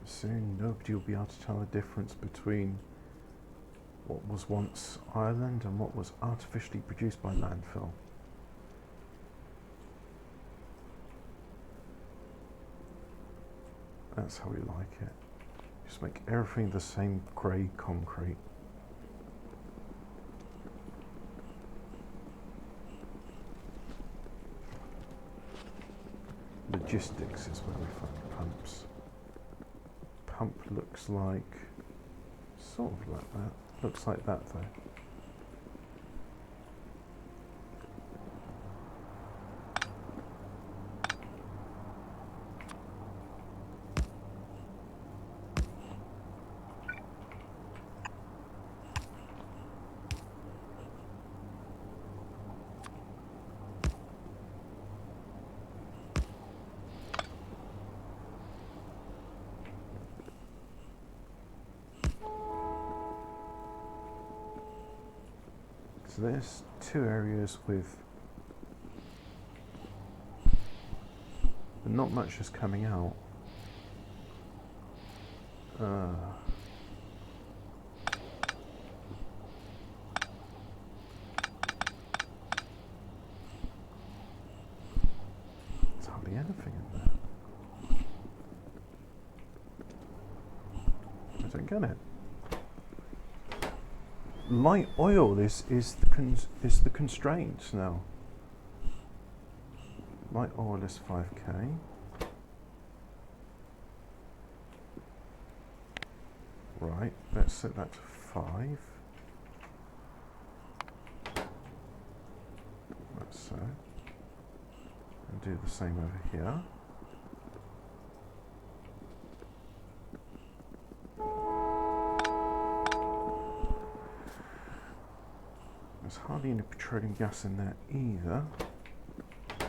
Soon nobody will be able to tell the difference between what was once Ireland and what was artificially produced by landfill. That's how we like it. Just make everything the same grey concrete. Logistics is where we find pumps. Pump looks like, sort of like that. Looks like that though. So there's 2 areas with but not much is coming out. There's hardly anything in there. I don't get it. Light oil is the constraint now. Light oil is 5k. Right, let's set that to 5. Like so. And do the same over here. There's hardly any petroleum gas in there either.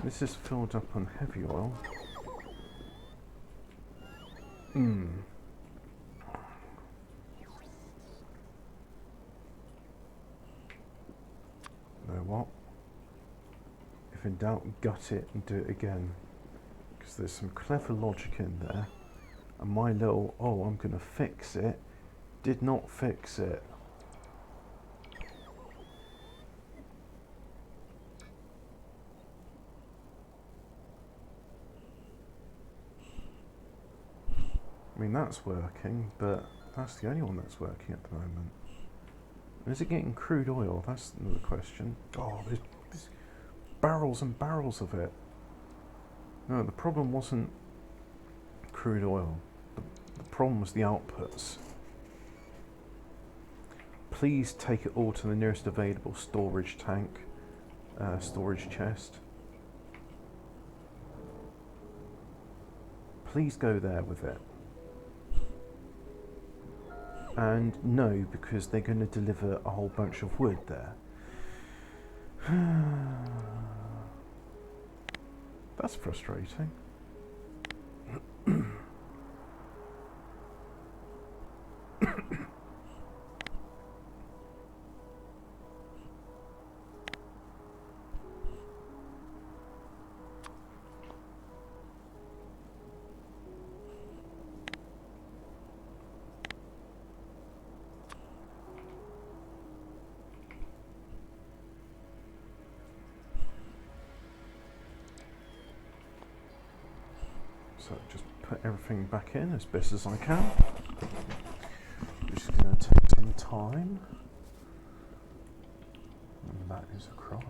This is filled up on heavy oil. Know what? If in doubt, gut it and do it again. Because there's some clever logic in there. And my little, oh, I'm going to fix it, did not fix it. I mean, that's working, but that's the only one that's working at the moment. And is it getting crude oil? That's another question. Oh, there's barrels and barrels of it. No, the problem wasn't crude oil. The problem was the outputs. Please take it all to the nearest available storage tank, storage chest. Please go there with it. And no, because they're going to deliver a whole bunch of wood there. That's frustrating. So just put everything back in as best as I can, which is going to take some time. And that is a crime.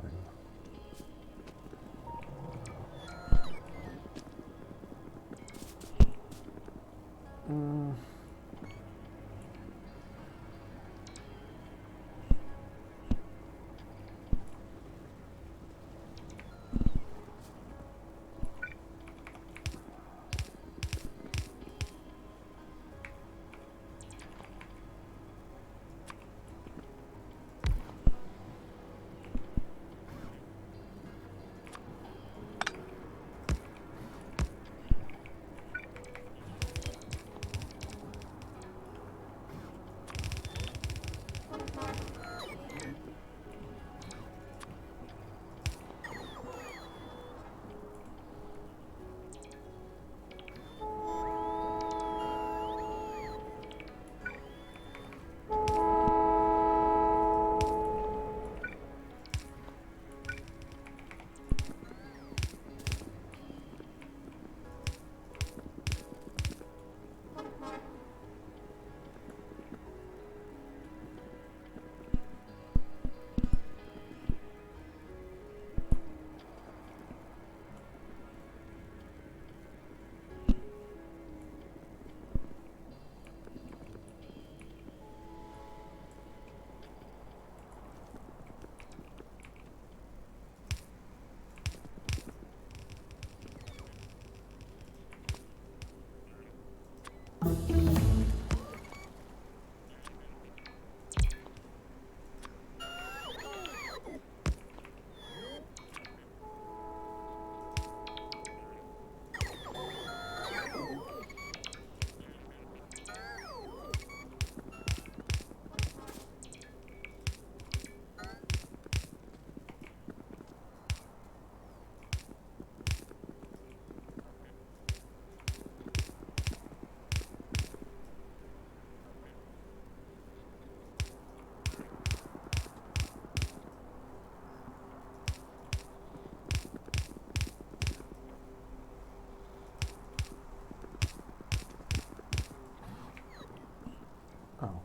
Oh,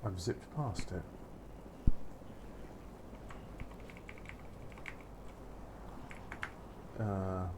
I've zipped past it. No.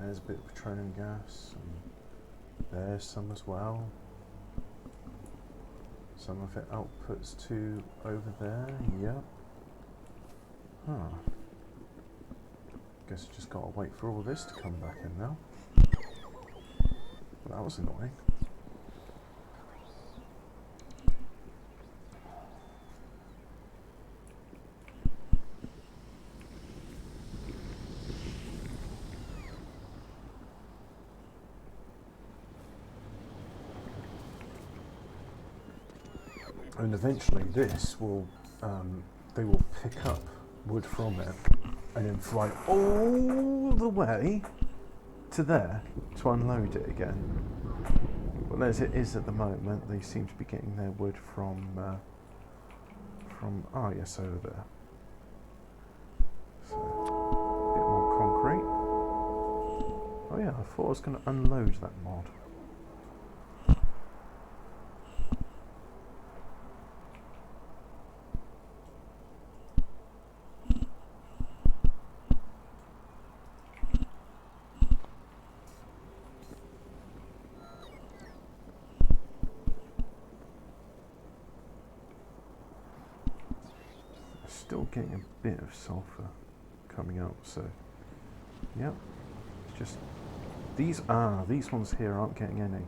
There's a bit of petroleum gas, and there's some as well. Some of it outputs to over there, yep. Huh. Guess I just gotta wait for all this to come back in now. Well, that was annoying. And eventually this will, they will pick up wood from it and then fly all the way to there to unload it again. Well, as it is at the moment, they seem to be getting their wood from oh yes, over there. So, a bit more concrete. Oh yeah, I thought I was going to unload that mod. Still getting a bit of sulfur coming out, so yep, it's just these ones here aren't getting any.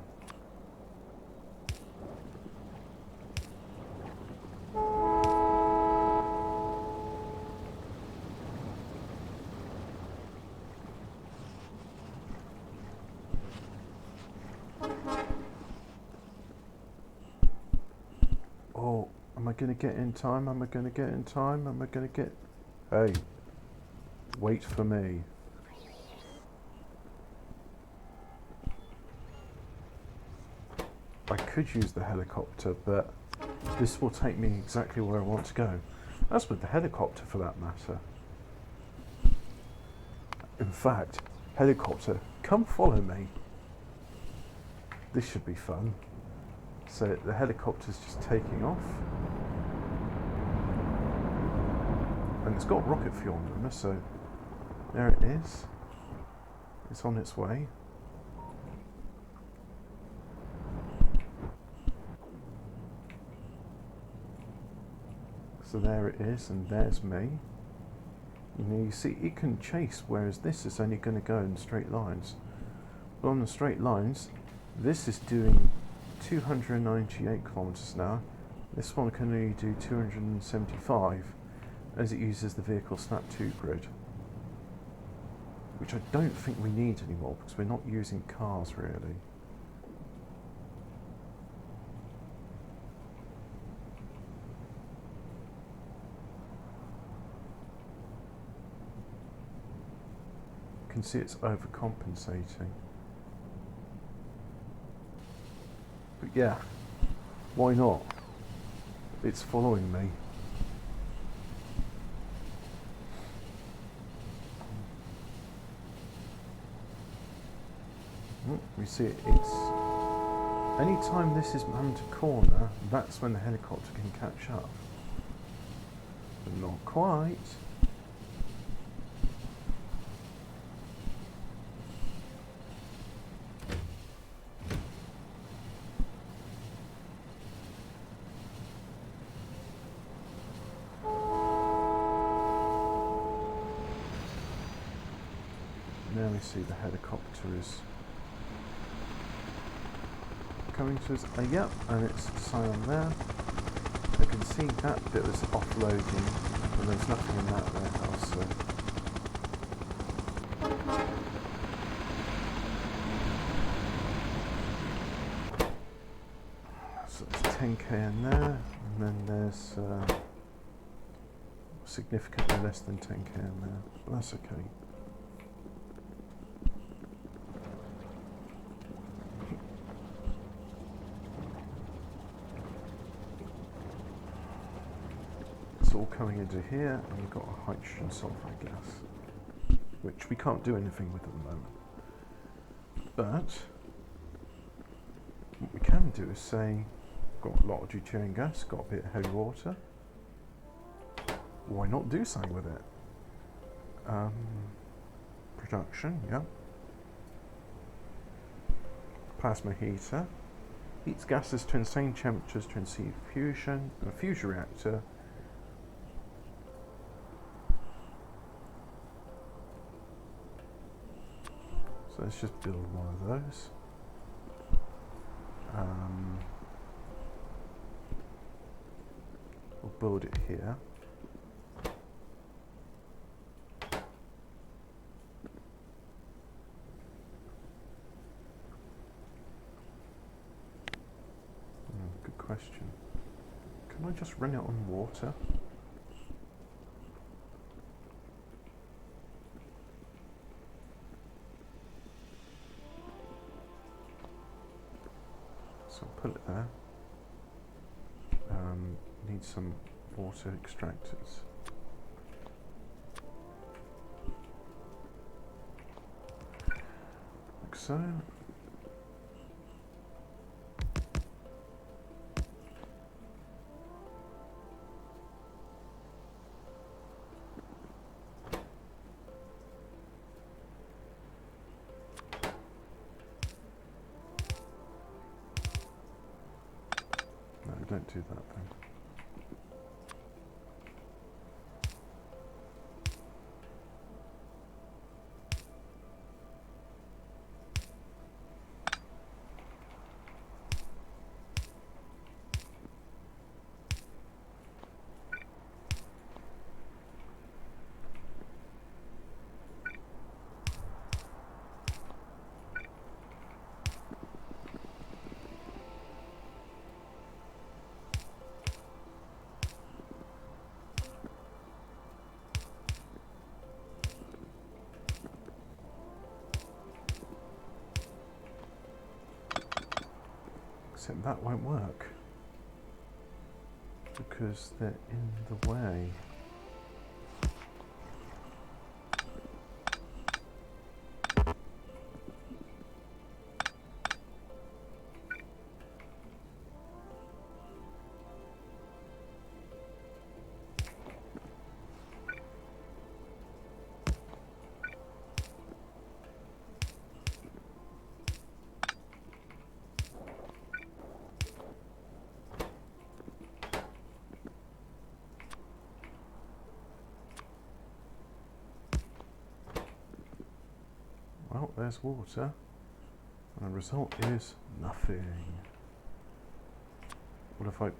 Oh, am I going to get in time? Am I going to get in time? Am I going to get... Hey, wait for me. I could use the helicopter, but this will take me exactly where I want to go. As with the helicopter, for that matter. In fact, helicopter, come follow me. This should be fun. So the helicopter's just taking off. And it's got rocket fuel in it, so there it is. It's on its way. So there it is, and there's me. You know, you see, it can chase, whereas this is only going to go in straight lines. But on the straight lines, this is doing 298 kilometers an hour. This one can only do 275, as it uses the vehicle snap 2 grid, which I don't think we need anymore because we're not using cars really. You can see it's overcompensating. But yeah, why not? It's following me. We see it's anytime this is manned to corner, that's when the helicopter can catch up. But not quite. Now we see the helicopter is coming to us. Yep, and it's sign there. I can see that bit was offloading, and there's nothing in that warehouse. So there's 10k in there, and then there's significantly less than 10k in there. But that's okay. All coming into here, and we've got a hydrogen sulfide gas, which we can't do anything with at the moment. But what we can do is say, got a lot of deuterium gas, got a bit of heavy water. Why not do something with it? Production, yeah. Plasma heater heats gases to insane temperatures to achieve fusion. A fusion reactor. So let's just build one of those. We'll build it here. Good question. Can I just run it on water? So I'll put it there. Need some water extractors. Like so. No, don't do that then. Except that won't work because they're in the way. Well, there's water, and the result is nothing. What if I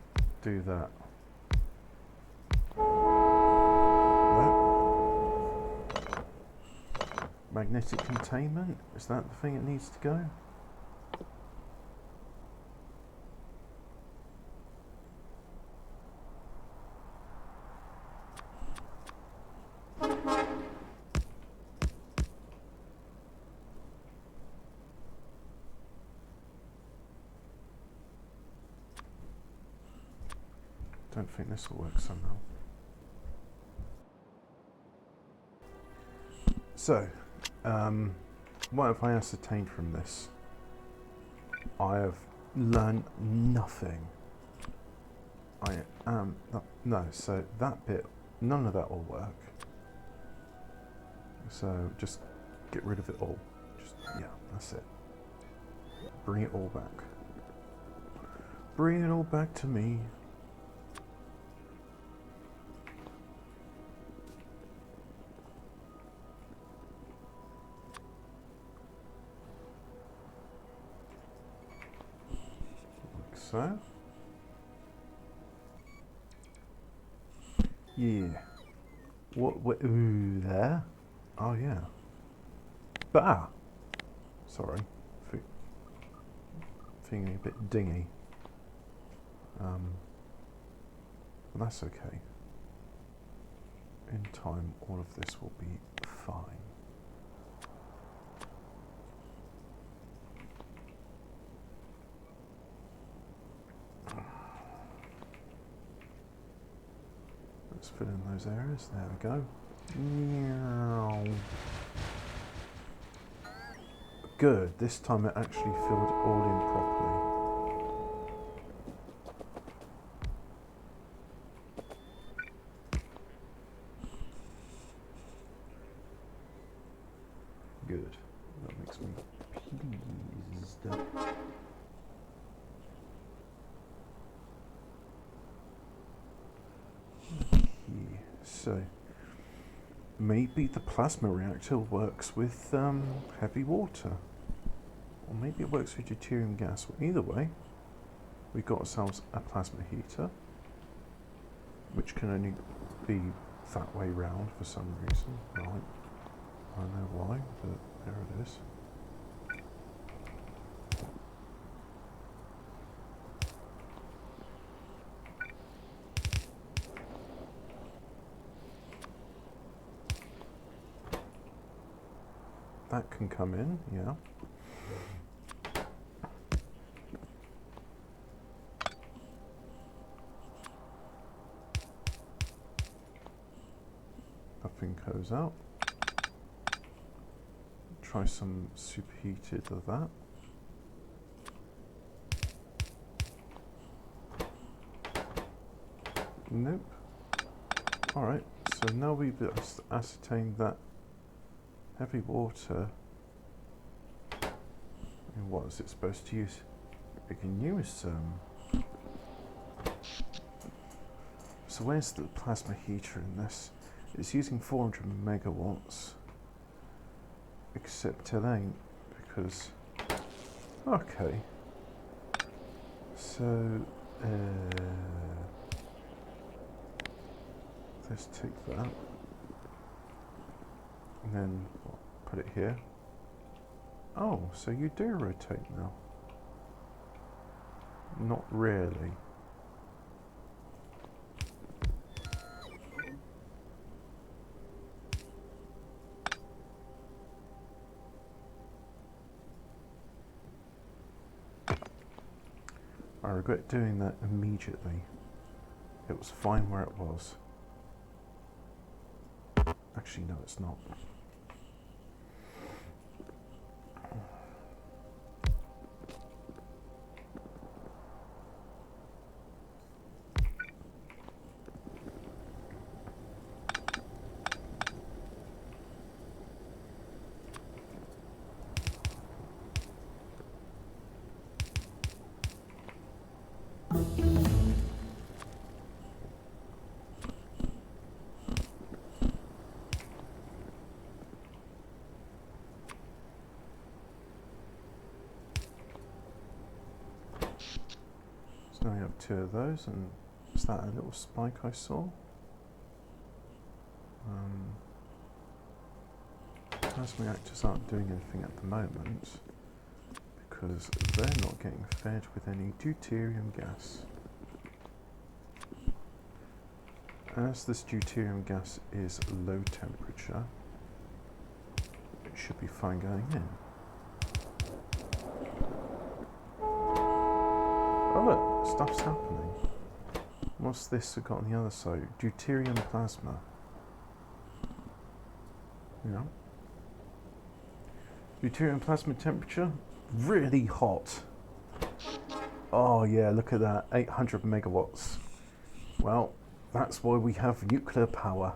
do that? No. Magnetic containment? Is that the thing it needs to go? Don't think this will work somehow. So, what have I ascertained from this? I have learned nothing. I am no, so that bit, none of that will work. So just get rid of it all. Just, yeah, that's it. Bring it all back. Bring it all back to me. So, yeah. What? Ooh, there. Oh yeah. Bah. Sorry, feeling a bit dingy. But that's okay. In time, all of this will be fine. Let's fill in those areas. There we go. Good. This time it actually filled it all in properly. Good. That makes me pleased. So, maybe the plasma reactor works with heavy water. Or maybe it works with deuterium gas. Well, either way, we've got ourselves a plasma heater, which can only be that way round for some reason. Right. I don't know why, but there it is. That can come in, yeah. those out. Try some superheated of that. Nope. Alright, so now we've ascertained that heavy water, and what is it supposed to use? It can use so where's the plasma heater in this? It's using 400 megawatts, except it ain't, because okay, so let's take that and then put it here. Oh, so you do rotate now. Not really. I regret doing that immediately. It was fine where it was. Actually, no, it's not. Now we have two of those, and is that a little spike I saw? Plasma reactors aren't doing anything at the moment because they're not getting fed with any deuterium gas. As this deuterium gas is low temperature, it should be fine going in. Oh look, stuff's happening. What's this we've got on the other side? Deuterium plasma. Yeah. Deuterium plasma temperature, really hot. Oh yeah, look at that, 800 megawatts. Well, that's why we have nuclear power.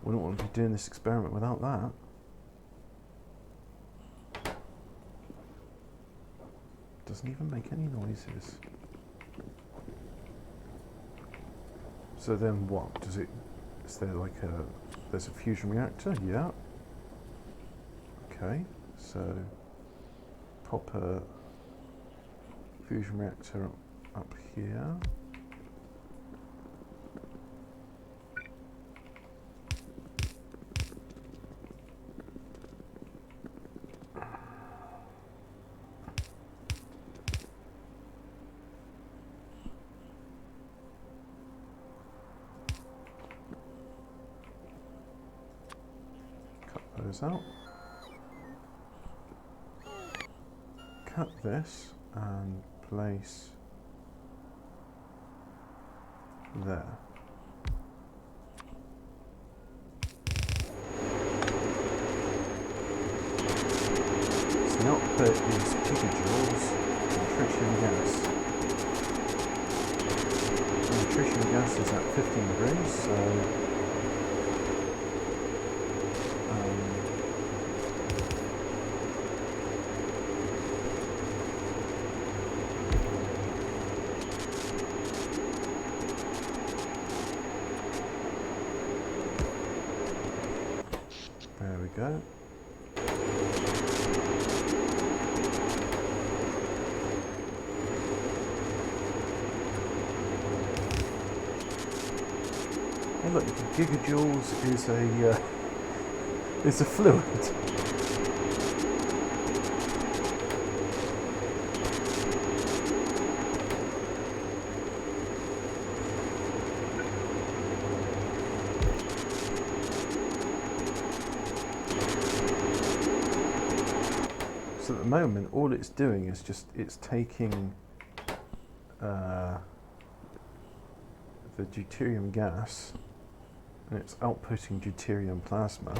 Wouldn't want to be doing this experiment without that. Doesn't even make any noises. So then what? Does it, is there like there's a fusion reactor? Yeah. Okay, so pop a fusion reactor up here. Out. Cut this and place there. So the output is gigajoules of tritium gas. And the tritium gas is at 15 degrees, so there we go. Hey look, gigajoules is a fluid. So at the moment, all it's doing is just, it's taking the deuterium gas and it's outputting deuterium plasma.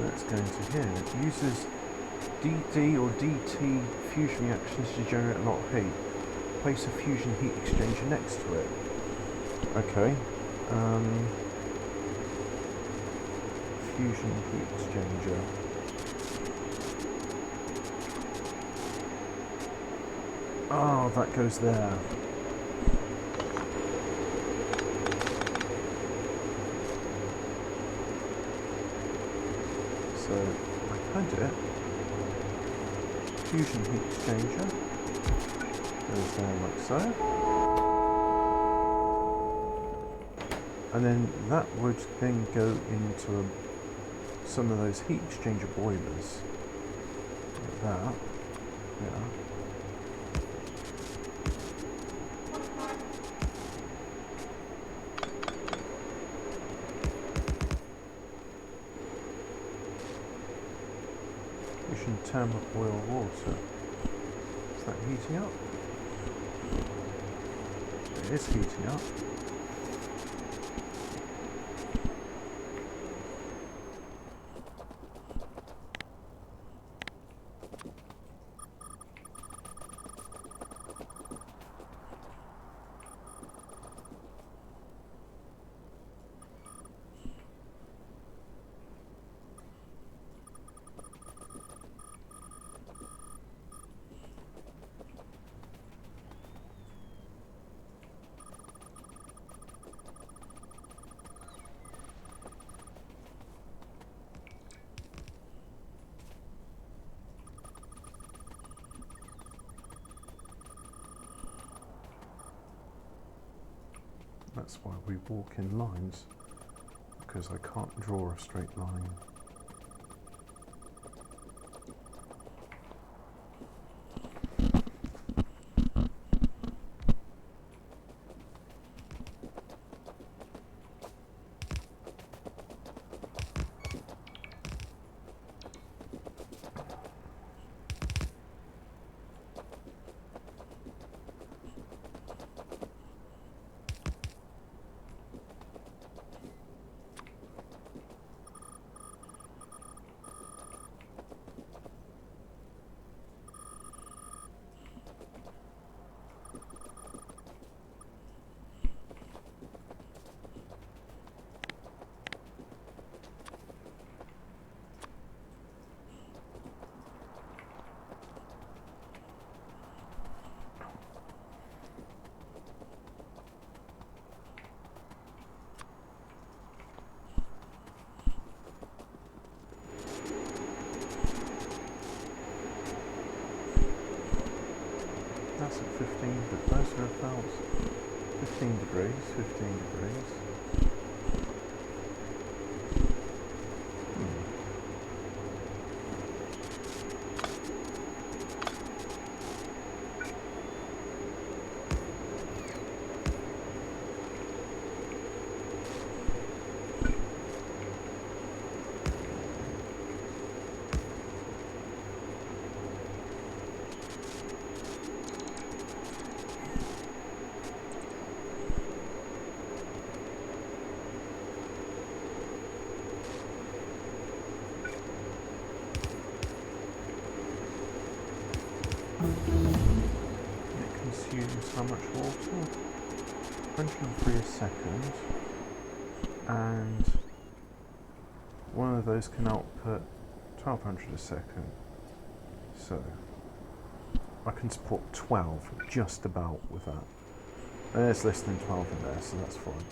Let's go into here. It uses DD or DT fusion reactions to generate a lot of heat. Place a fusion heat exchanger next to it. Okay. Fusion heat exchanger. Oh, that goes there. So I had it. Fusion heat exchanger goes there like so. And then that would then go into some of those heat exchanger boilers. Like that. Yeah. Fusion thermal boil water. Is that heating up? It is heating up. That's why we walk in lines, because I can't draw a straight line. That's at 15, but those are about 15 degrees, 15 degrees. It consumes how much water? 103 a second, and one of those can output 1200 a second. So I can support 12 just about with that. And there's less than 12 in there, so that's fine.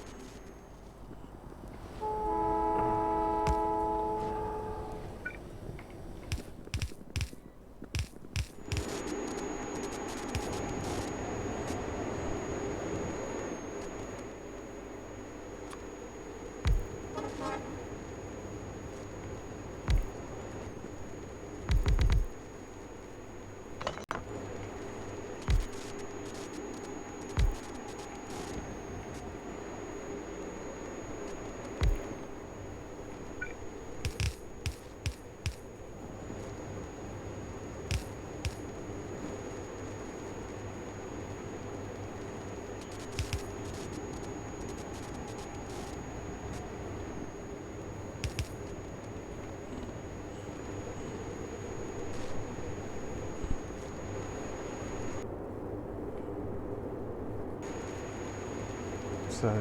So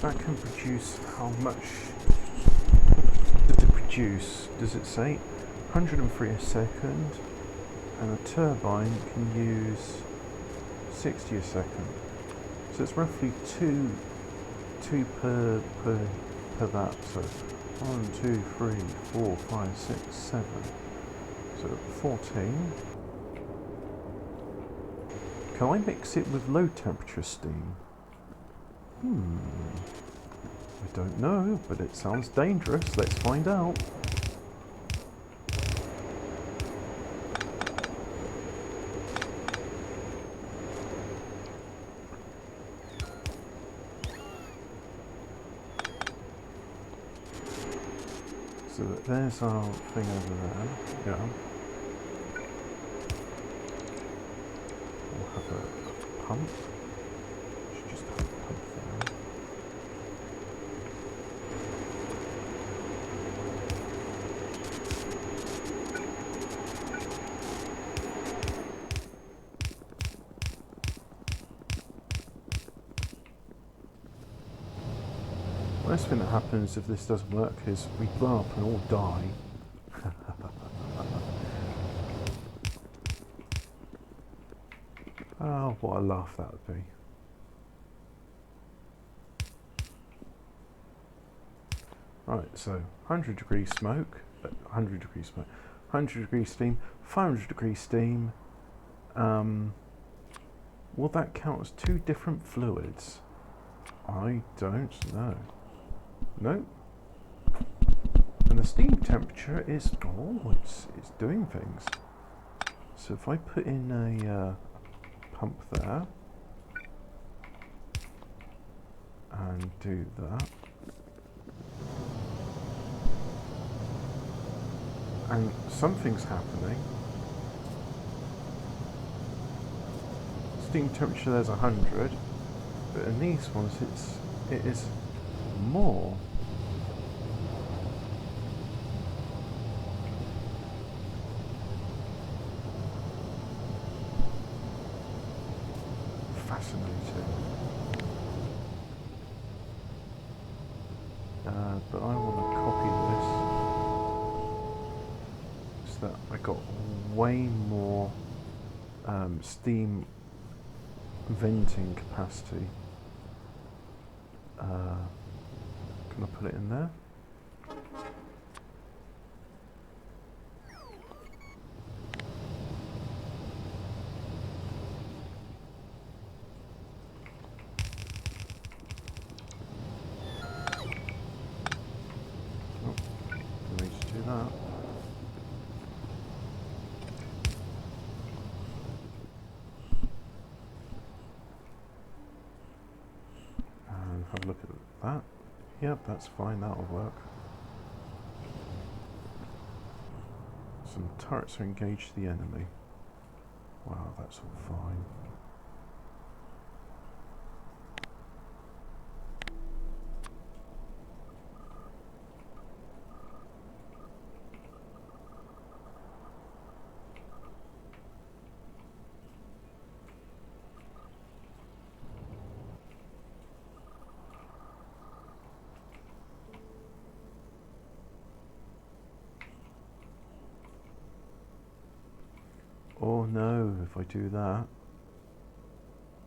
that can produce how much does it produce? Does it say 103 a second? And a turbine can use 60 a second. So it's roughly two per that. So 1, 2, 3, 4, 5, 6, 7. So 14. Can I mix it with low temperature steam? I don't know, but it sounds dangerous. Let's find out. So there's our thing over there. Yeah. We'll have a pump. Should just have a pump there. Worst thing that happens if this doesn't work is we blow up and all die. Oh, what a laugh that would be. Right, so 100 degree smoke, 100 degree smoke, 100 degree steam, 500 degree steam. Will that count as two different fluids? I don't know. Nope. And the steam temperature is, it's doing things. So if I put in a pump there and do that, and something's happening. Steam temperature there's 100, but in these ones it is more. Fascinating. But I want to copy this so that I got way more steam venting capacity. Can I put it in there? Have a look at that. Yep, that's fine, that'll work. Some turrets are engaged to the enemy. Wow, that's all fine. Oh no, if I do that,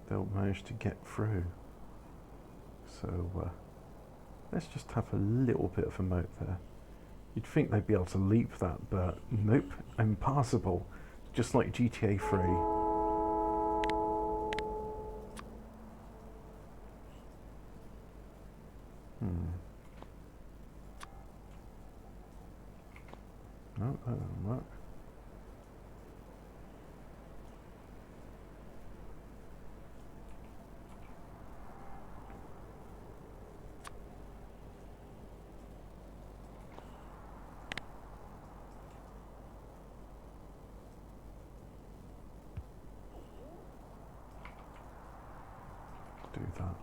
they'll manage to get through. So let's just have a little bit of a moat there. You'd think they'd be able to leap that, but nope, impassable. Just like GTA 3. No, that doesn't work. Do that.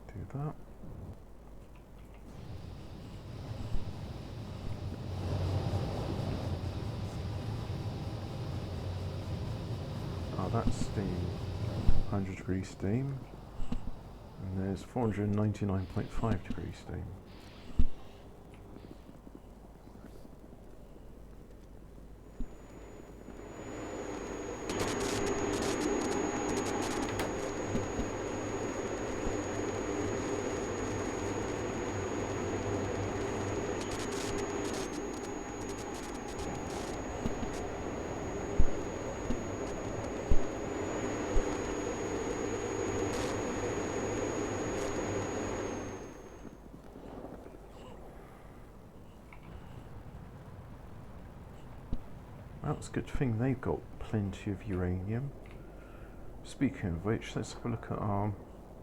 Do that. Oh, that's steam. 100 degree steam. And there's 499.5 degree steam. Well, it's a good thing they've got plenty of uranium. Speaking of which, let's have a look at our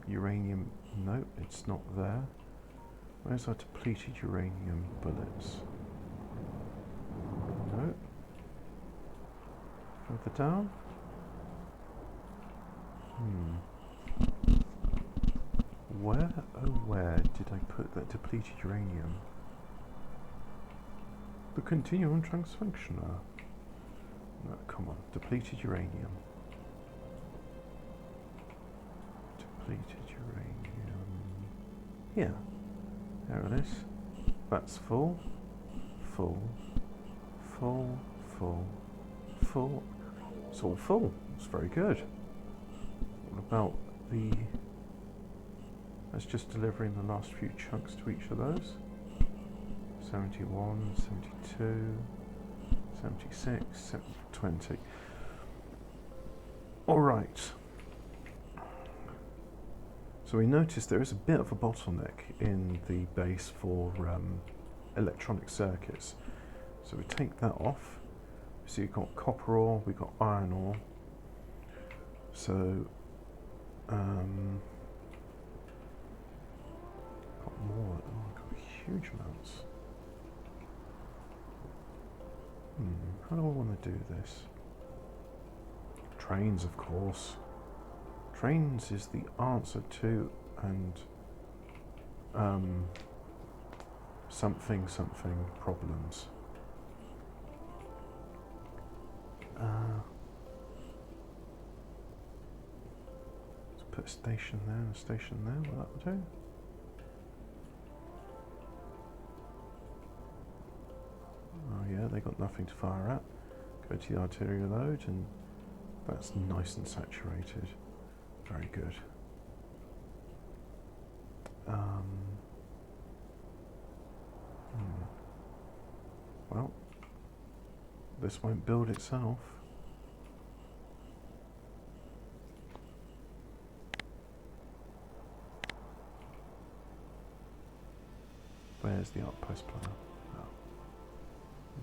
uranium. No, it's not there. Where's our depleted uranium bullets? No. Further down? Where, oh where did I put that depleted uranium? The continuum transfunctioner. No, come on, depleted uranium. Depleted uranium. Here. There it is. That's full. Full. Full. Full. Full. It's all full. It's very good. What about the... That's just delivering the last few chunks to each of those. 71, 72, 76, 720. Alright. So we notice there is a bit of a bottleneck in the base for electronic circuits. So we take that off. So you've got copper ore, we've got iron ore. So got more, oh, got huge amounts. How do I want to do this? Trains, of course. Trains is the answer to, and something problems. Let's put a station there and a station there. Will that do? Oh yeah, they got nothing to fire at. Go to the artillery load, and that's nice and saturated. Very good. Well, this won't build itself. Where's the outpost player? Oh.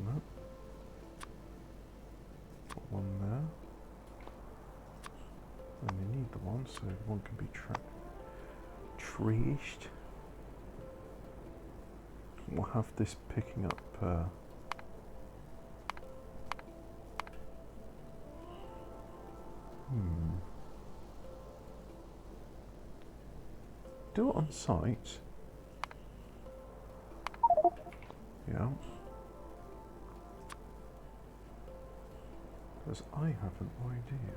No. Got one there. And we need the one, so one can be traced. We'll have this picking up do it on site. Yeah. Because I have an idea.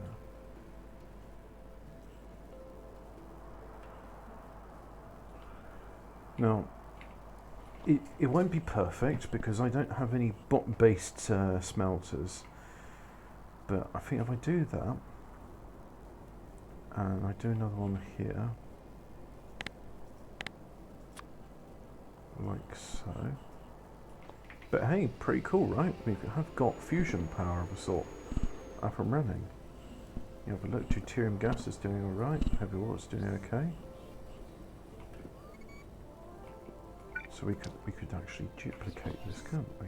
Now, it won't be perfect because I don't have any bot-based smelters. But I think if I do that, and I do another one here, like so. But hey, pretty cool, right? We have got fusion power of a sort up and running. You have a look, deuterium gas is doing alright, heavy ore is doing okay. So we could actually duplicate this, can't we?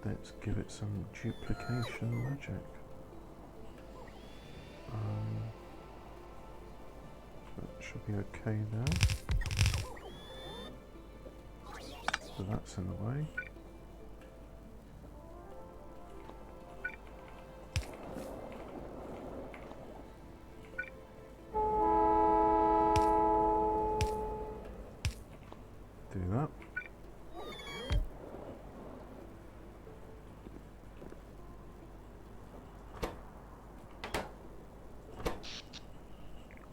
Let's give it some duplication magic. That should be okay there. So that's in the way.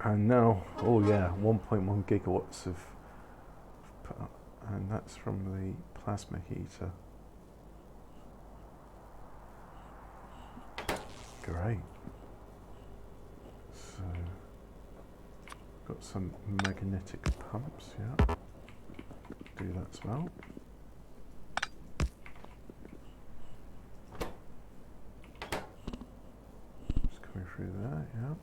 And now, oh yeah, 1.1 gigawatts of, and that's from the plasma heater. Great. So, got some magnetic pumps, yeah. Do that as well. Just coming through there, yeah.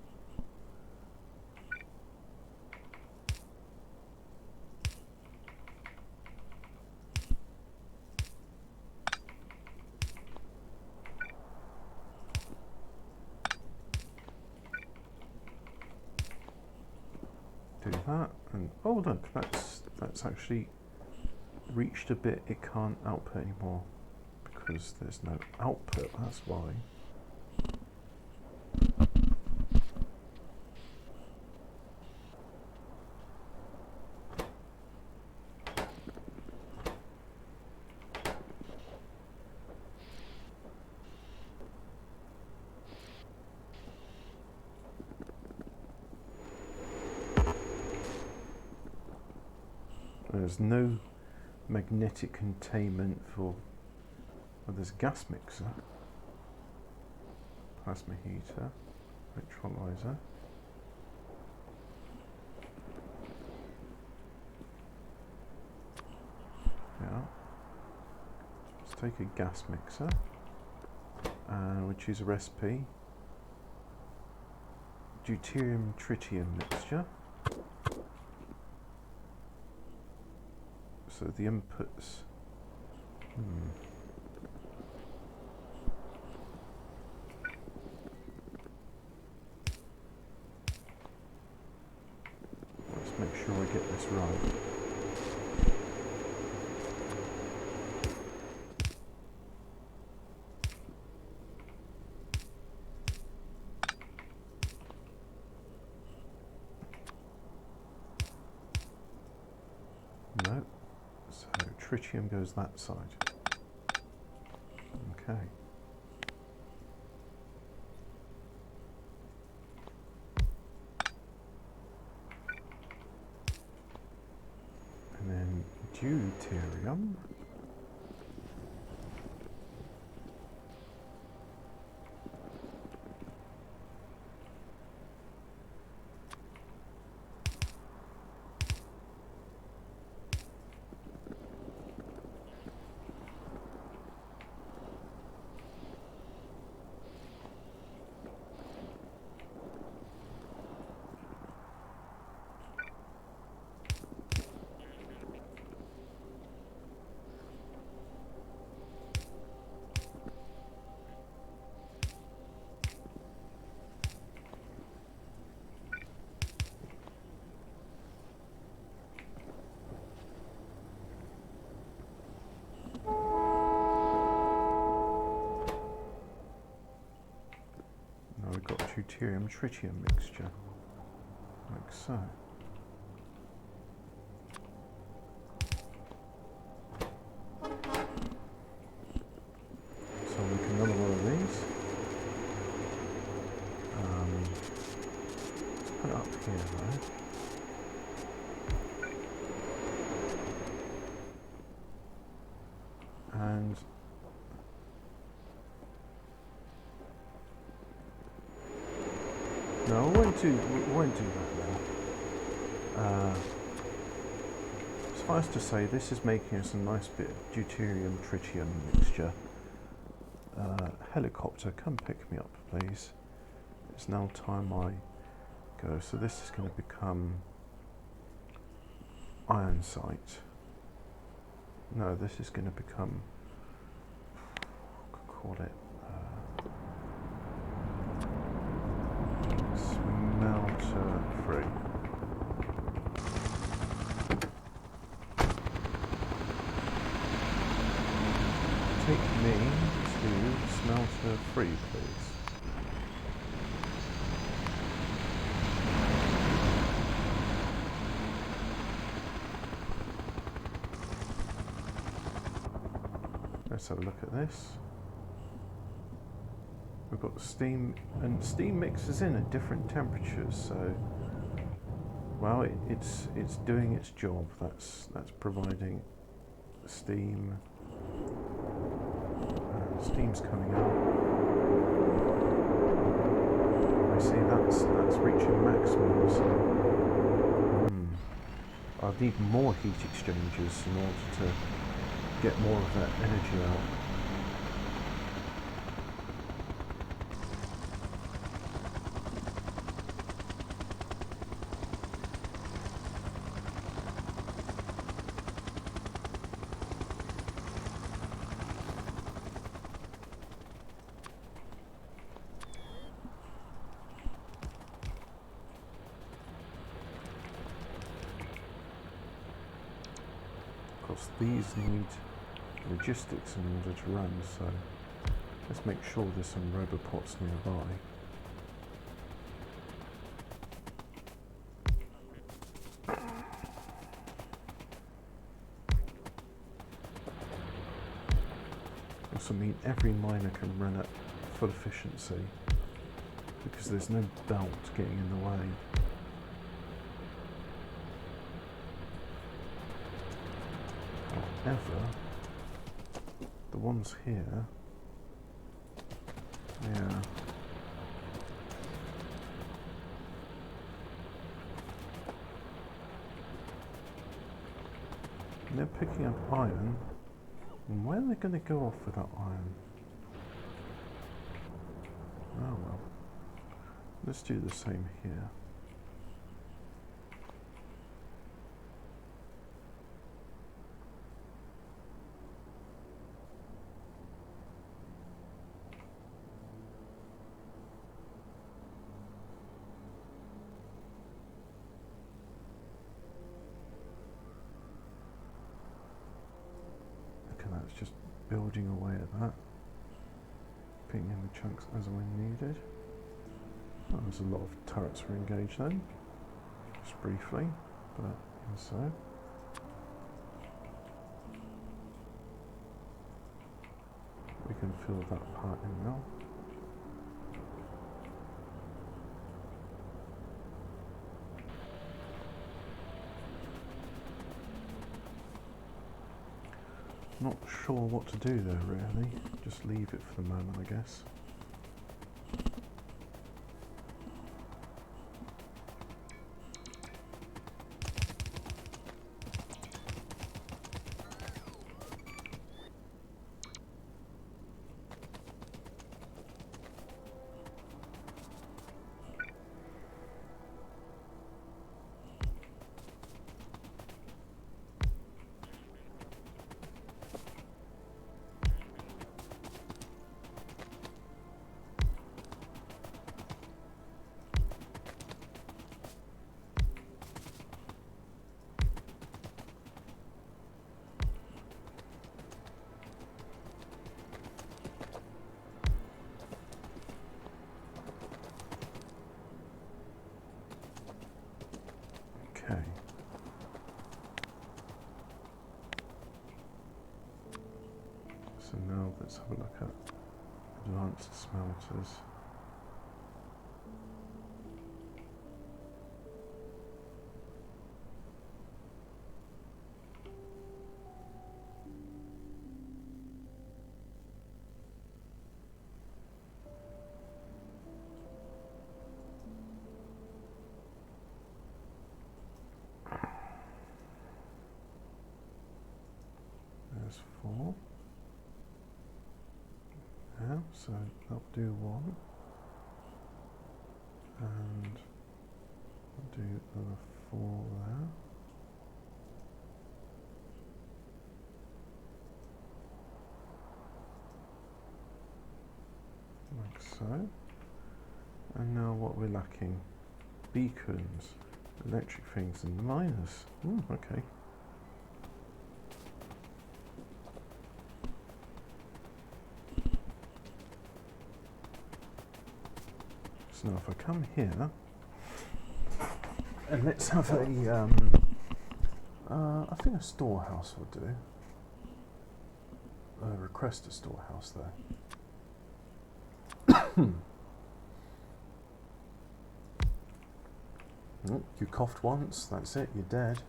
Do that, and oh look, that's actually reached a bit it can't output anymore because there's no output, that's why. There's no magnetic containment for, well, there's a gas mixer, plasma heater, electrolyzer. Yeah. Let's take a gas mixer and we'll choose a recipe. Deuterium-tritium mixture. So the inputs. Let's make sure I get this right. No. So tritium goes that side. Okay. And then deuterium. Got deuterium-tritium mixture, like so. So we can run one of these. Let's put it up here though. And no, we won't do that now. Suffice to say, this is making us a nice bit of deuterium-tritium mixture. Helicopter, come pick me up, please. It's now time I go. So this is going to become ironite. No, this is going to become, call it, smelter free. Take me to smelter free, please. Let's have a look at this. We've got steam, and steam mixes in at different temperatures, so Well, it's doing its job. That's providing steam. Steam's coming out. I see that's reaching maximum. So I'll need more heat exchangers in order to get more of that energy out. These need logistics in order to run, so let's make sure there's some robopots nearby. Also mean every miner can run at full efficiency because there's no belt getting in the way. However, the ones here, yeah, and they're picking up iron, and where are they going to go off with that iron? Oh well, let's do the same here. That's just building away at that, putting in the chunks as and when needed. Oh, there's a lot of turrets were engaged then, just briefly, but even so. We can fill that part in now. Not sure what to do there really, just leave it for the moment I guess. Okay. So now let's have a look at advanced smelters. There's 4. Yeah, so that'll do 1. And I'll do another 4 there. Like so. And now what we're lacking? Beacons, electric things, and miners. Okay. So now if I come here, and let's have a, I think a storehouse will do. Request a storehouse there. Oh, you coughed once, that's it, you're dead.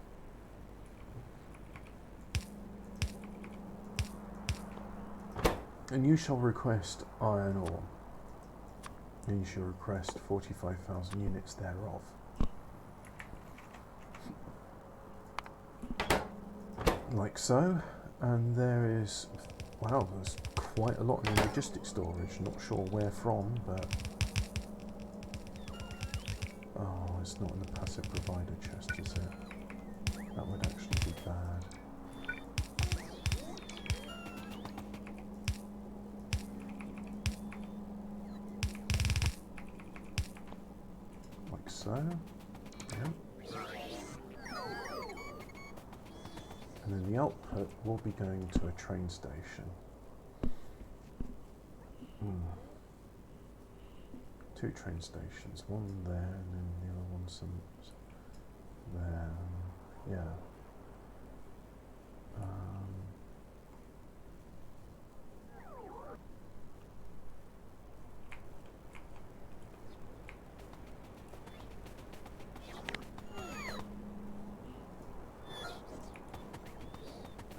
And you shall request iron ore. And you shall request 45,000 units thereof. Like so. And there is, wow, there's quite a lot in logistic storage. Not sure where from, but... Oh, it's not in the passive provider chest, is it? That would actually be bad. Like so. Yeah. And then the output will be going to a train station. 2 train stations, one there and then the other one there. Yeah.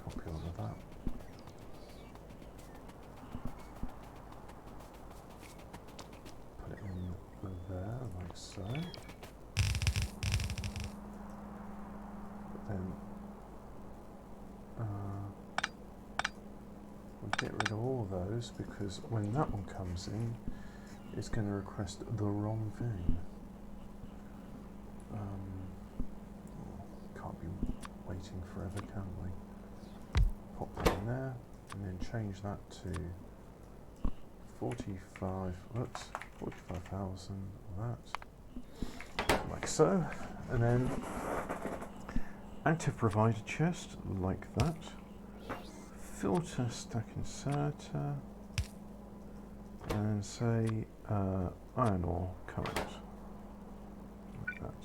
Copy all of that. Put it in there, like so. But then we'll get rid of all those because when that one comes in, it's going to request the wrong thing. Can't be waiting forever, can we? Pop that in there, and then change that to 45,000, that, like so, and then active provider chest, like that, filter stack inserter, and say iron ore current, like that.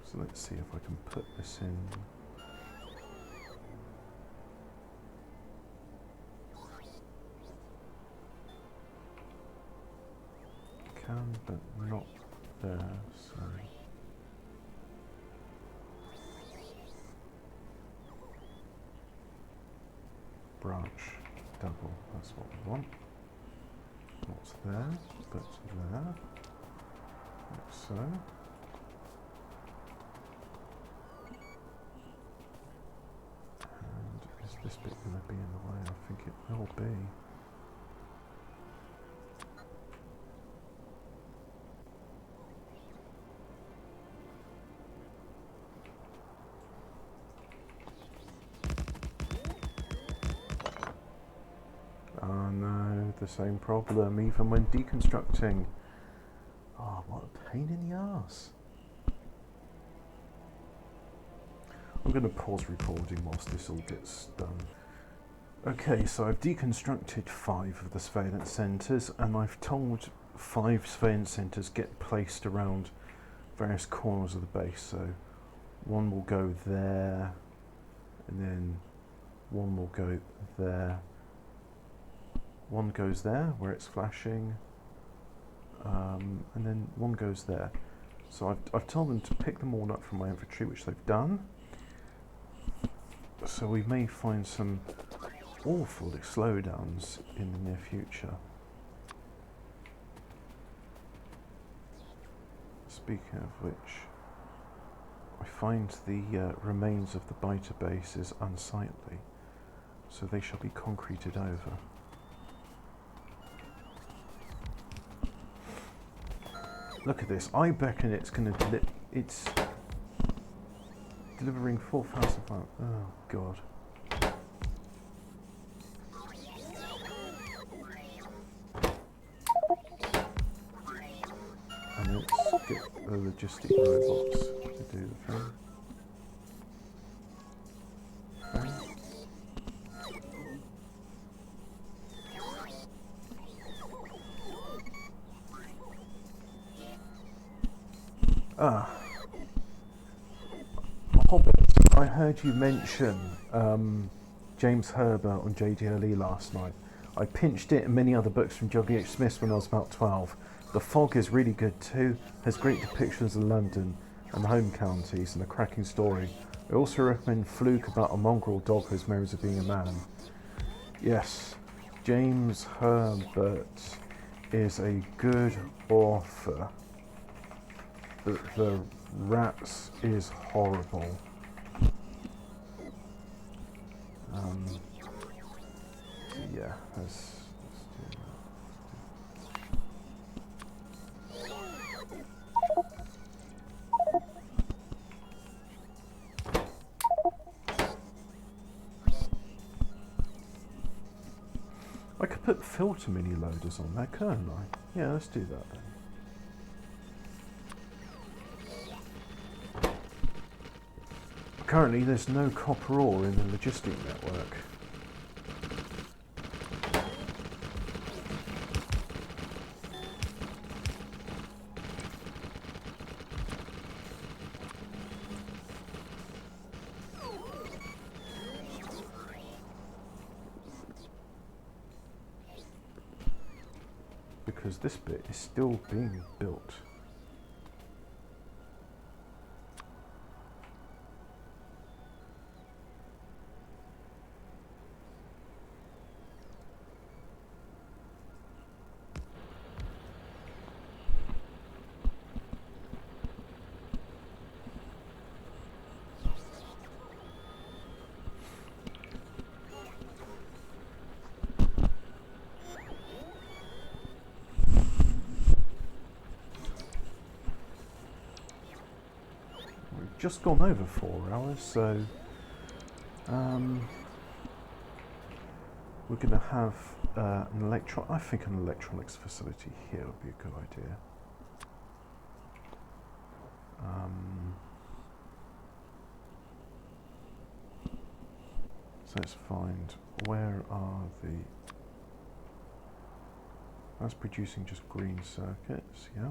So let's see if I can put this in. Can, but not there, so. Branch double, that's what we want. Not there, but there, like so. Is this bit going to be in the way? I think it will be. Oh no, the same problem, even when deconstructing. Oh, what a pain in the arse. I'm going to pause recording whilst this all gets done. Okay, so I've deconstructed 5 of the surveillance centres, and I've told 5 surveillance centres get placed around various corners of the base. So one will go there, and then one will go there. One goes there where it's flashing, and then one goes there. So I've told them to pick them all up from my inventory, which they've done. So we may find some awful slowdowns in the near future. Speaking of which, I find the remains of the biter base is unsightly, so they shall be concreted over. Look at this, I reckon it's going to it's delivering 4,005. Oh god. And let's get the logistic robots to do the thing. Okay. Hobbit, I heard you mention James Herbert on JDLE last night. I pinched it and many other books from W.H. Smith when I was about 12. The Fog is really good too, has great depictions of London and the home counties and a cracking story. I also recommend Fluke about a mongrel dog whose memories of being a man. Yes, James Herbert is a good author, but the Rats is horrible. Yeah, let's do I could put filter mini loaders on there, couldn't I? Yeah, let's do that then. Currently, there's no copper ore in the logistic network. Because this bit is still being built. Just gone over 4 hours, so we're going to have I think an electronics facility here would be a good idea. So let's find, where are the, that's producing just green circuits, yeah.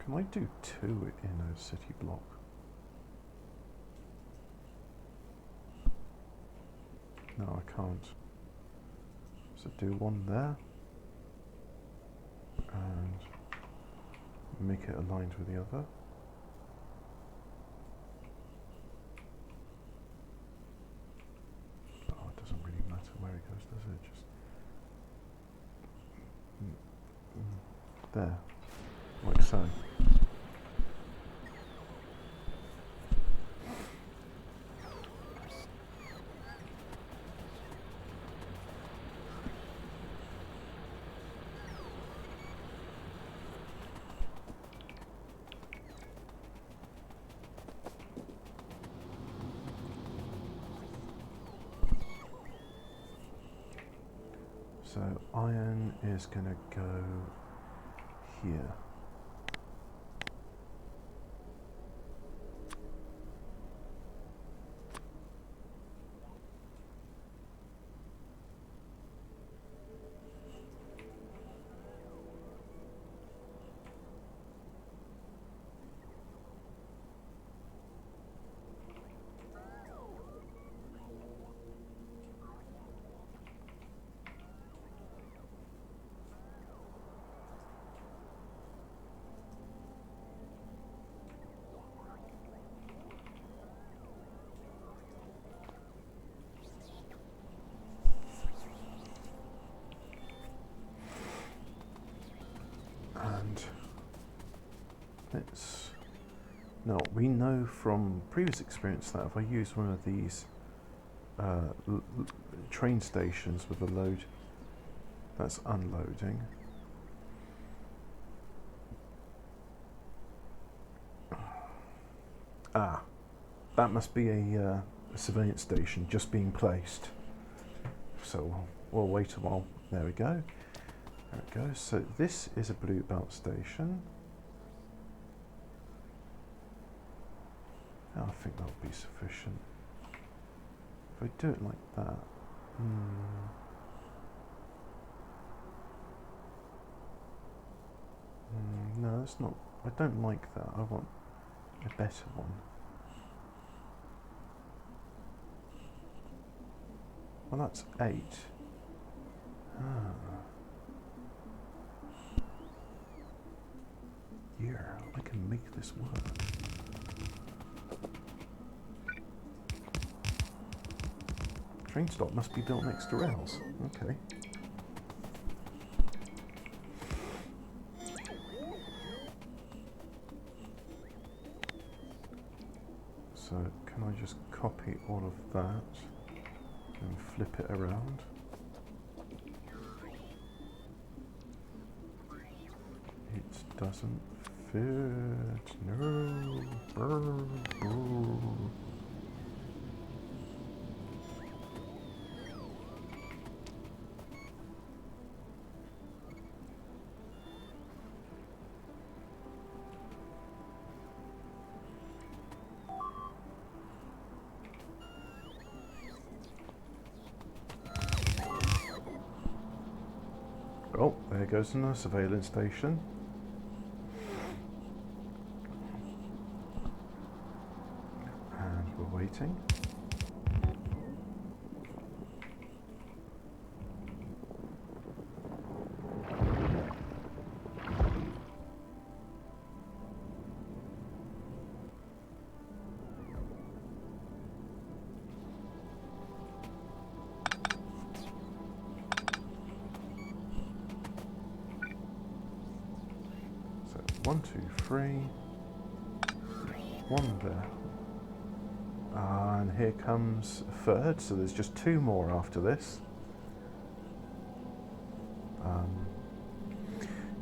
Can I do 2 in a city block? No, I can't. So do 1 there. And make it aligned with the other. Oh, it doesn't really matter where it goes, does it? Just there, like so. So iron is going to go here. Now, we know from previous experience that if I use one of these train stations with a load that's unloading, that must be a surveillance station just being placed. So we'll wait a while. There we go. There it goes. So this is a blue belt station. I think that will be sufficient. If I do it like that, no, that's not I don't like that. I want a better one. Well, that's 8. Ah. Yeah, I can make this work. Train stop must be built next to rails. Okay. So can I just copy all of that and flip it around? It doesn't fit. No. Brr, brr. Oh, there goes another surveillance station. And we're waiting. So 1, 2, 3. 1 there. And here comes a third, so there's just 2 more after this.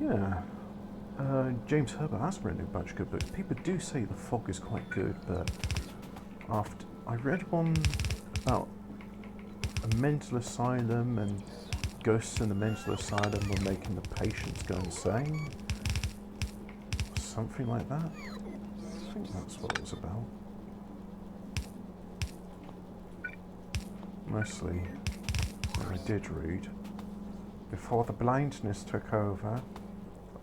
Yeah, James Herbert has written a bunch of good books. People do say the fog is quite good, but after I read one about a mental asylum and ghosts in the mental asylum were making the patients go insane. Something like that. I think that's what it was about. Mostly what I did read. Before the blindness took over,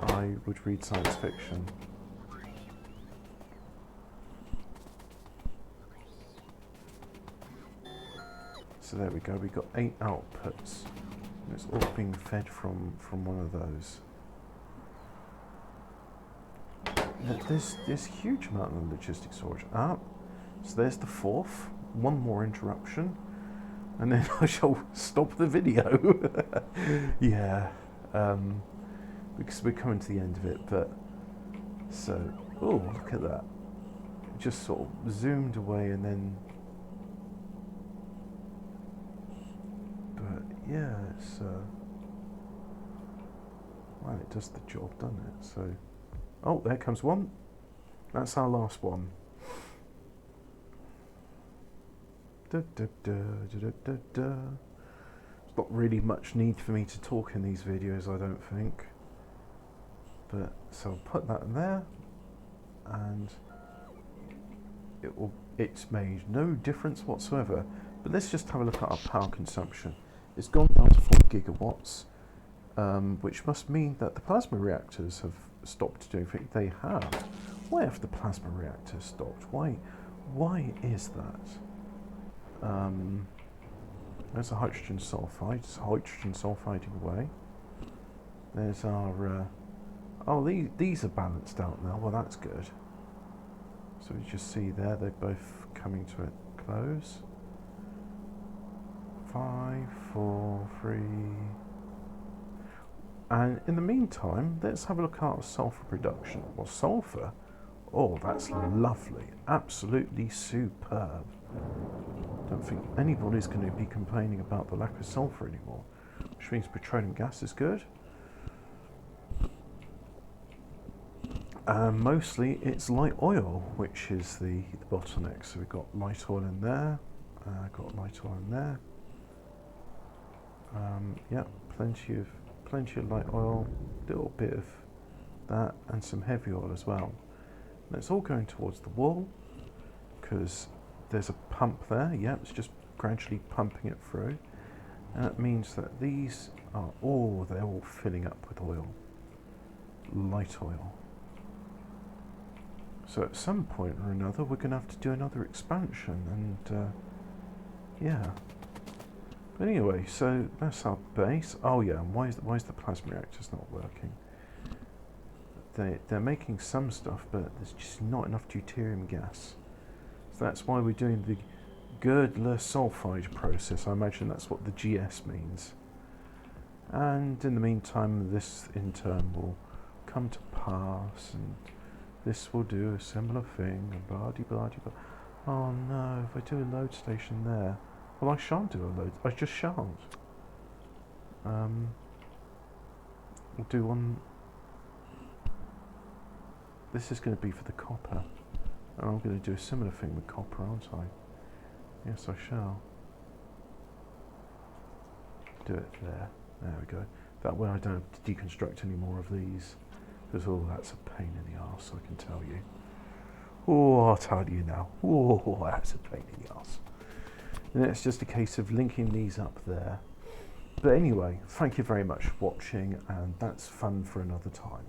I would read science fiction. So there we go, we got 8 outputs. And it's all being fed from one of those. There's a huge amount of logistic storage. So there's the 4th, 1 more interruption, and then I shall stop the video. Yeah, because we're coming to the end of it, but so, oh, look at that. It just sort of zoomed away and then, but yeah, it's, well, it does the job, doesn't it? So, oh, there comes one. That's our last one. Da, da, da, da, da, da, da. There's not really much need for me to talk in these videos, I don't think. But so I'll put that in there, and it's made no difference whatsoever. But let's just have a look at our power consumption. It's gone down to 4 gigawatts, which must mean that the plasma reactors have stopped doing things. They have. Why have the plasma reactors stopped? Why is that? There's a hydrogen sulfide. It's hydrogen sulfiding away. There's our. Oh, these are balanced out now. Well, that's good. So you just see there, they're both coming to a close. 5, 4, 3. And in the meantime, let's have a look at our sulfur production. Well, sulfur, oh, that's lovely. Absolutely superb. Don't think anybody's going to be complaining about the lack of sulfur anymore, which means petroleum gas is good. Mostly it's light oil, which is the bottleneck. So we've got light oil in there, got light oil in there. Yeah, plenty of light oil, a little bit of that, and some heavy oil as well. And it's all going towards the wall because there's a pump there. Yeah, it's just gradually pumping it through, and that means that these are they're all filling up with oil, light oil. So at some point or another, we're going to have to do another expansion, and yeah. But anyway, so that's our base. Oh yeah, and why is the plasma reactors not working? They're making some stuff, but there's just not enough deuterium gas. So that's why we're doing the Girdler sulfide process. I imagine that's what the GS means. And in the meantime, this in turn will come to pass, and this will do a similar thing, and blah-de-blah-de-blah. Oh no, if I do a load station there, well, I shan't do a load, I just shan't. We'll do one, this is going to be for the copper, and I'm going to do a similar thing with copper, aren't I? Yes, I shall. Do it there. There we go. That way I don't have to deconstruct any more of these, because that's a pain in the arse, I can tell you. Oh, I'll tell you now. Oh, that's a pain in the arse. And it's just a case of linking these up there. But anyway, thank you very much for watching, and that's fun for another time.